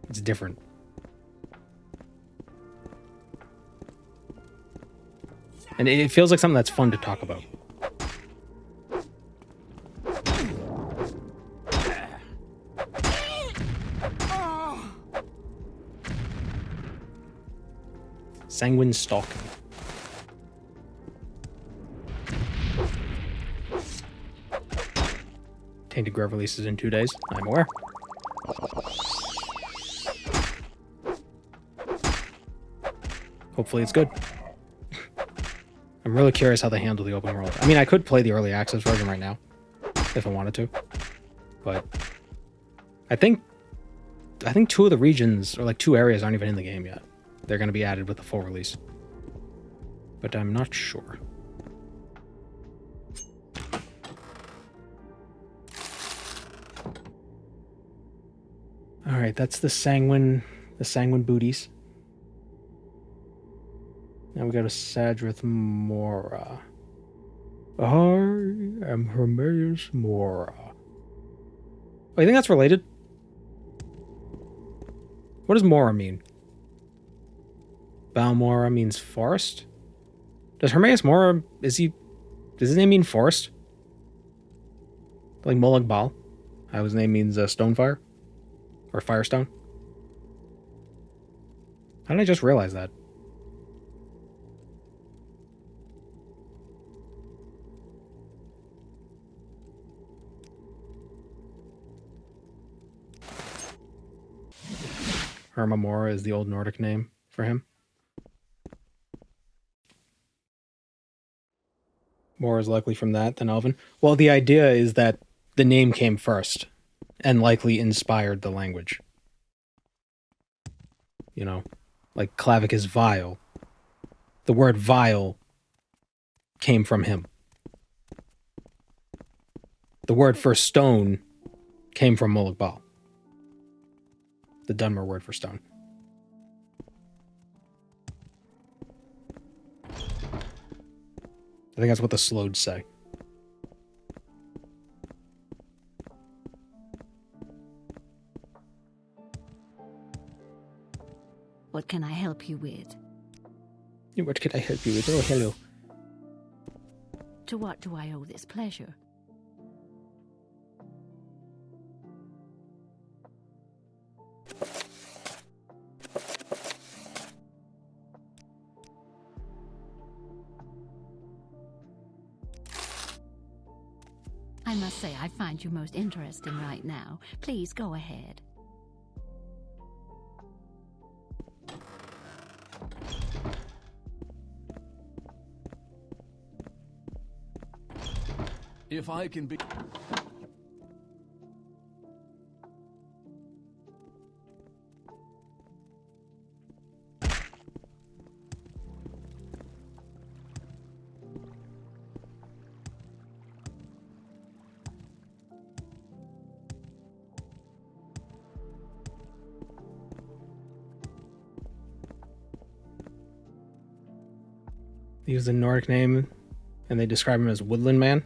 Speaker 1: It's different. And it feels like something that's fun to talk about. Sanguine stalking. Tainted Grove releases in 2 days. I'm aware. Hopefully it's good. I'm really curious how they handle the open world. I mean, I could play the early access version right now, if I wanted to. But I think 2 of the regions, or like 2 areas, aren't even in the game yet. They're going to be added with the full release. But I'm not sure. Alright, that's the Sanguine booties. Now we go to Sadrith Mora. I am Hermaeus Mora. Oh, you think that's related? What does Mora mean? Balmora means forest? Does Hermaeus Mora, does his name mean forest? Like Molag Bal? How his name means stonefire? Or firestone? How did I just realize that? Hermamora is the old Nordic name for him. More is likely from that than Elven. Well, the idea is that the name came first and likely inspired the language. You know, like Clavicus Vile. The word vile came from him. The word for stone came from Molag Bal. The Dunmer word for stone. I think that's what the Slodes say.
Speaker 5: What can I help you with?
Speaker 1: What can I help you with? Oh, hello.
Speaker 5: To what do I owe this pleasure? I must say, I find you most interesting right now. Please go ahead.
Speaker 8: If I can be...
Speaker 1: They use the Nordic name, and they describe him as Woodland Man.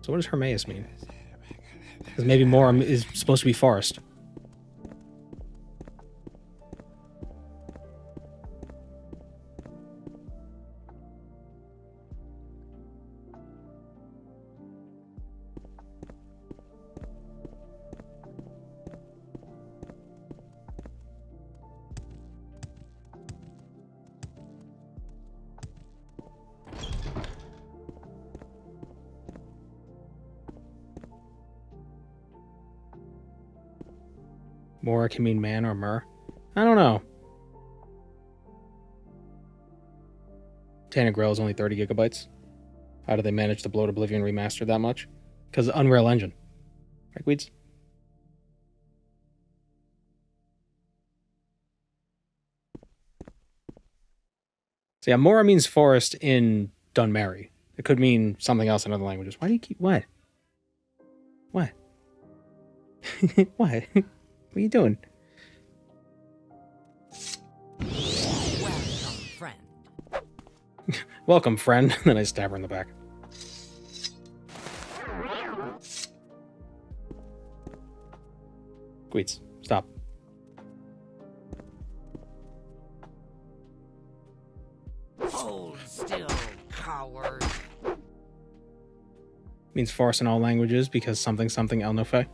Speaker 1: So what does Hermaeus mean? Because maybe Mora is supposed to be forest. Mora can mean man or mer. I don't know. Tanagrail is only 30 gigabytes. How do they manage to bloat Oblivion Remastered that much? Because Unreal Engine. Right, Weeds? So yeah, Mora means forest in Dunmary. It could mean something else in other languages. Why do you keep... What? What? What? What are you doing?
Speaker 4: Welcome, friend.
Speaker 1: Welcome, friend. Then I stab her in the back. Queets, stop.
Speaker 4: Hold still, coward.
Speaker 1: Means forest in all languages because something Elnofe.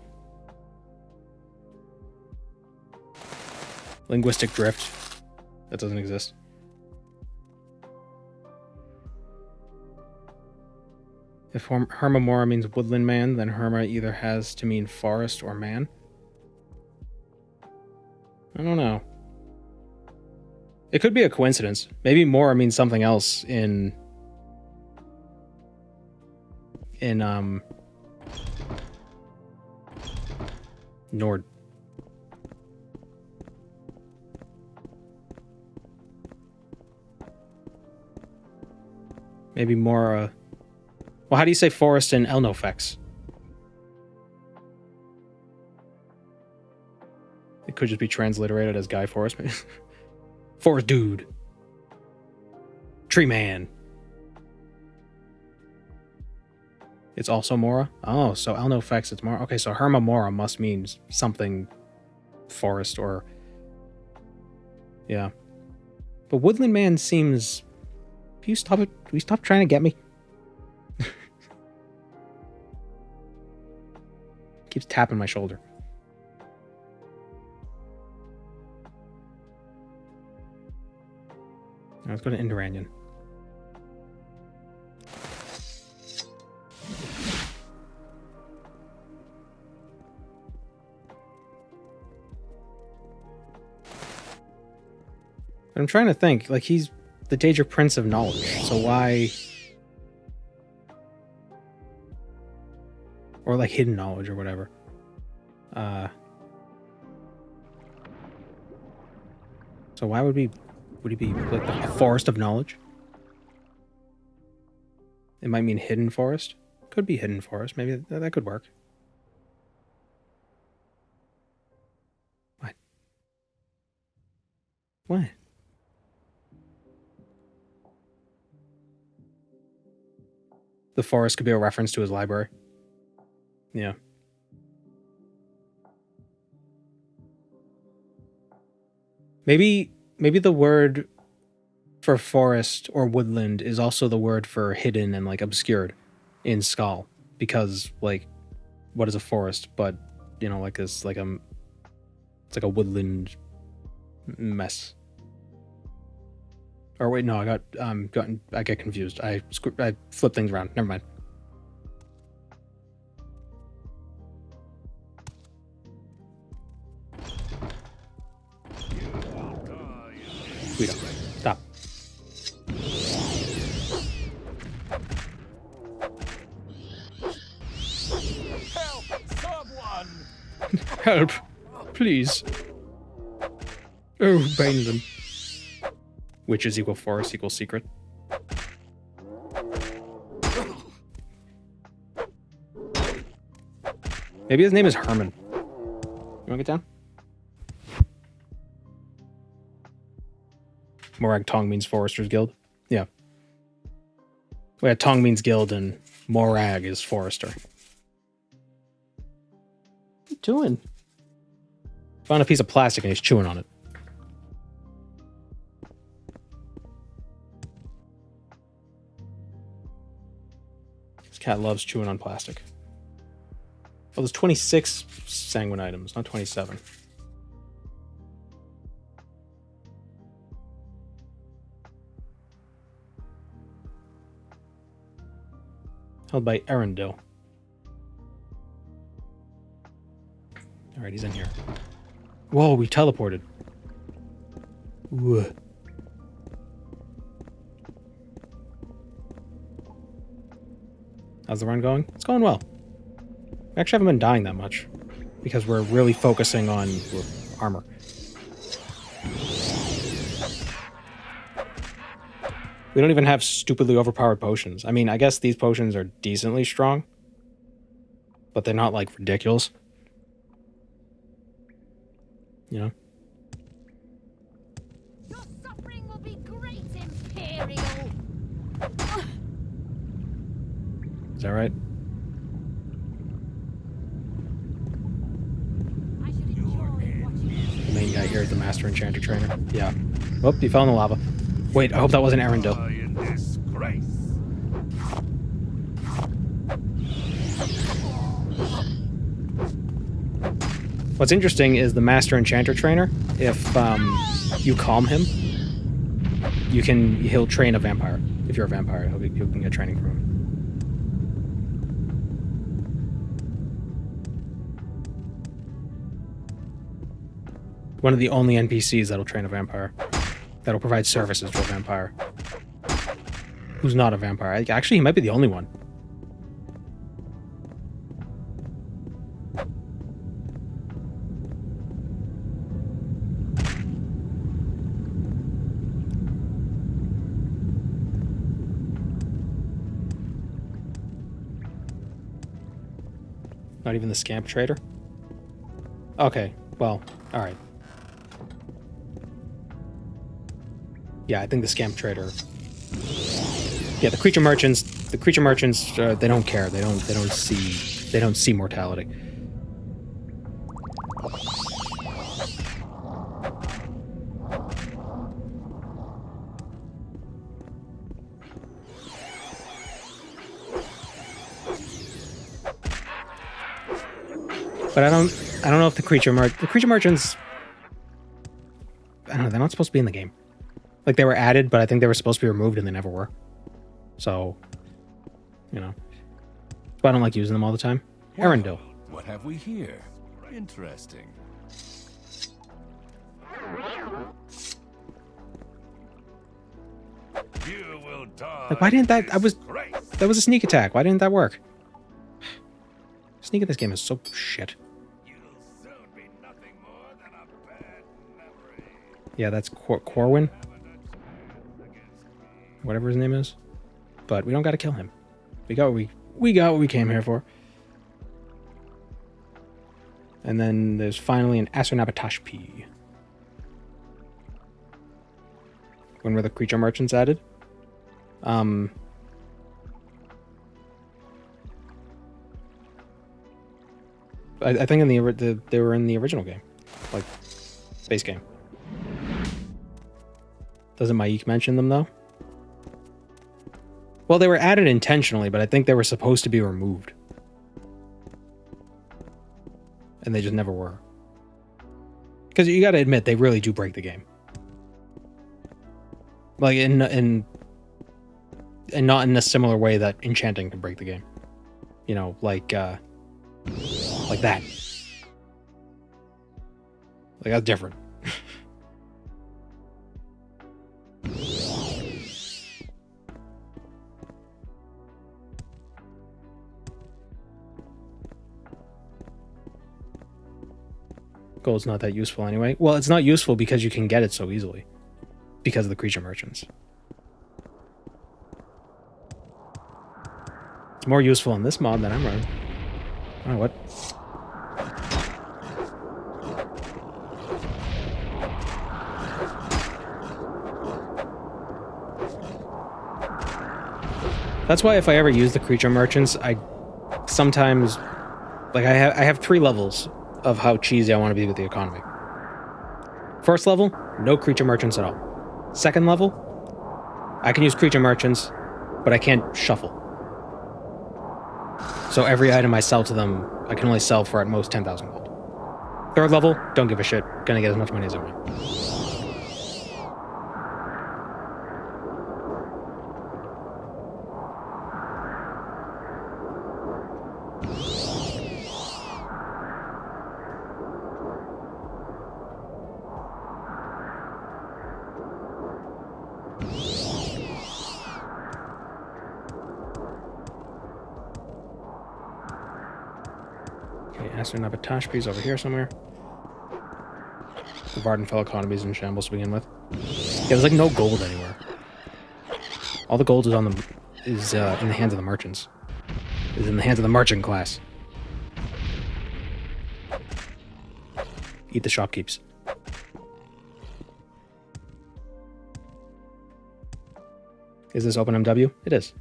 Speaker 1: Linguistic drift. That doesn't exist. If Hermamora means woodland man, then Herma either has to mean forest or man. I don't know. It could be a coincidence. Maybe Mora means something else in Nord. Maybe Mora. Well, how do you say forest in Elnofex? It could just be transliterated as Guy Forest. Forest dude. Tree man. It's also Mora? Oh, so Elnofex it's Mora. Okay, so Hermamora must mean something forest or... Yeah. But Woodland Man seems... Can you stop it? Can you stop trying to get me? Keeps tapping my shoulder. Now let's go to Indoranian. I'm trying to think. Like, he's the Daedric Prince of Knowledge, so why... Or like hidden knowledge or whatever. So why would he be like a forest of knowledge? It might mean hidden forest. Could be hidden forest. Maybe that could work. What? What? The forest could be a reference to his library. Yeah. Maybe the word for forest or woodland is also the word for hidden and like obscured in Skal, because like what is a forest but you know like this like it's like a woodland mess. Or wait, no, I get confused. I flip things around. Never mind. We don't. Stop.
Speaker 9: Help! Someone!
Speaker 1: Help! Please. Oh, bane them. Witches equal forest equals secret. Maybe his name is Herman. You wanna get down? Morag Tong means Forester's Guild. Yeah. Yeah, Tong means guild and Morag is Forester. What are you doing? Found a piece of plastic and he's chewing on it. This cat loves chewing on plastic. Oh, there's 26 sanguine items, not 27. Held by Erendil. Alright, he's in here. Whoa, we teleported. Whoa. How's the run going? It's going well. We actually haven't been dying that much because we're really focusing on armor. We don't even have stupidly overpowered potions. I mean, I guess these potions are decently strong, but they're not, like, ridiculous. You know?
Speaker 5: Your suffering will be great, Imperial.
Speaker 1: Is that right?
Speaker 5: I should enjoy watching.
Speaker 1: The main guy here is the Master Enchanter Trainer. Yeah. Oh, he fell in the lava. Wait, I hope that wasn't Arendelle.
Speaker 9: In disgrace.
Speaker 1: What's interesting is the Master Enchanter Trainer, if you calm him, he'll train a vampire. If you're a vampire, you can get training from him. One of the only NPCs that'll train a vampire. That'll provide services to a vampire. Who's not a vampire. Actually, he might be the only one. Not even the scamp trader? Okay, well, alright. Yeah, I think the scamp trader... Yeah, the creature merchants, they don't care. They don't see mortality. But I don't know if the creature merchants, I don't know, they're not supposed to be in the game. Like, they were added, but I think they were supposed to be removed and they never were. So, you know. But I don't like using them all the time. Arendelle.
Speaker 8: What have we here? Interesting.
Speaker 9: You will die.
Speaker 1: Like, why didn't that was a sneak attack. Why didn't that work? Sneak in this game is so shit. Yeah, that's Corwin. Whatever his name is. But we don't gotta kill him. We got what we came here for. And then there's finally an Asurnapatashpi. When were the creature merchants added? I think they were in the original game, like base game. Doesn't Maik mention them though? Well, they were added intentionally, but I think they were supposed to be removed, and they just never were. Because you got to admit, they really do break the game. Like and not in a similar way that Enchanting can break the game. You know, like that. Like, that's different. Gold's not that useful anyway. Well, it's not useful because you can get it so easily. Because of the creature merchants. It's more useful in this mod than I'm running. Oh, what? That's why if I ever use the creature merchants, I sometimes... Like, I have 3 levels of how cheesy I want to be with the economy. First level, no creature merchants at all. Second level, I can use creature merchants, but I can't shuffle. So every item I sell to them, I can only sell for at most 10,000 gold. Third level, don't give a shit. Gonna get as much money as I want. Ashalmimilkala is over here somewhere. The Vardenfell economy is in shambles to begin with. Yeah, there's like no gold anywhere. All the gold is in the hands of the merchants. Is in the hands of the merchant class. Eat the shopkeeps. Is this OpenMW? It is.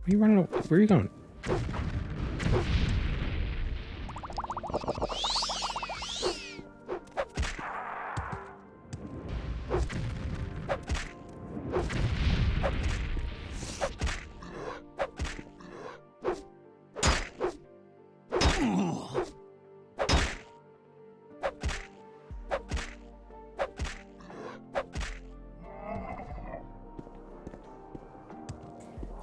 Speaker 1: Where are you running? Where are you going?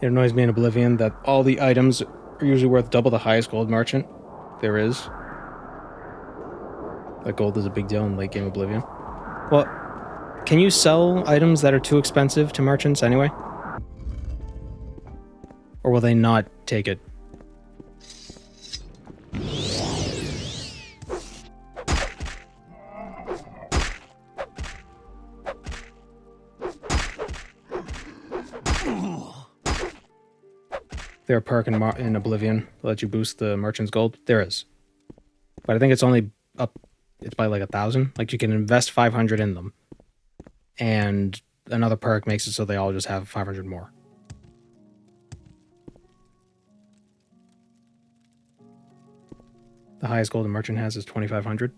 Speaker 1: It annoys me in Oblivion that all the items are usually worth double the highest gold merchant there is. Like gold is a big deal in late game Oblivion. Well, can you sell items that are too expensive to merchants anyway? Or will they not take it? There a perk in Oblivion that lets you boost the merchant's gold? There is. But I think it's only up, it's by like 1,000. Like you can invest 500 in them. And another perk makes it so they all just have 500 more. The highest gold a merchant has is 2,500.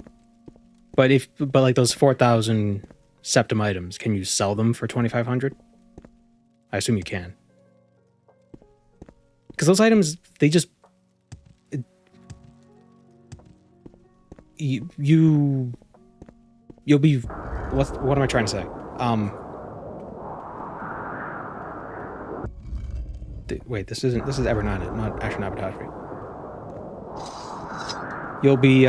Speaker 1: But like those 4,000 septum items, can you sell them for 2,500? I assume you can. Because those items, they just... You'll be... What am I trying to say? Wait, this is Evernight, not Ashalmimilkala. You'll be,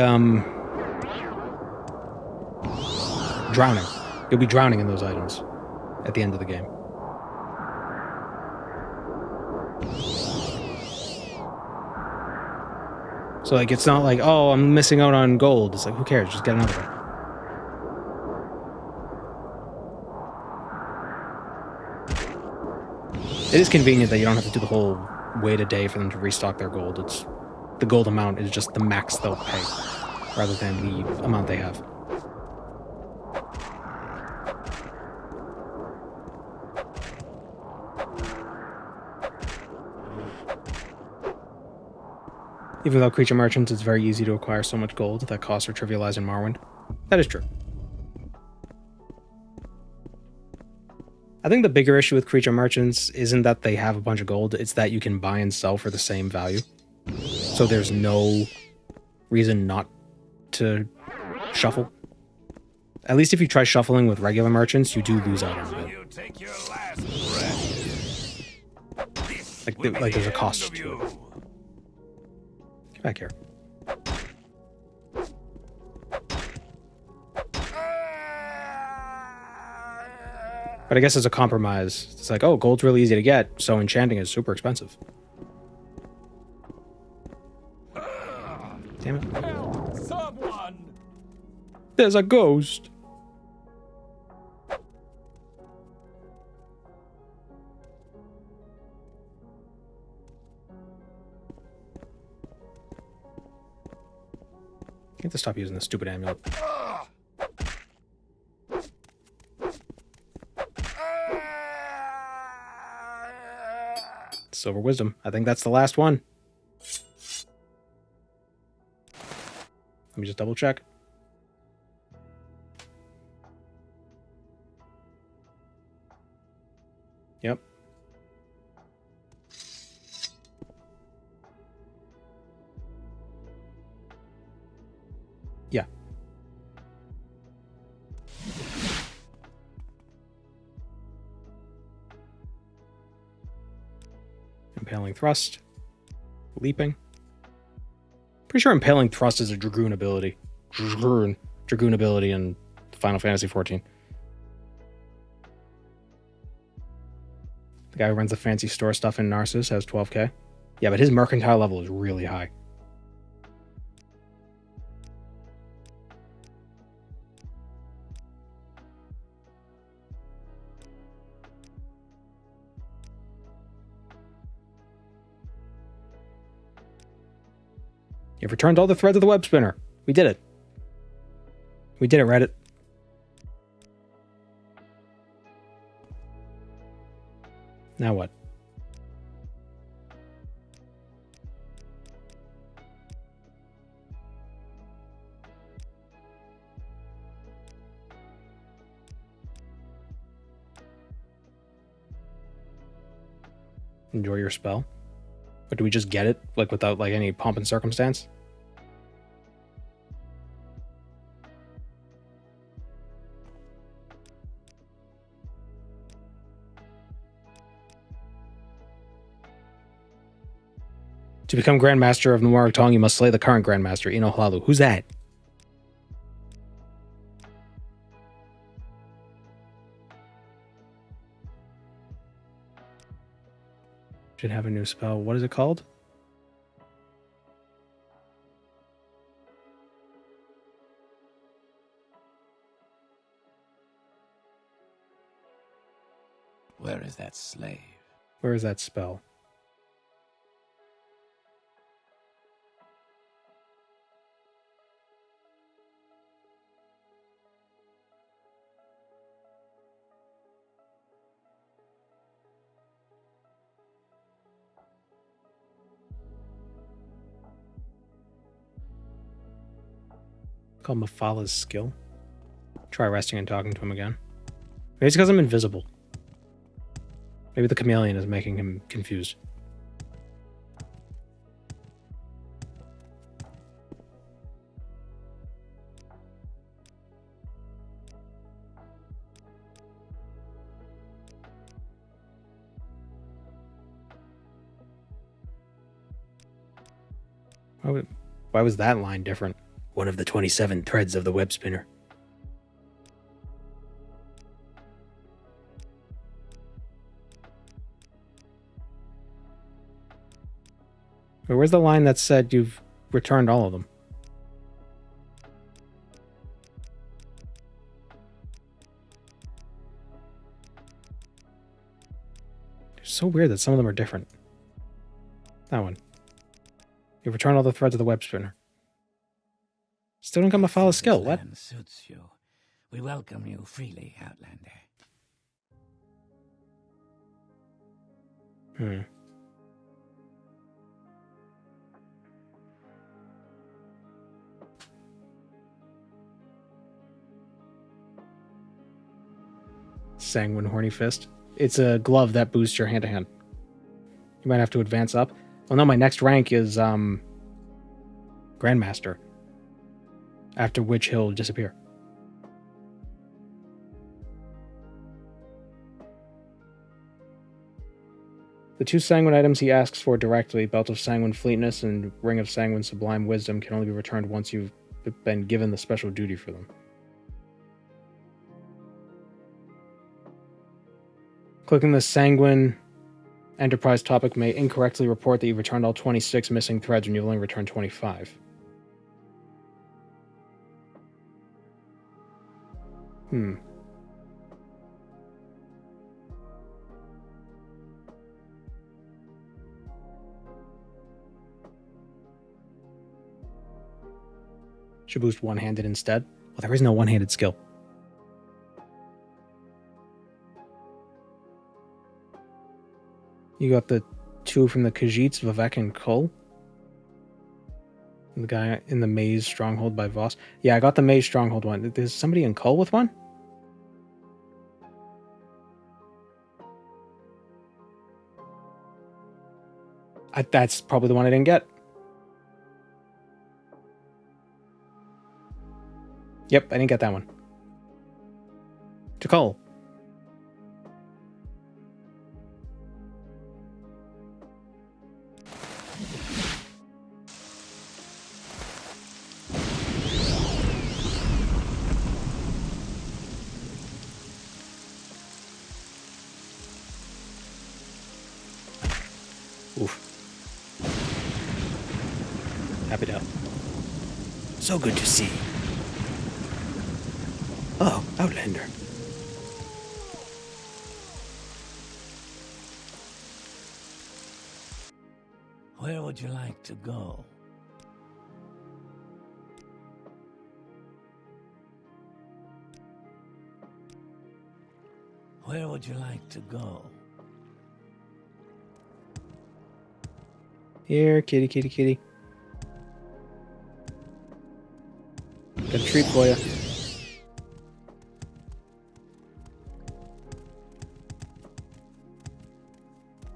Speaker 1: drowning. You'll be drowning in those items at the end of the game. So, like, it's not like, oh, I'm missing out on gold. It's like, who cares? Just get another one. It is convenient that you don't have to do the whole wait a day for them to restock their gold. It's the gold amount is just the max they'll pay, rather than the amount they have. Even though creature merchants, it's very easy to acquire so much gold that costs are trivialized in Morrowind. That is true. I think the bigger issue with creature merchants isn't that they have a bunch of gold, it's that you can buy and sell for the same value. So there's no reason not to shuffle. At least if you try shuffling with regular merchants, you do lose out on it. Like there's a cost to it. Get back here. But I guess as a compromise, it's like, oh, gold's really easy to get, so enchanting is super expensive. Damn it.
Speaker 10: Help someone!
Speaker 1: There's a ghost! I have to stop using this stupid amulet. Silver Wisdom. I think that's the last one. Let me just double check. Yep. Yeah. Impaling Thrust. Leaping. Pretty sure Impaling Thrust is a Dragoon ability. Dragoon. Dragoon ability in Final Fantasy XIV. The guy who runs the fancy store stuff in Narcissus has 12k. Yeah, but his mercantile level is really high. You've returned all the threads of the Webspinner. We did it. We did it, Reddit. Now what? Enjoy your spell? But do we just get it, like, without, like, any pomp and circumstance? To become Grandmaster of the Morag Tong, you must slay the current Grandmaster, Eno Hlaalu. Who's that? Should have a new spell. What is it called?
Speaker 2: Where is that slave?
Speaker 1: Where is that spell? Called Mafala's skill. Try resting and talking to him again. Maybe it's because I'm invisible. Maybe the chameleon is making him confused. Why was that line different? One of the 27 threads of the Webspinner. But where's the line that said you've returned all of them? It's so weird that some of them are different. That one. You've returned all the threads of the Webspinner. Still don't got Mafala's skill. What?
Speaker 2: Suits you. We welcome you freely, Outlander.
Speaker 1: Sanguine Horny Fist. It's a glove that boosts your hand-to-hand. You might have to advance up. Well, no, my next rank is Grandmaster. After which he'll disappear. The two Sanguine items he asks for directly, Belt of Sanguine Fleetness and Ring of Sanguine Sublime Wisdom, can only be returned once you've been given the special duty for them. Clicking the Sanguine Enterprise topic may incorrectly report that you've returned all 26 missing threads when you've only returned 25. Should boost one-handed instead. Well, there is no one-handed skill. You got the two from the Khajiits, Vivek and Kull. And the guy in the Maze Stronghold by Voss. Yeah, I got the Maze Stronghold one. There's somebody in Kull with one? That's probably the one I didn't get. Yep, I didn't get that one. To Kull. Oof. Happy to help. So good to see. Oh, Outlander.
Speaker 2: Where would you like to go? Where would you like to go?
Speaker 1: Here, kitty, kitty, kitty. Got a treat for you.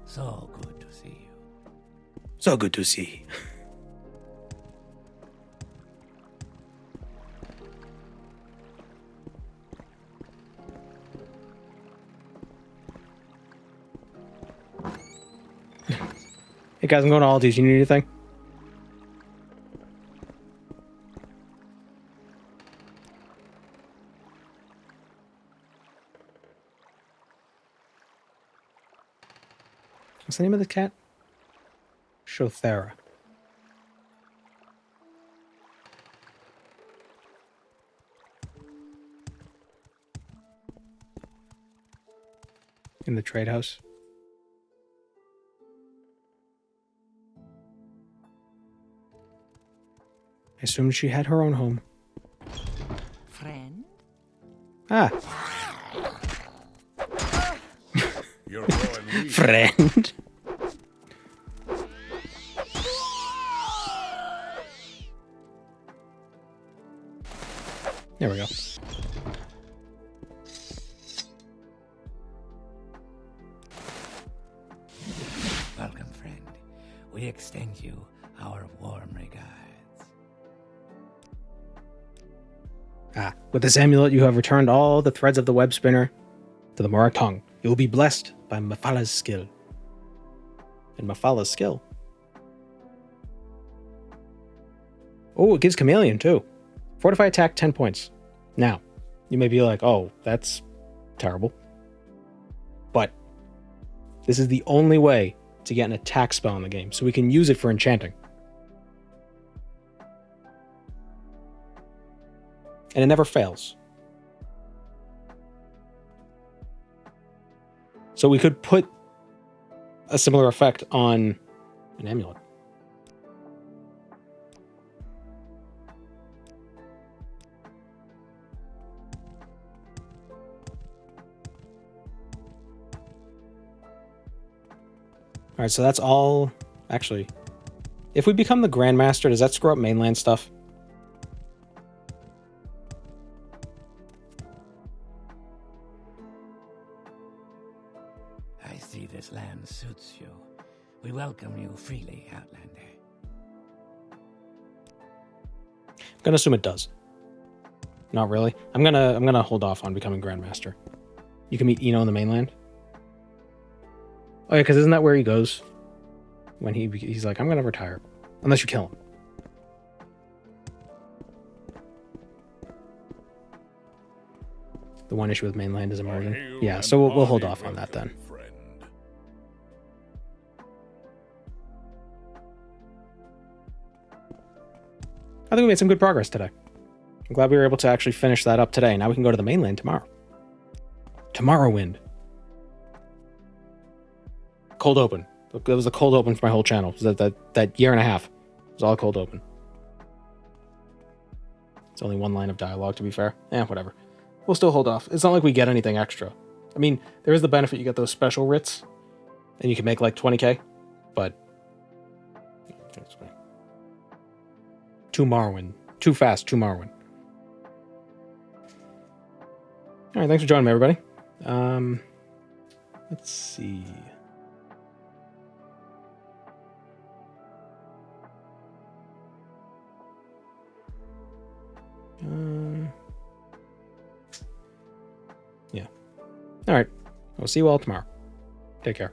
Speaker 2: So good to see you.
Speaker 1: So good to see. Hey guys, I'm going to Aldi's. You need anything? What's the name of the cat? Shothera. In the trade house. I assumed she had her own home.
Speaker 4: Friend?
Speaker 1: Ah.
Speaker 9: You're growing weak.
Speaker 1: Friend. There we go.
Speaker 2: Welcome, friend. We extend you our warm regards.
Speaker 1: Ah, with this amulet you have returned all the threads of the Webspinner to the Morag Tong. You will be blessed by Mafala's skill. And Mafala's skill. Oh, it gives Chameleon too. Fortify attack 10 points. Now, you may be like, oh, that's terrible. But this is the only way to get an attack spell in the game, so we can use it for enchanting. And it never fails. So we could put a similar effect on an amulet. All right, so that's all. Actually, if we become the Grandmaster, does that screw up mainland stuff?
Speaker 2: I see this land suits you. We welcome you freely, Outlander.
Speaker 1: I'm gonna assume it does. Not really. I'm gonna hold off on becoming Grandmaster. You can meet Eno in the mainland. Oh yeah, because isn't that where he goes when he's like, I'm gonna retire, unless you kill him. The one issue with mainland is immersion. Yeah, so we'll hold off on that then. I think we made some good progress today. I'm glad we were able to actually finish that up today. Now we can go to the mainland tomorrow. Morrowind. Cold open. That was a cold open for my whole channel. That year and a half. It was all cold open. It's only one line of dialogue, to be fair. Whatever. We'll still hold off. It's not like we get anything extra. I mean, there is the benefit you get those special writs, and you can make like 20k, but to Morrowind. Too fast, to Morrowind. Alright, thanks for joining me, everybody. Let's see. Yeah. Alright. We'll see you all tomorrow. Take care.